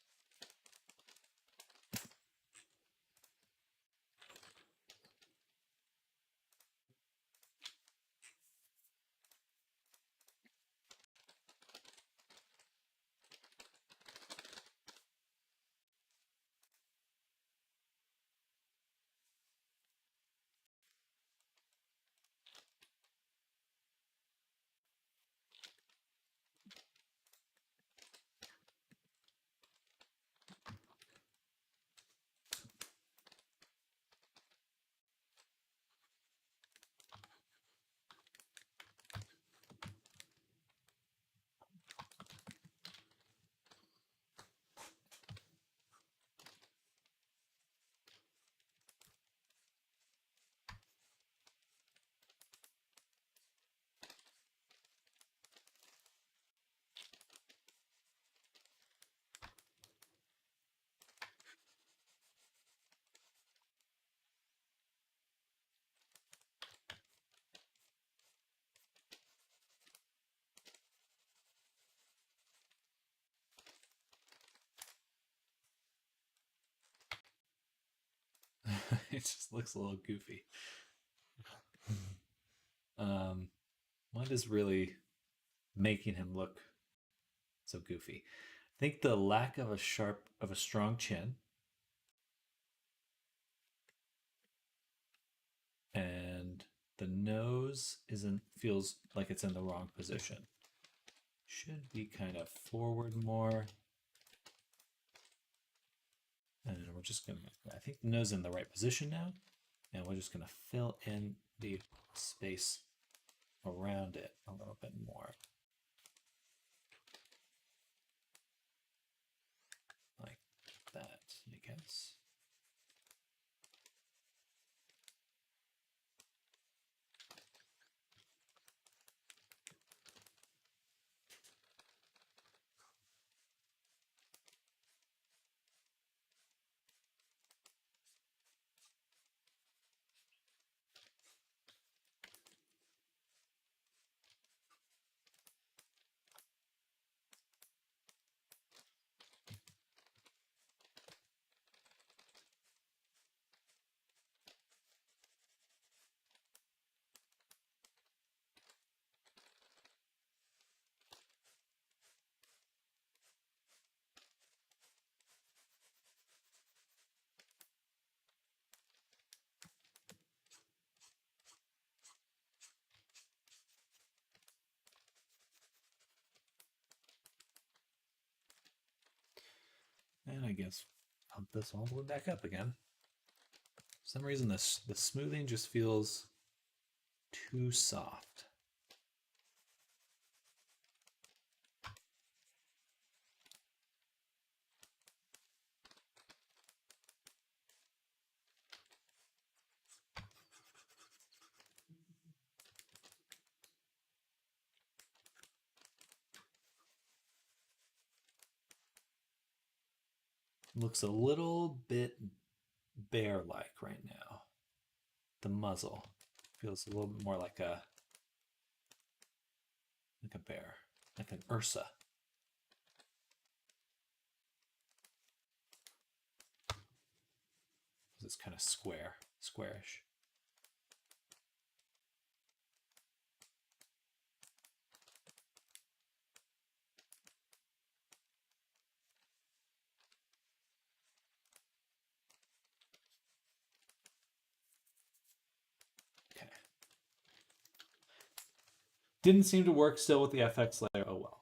It just looks a little goofy. What is really making him look so goofy? I think the lack of a strong chin, and the nose feels like it's in the wrong position. Should be kind of forward more. And we're just gonna, I think the nose is in the right position now. And we're just gonna fill in the space around it a little bit more. Like that, I guess. And I guess pump this all the way back up again. For some reason, the smoothing just feels too soft. Looks a little bit bear-like right now. The muzzle feels a little bit more like a bear, like an Ursa. It's kind of squarish. Okay. Didn't seem to work still with the FX layer. Oh well.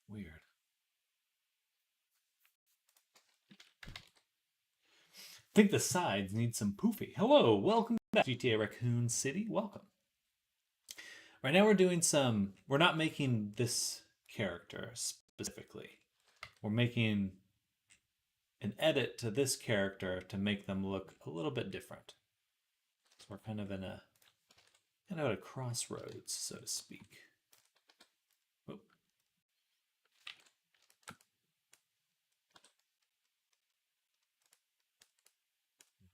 Weird. think the sides need some poofy. Hello, welcome back to GTA Raccoon City. Welcome. Right now we're not making this character specifically. We're making an edit to this character to make them look a little bit different. So we're kind of at a crossroads, so to speak. Oh.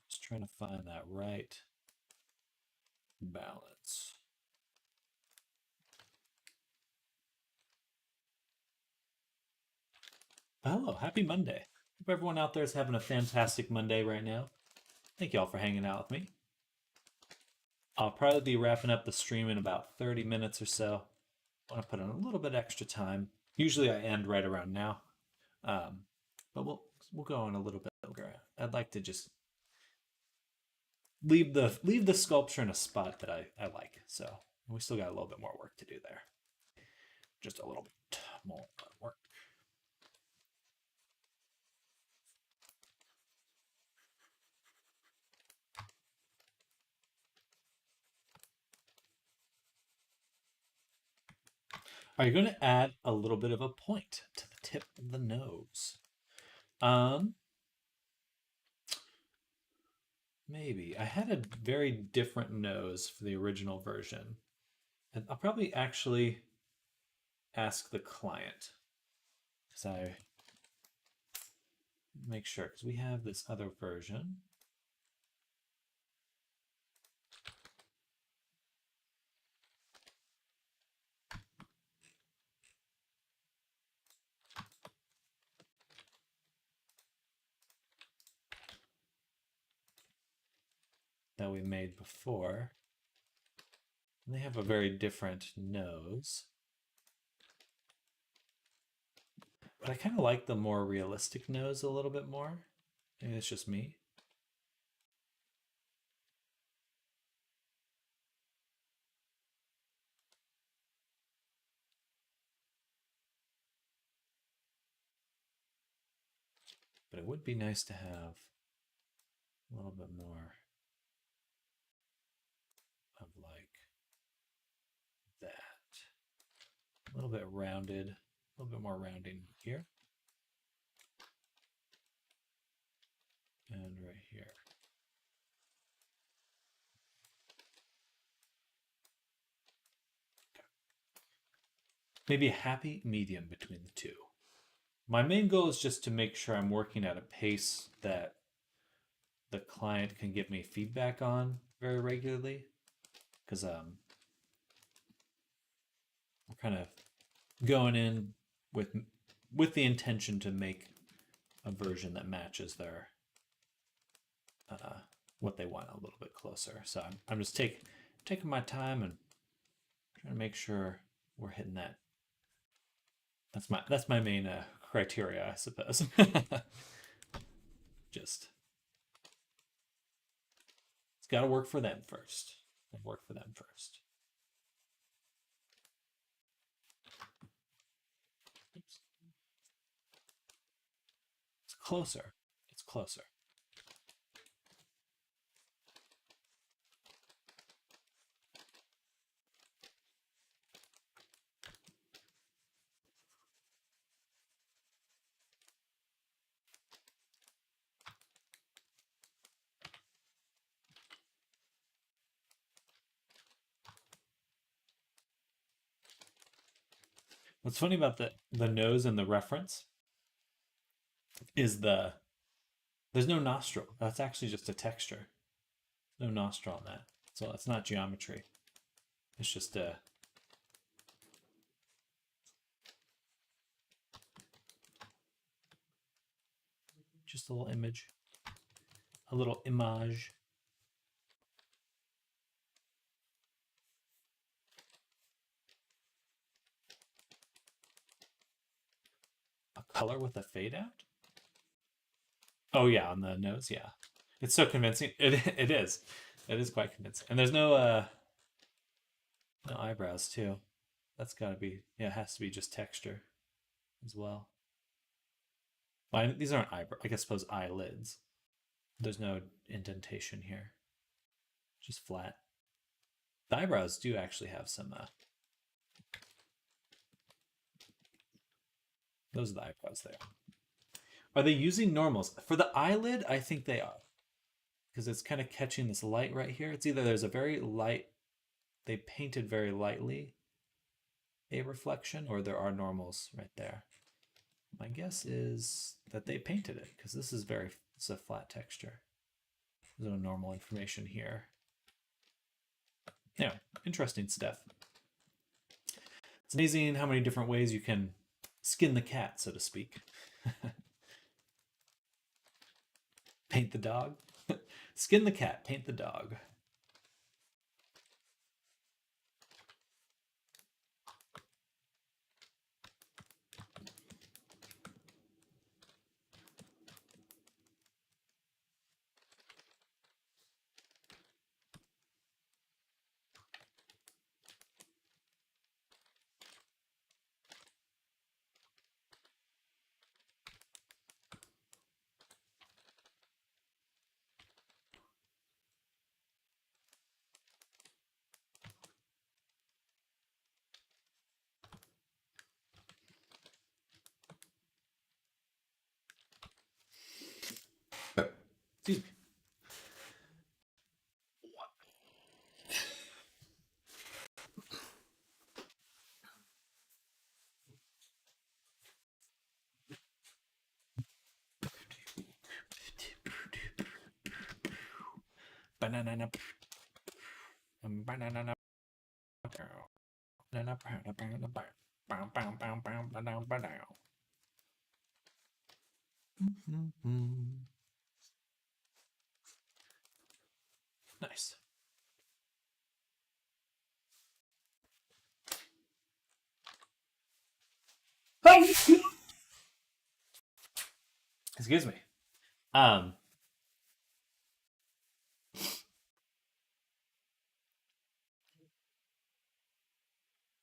Just trying to find that right balance. Hello, happy Monday. Hope everyone out there is having a fantastic Monday right now. Thank you all for hanging out with me. I'll probably be wrapping up the stream in about 30 minutes or so. I want to put in a little bit extra time. Usually I end right around now. But we'll go on a little bit longer. I'd like to just leave the sculpture in a spot that I like. So we still got a little bit more work to do there. Just a little bit more work. Are you going to add a little bit of a point to the tip of the nose? Maybe. I had a very different nose for the original version. And I'll probably actually ask the client. Because I make sure, because we have this other version. That we made before. And they have a very different nose. But I kind of like the more realistic nose a little bit more. Maybe it's just me. But it would be nice to have a little bit more of like that. A little bit rounded, a little bit more rounding here. And right here. Okay. Maybe a happy medium between the two. My main goal is just to make sure I'm working at a pace that the client can give me feedback on very regularly. Because we're kind of going in with the intention to make a version that matches their what they want a little bit closer. So I'm just taking my time and trying to make sure we're hitting that. That's my main criteria, I suppose. Just it's got to work for them first. Work for them first. Oops. It's closer. It's closer. What's funny about the nose and the reference is there's no nostril. That's actually just a texture. No nostril on that. So it's not geometry. It's just a little image. A little image. Color with a fade out? Oh yeah, on the nose, yeah. It's so convincing. It is. It is quite convincing. And there's no eyebrows too. That's gotta be, yeah, it has to be just texture as well. These aren't eyebrows, I suppose eyelids. There's no indentation here, just flat. The eyebrows do actually have some. Those are the eyebrows there. Are they using normals? For the eyelid, I think they are. Because it's kind of catching this light right here. It's either there's a very light, they painted very lightly a reflection, or there are normals right there. My guess is that they painted it, because this is it's a flat texture. There's no normal information here. Yeah, interesting stuff. It's amazing how many different ways you can skin the cat, so to speak. Paint the dog. Skin the cat, paint the dog. Excuse me. Banana. Banana. Nice. Excuse me.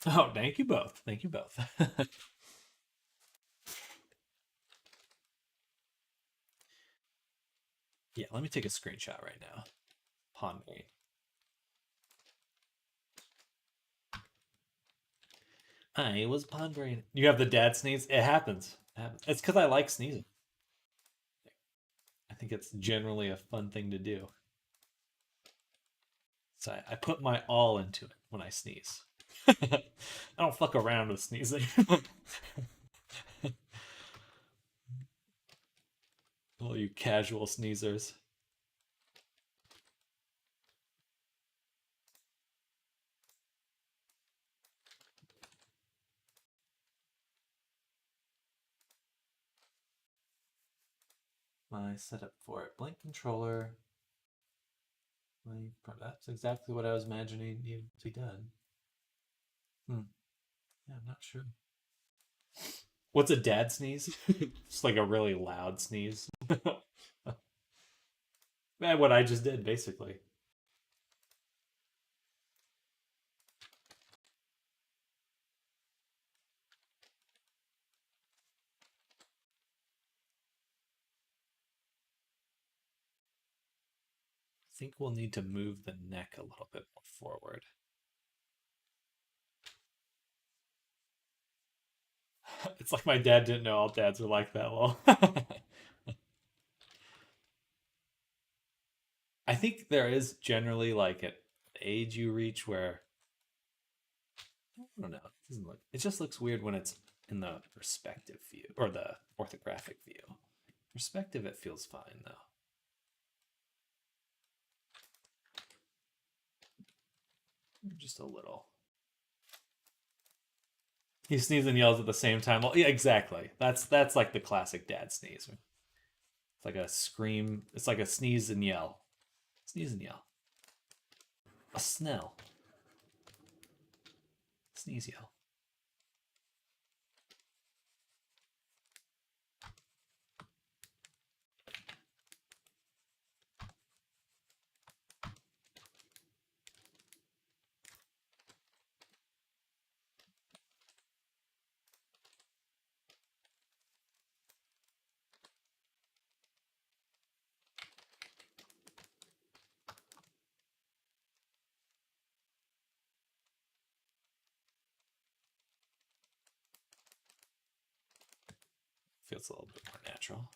Oh, thank you both. Thank you both. Yeah, let me take a screenshot right now. Pondering. I was pondering. You have the dad sneeze? It happens. It's because I like sneezing. I think it's generally a fun thing to do. So I put my all into it when I sneeze. I don't fuck around with sneezing. All you casual sneezers. My setup for it. Blink controller. That's exactly what I was imagining needed to be done. Yeah, I'm not sure. What's a dad sneeze? Just like a really loud sneeze. Man, what I just did, basically. I think we'll need to move the neck a little bit more forward. It's like my dad didn't know all dads are like that. Well, I think there is generally like an age you reach where I don't know. It just looks weird when it's in the perspective view or the orthographic view. Perspective, it feels fine though. Just a little. He sneezes and yells at the same time. Well, yeah, exactly. That's like the classic dad sneeze. It's like a scream. It's like a sneeze and yell. Sneeze and yell. A snell. Sneeze yell. Feels a little bit more natural.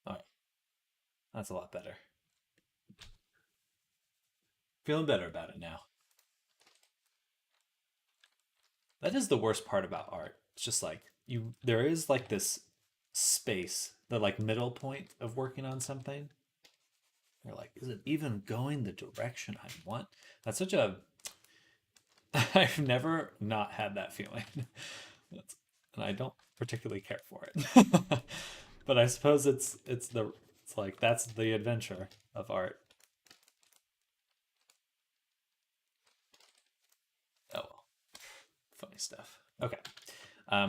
All right. That's a lot better. Feeling better about it now. That is the worst part about art. It's just like there is like this space, the like middle point of working on something. You're like, is it even going the direction I want? That's such a I've never not had that feeling. And I don't particularly care for it. But I suppose it's like that's the adventure of art. Oh well. Funny stuff. Okay.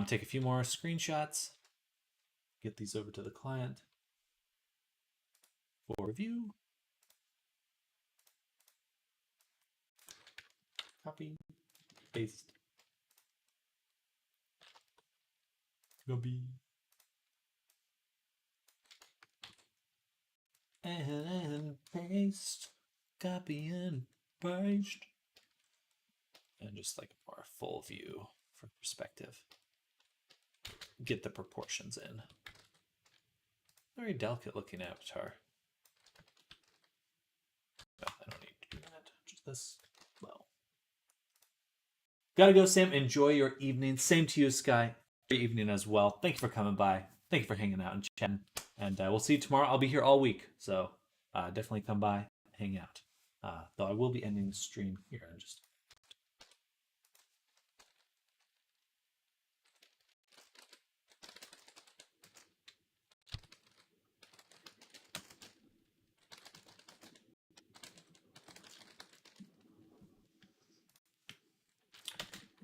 Take a few more screenshots. Get these over to the client for review. Copy. Paste. Copy. And paste. Copy and paste. And just like a more full view for perspective. Get the proportions in. Very delicate looking avatar. But I don't need to do that. Just this. Well. Gotta go, Sam. Enjoy your evening. Same to you, Sky. Your evening as well. Thank you for coming by. Thank you for hanging out and chatting. And we'll see you tomorrow. I'll be here all week. So definitely come by, hang out. Though I will be ending the stream here in just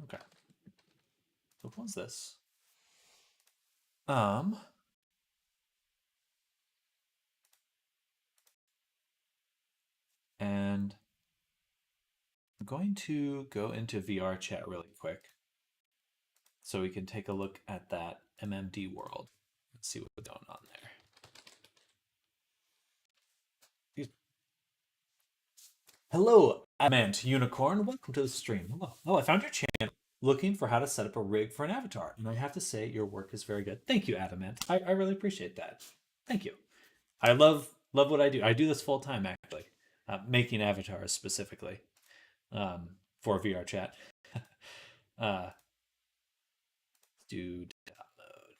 okay. So what was this? And I'm going to go into VR chat really quick so we can take a look at that MMD world and see what's going on there. Hello, Adamant Unicorn. Welcome to the stream. Hello. Oh, I found your channel looking for how to set up a rig for an avatar. And I have to say, your work is very good. Thank you, Adamant. I really appreciate that. Thank you. I love what I do. I do this full time, actually. Making avatars specifically for VR chat. Do download.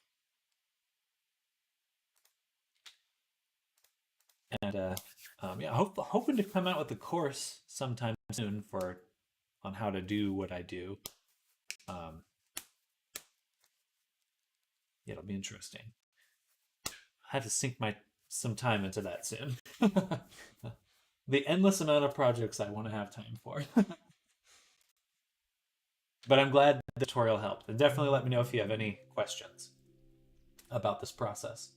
And yeah, hoping to come out with a course sometime soon on how to do what I do. Yeah, it'll be interesting. I have to sink some time into that soon. The endless amount of projects I want to have time for. But I'm glad the tutorial helped. And definitely let me know if you have any questions about this process.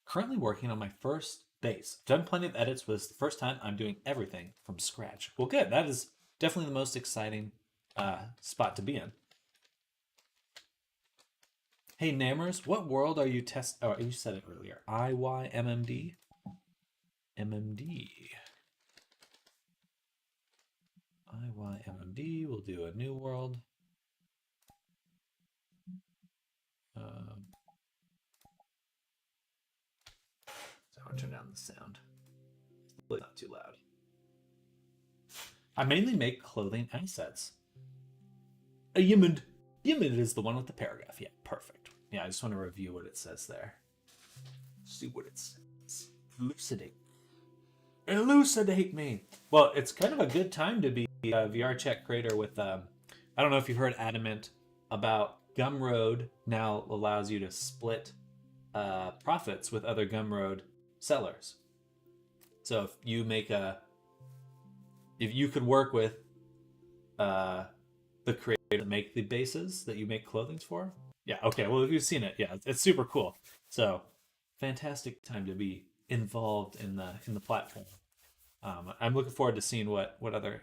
Currently working on my first base. Done plenty of edits, but it's the first time I'm doing everything from scratch. Well, good. That is definitely the most exciting spot to be in. Hey, Namers, what world are you test? Oh, you said it earlier. IYMMD? MMD. IYMMD. We'll do a new world. So I'll turn down the sound. Not too loud. I mainly make clothing assets. A Yimid. Yimid is the one with the paragraph. Yeah, perfect. Yeah, I just want to review what it says there. See what it says. Elucidate. Elucidate me. Well, it's kind of a good time to be a VR chat creator with, I don't know if you've heard Adamant about Gumroad now allows you to split profits with other Gumroad sellers. So if you could work with the creator to make the bases that you make clothing for. Yeah, okay. Well, if you've seen it, yeah, it's super cool. So, fantastic time to be involved in the platform. I'm looking forward to seeing what other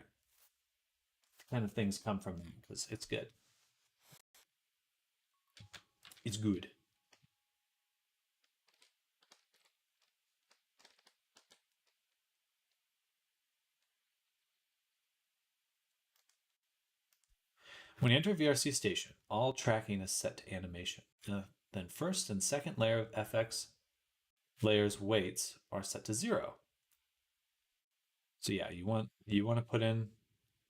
kind of things come from them because it's good. It's good. When you enter VRC station, all tracking is set to animation. Then first and second layer of FX layers weights are set to 0. So yeah, you want to put in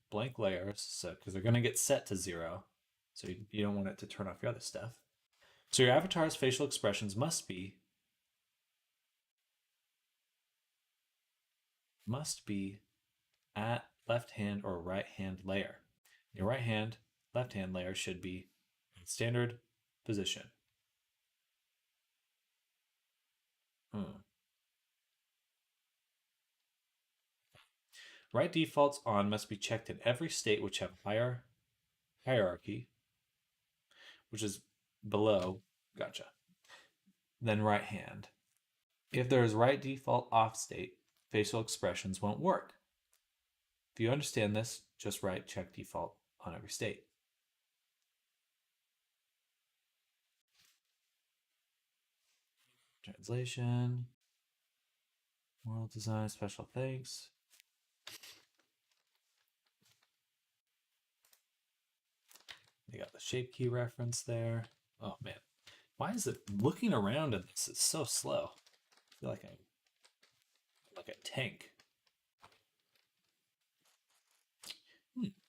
blank layers so because they're going to get set to 0. So you don't want it to turn off your other stuff. So your avatar's facial expressions must be at left hand or right hand layer. Your right hand, left hand layer should be in standard position. Right defaults on must be checked in every state which have higher hierarchy, which is below, gotcha, then right hand. If there is right default off state, facial expressions won't work. If you understand this, just write check default on every state. Translation, world design, special thanks. They got the shape key reference there. Oh man, why is it looking around at this? It's so slow. I feel like I'm like a tank.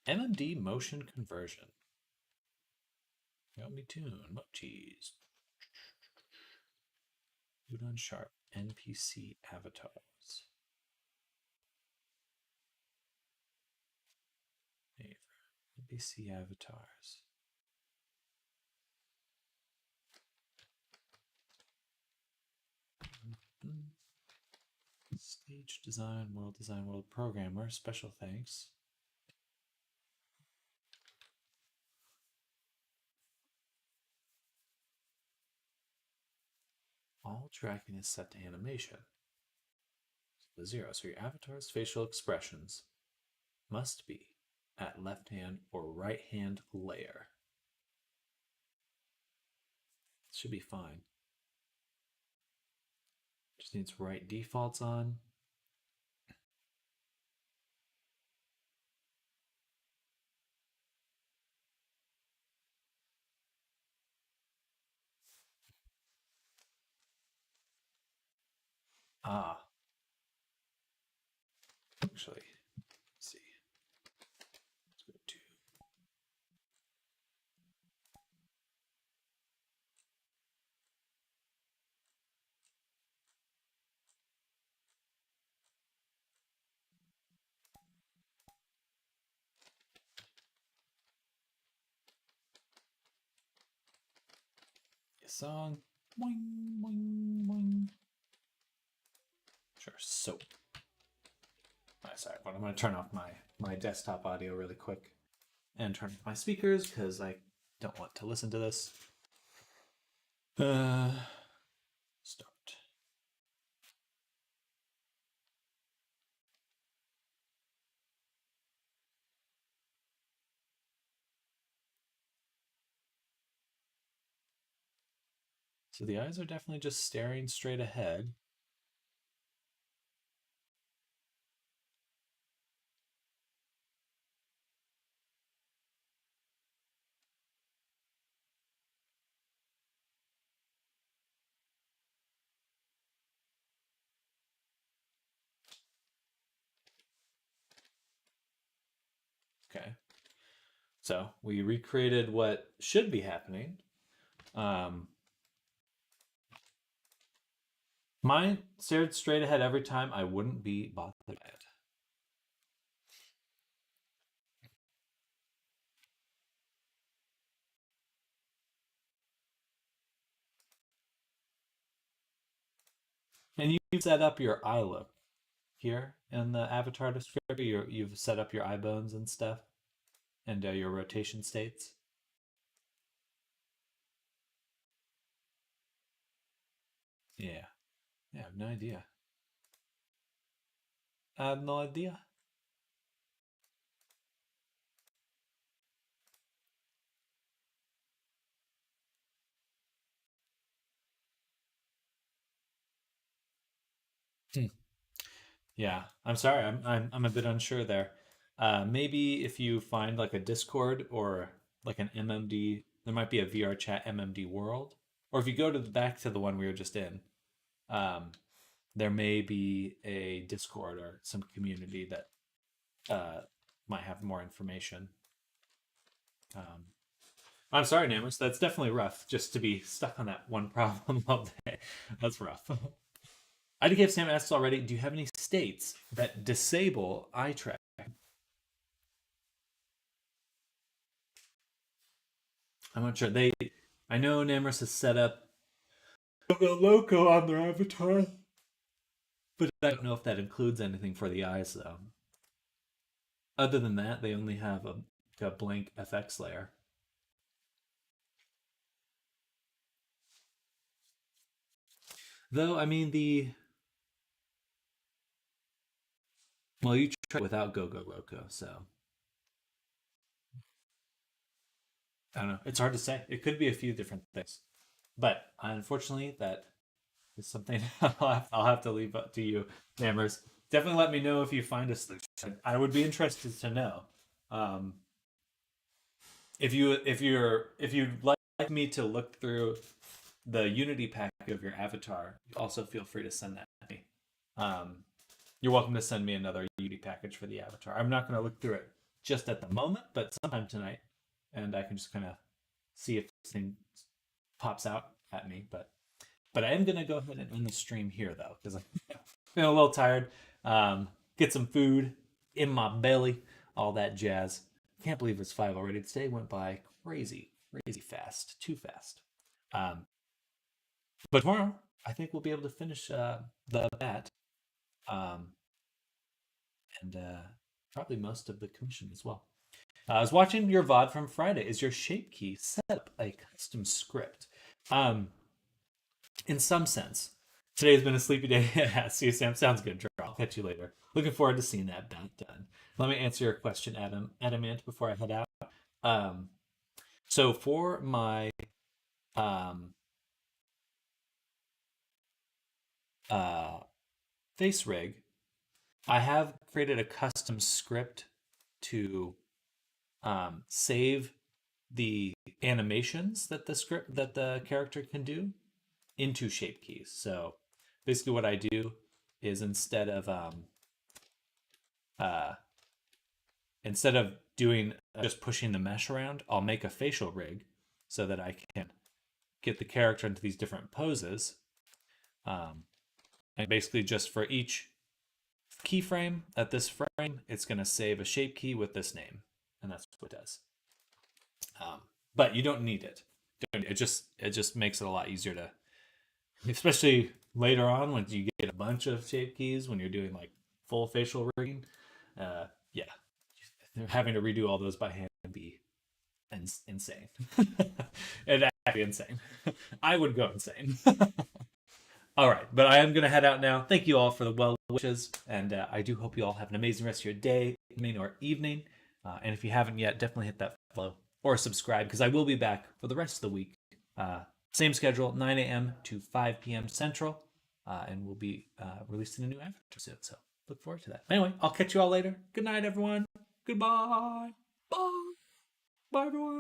MMD motion conversion. Got me tune. Mochis. Udon Sharp NPC avatars. NPC avatars. Stage design, world programmer. Special thanks. All tracking is set to animation. The 0. So your avatar's facial expressions must be at left hand or right hand layer. Should be fine. Just needs right defaults on. Actually, let's see. Let's go to song. Boing, boing, boing. Sure, soap. Sorry, but I'm going to turn off my desktop audio really quick and turn off my speakers because I don't want to listen to this. Start. So the eyes are definitely just staring straight ahead. Okay. So we recreated what should be happening. Mine stared straight ahead every time. I wouldn't be bothered by it. And you set up your eye look here in the avatar descriptor. You've set up your eye bones and stuff, and your rotation states. Yeah, yeah, I have no idea. I have no idea. Hmm. Yeah, I'm sorry. I'm a bit unsure there. Maybe if you find like a Discord or like an MMD, there might be a VR chat MMD world, or if you go to the back to the one we were just in, um, there may be a Discord or some community that might have more information. Um, I'm sorry, Namus. That's definitely rough. Just to be stuck on that one problem all day. That's rough. IDKF Sam asks already, do you have any states that disable eye tracking? I'm not sure. I know Namorous has set up Loco Loco on their avatar, but I don't know if that includes anything for the eyes though. Other than that, they only have a blank FX layer. Though, I mean, well, you tried without Go Go Loco, so I don't know. It's hard to say. It could be a few different things, but unfortunately, that is something I'll have to leave up to you, Nammers. Definitely let me know if you find a solution. I would be interested to know. Um, if you'd like me to look through the Unity pack of your avatar, also feel free to send that to me. You're welcome to send me another Unity package for the avatar. I'm not going to look through it just at the moment, but sometime tonight, and I can just kind of see if something pops out at me. But I am going to go ahead and end the stream here though, because I'm feeling a little tired. Get some food in my belly, all that jazz. Can't believe it's 5 already. Today went by crazy, crazy fast, too fast. Um, but tomorrow, I think we'll be able to finish the bat, um, and probably most of the commission as well. I was watching your VOD from Friday. Is your shape key set up a custom script? In some sense. Today's been a sleepy day. See you, Sam. Sounds good. I'll catch you later. Looking forward to seeing that bat done. Let me answer your question, Adamant, before I head out. So for my um, face rig, I have created a custom script to save the animations that the character can do into shape keys. So basically what I do is instead of doing just pushing the mesh around, I'll make a facial rig so that I can get the character into these different poses. And basically just for each keyframe at this frame, it's going to save a shape key with this name. And that's what it does. But you don't need it. It just makes it a lot easier to, especially later on when you get a bunch of shape keys when you're doing like full facial rigging. Yeah, having to redo all those by hand would be insane. It'd actually be insane. I would go insane. All right, but I am going to head out now. Thank you all for the well wishes, and I do hope you all have an amazing rest of your day, or evening. And if you haven't yet, definitely hit that follow or subscribe because I will be back for the rest of the week Same schedule, 9 a.m. to 5 p.m. Central, and we'll be releasing a new episode soon. So look forward to that. Anyway, I'll catch you all later. Good night, everyone. Goodbye. Bye. Bye, everyone.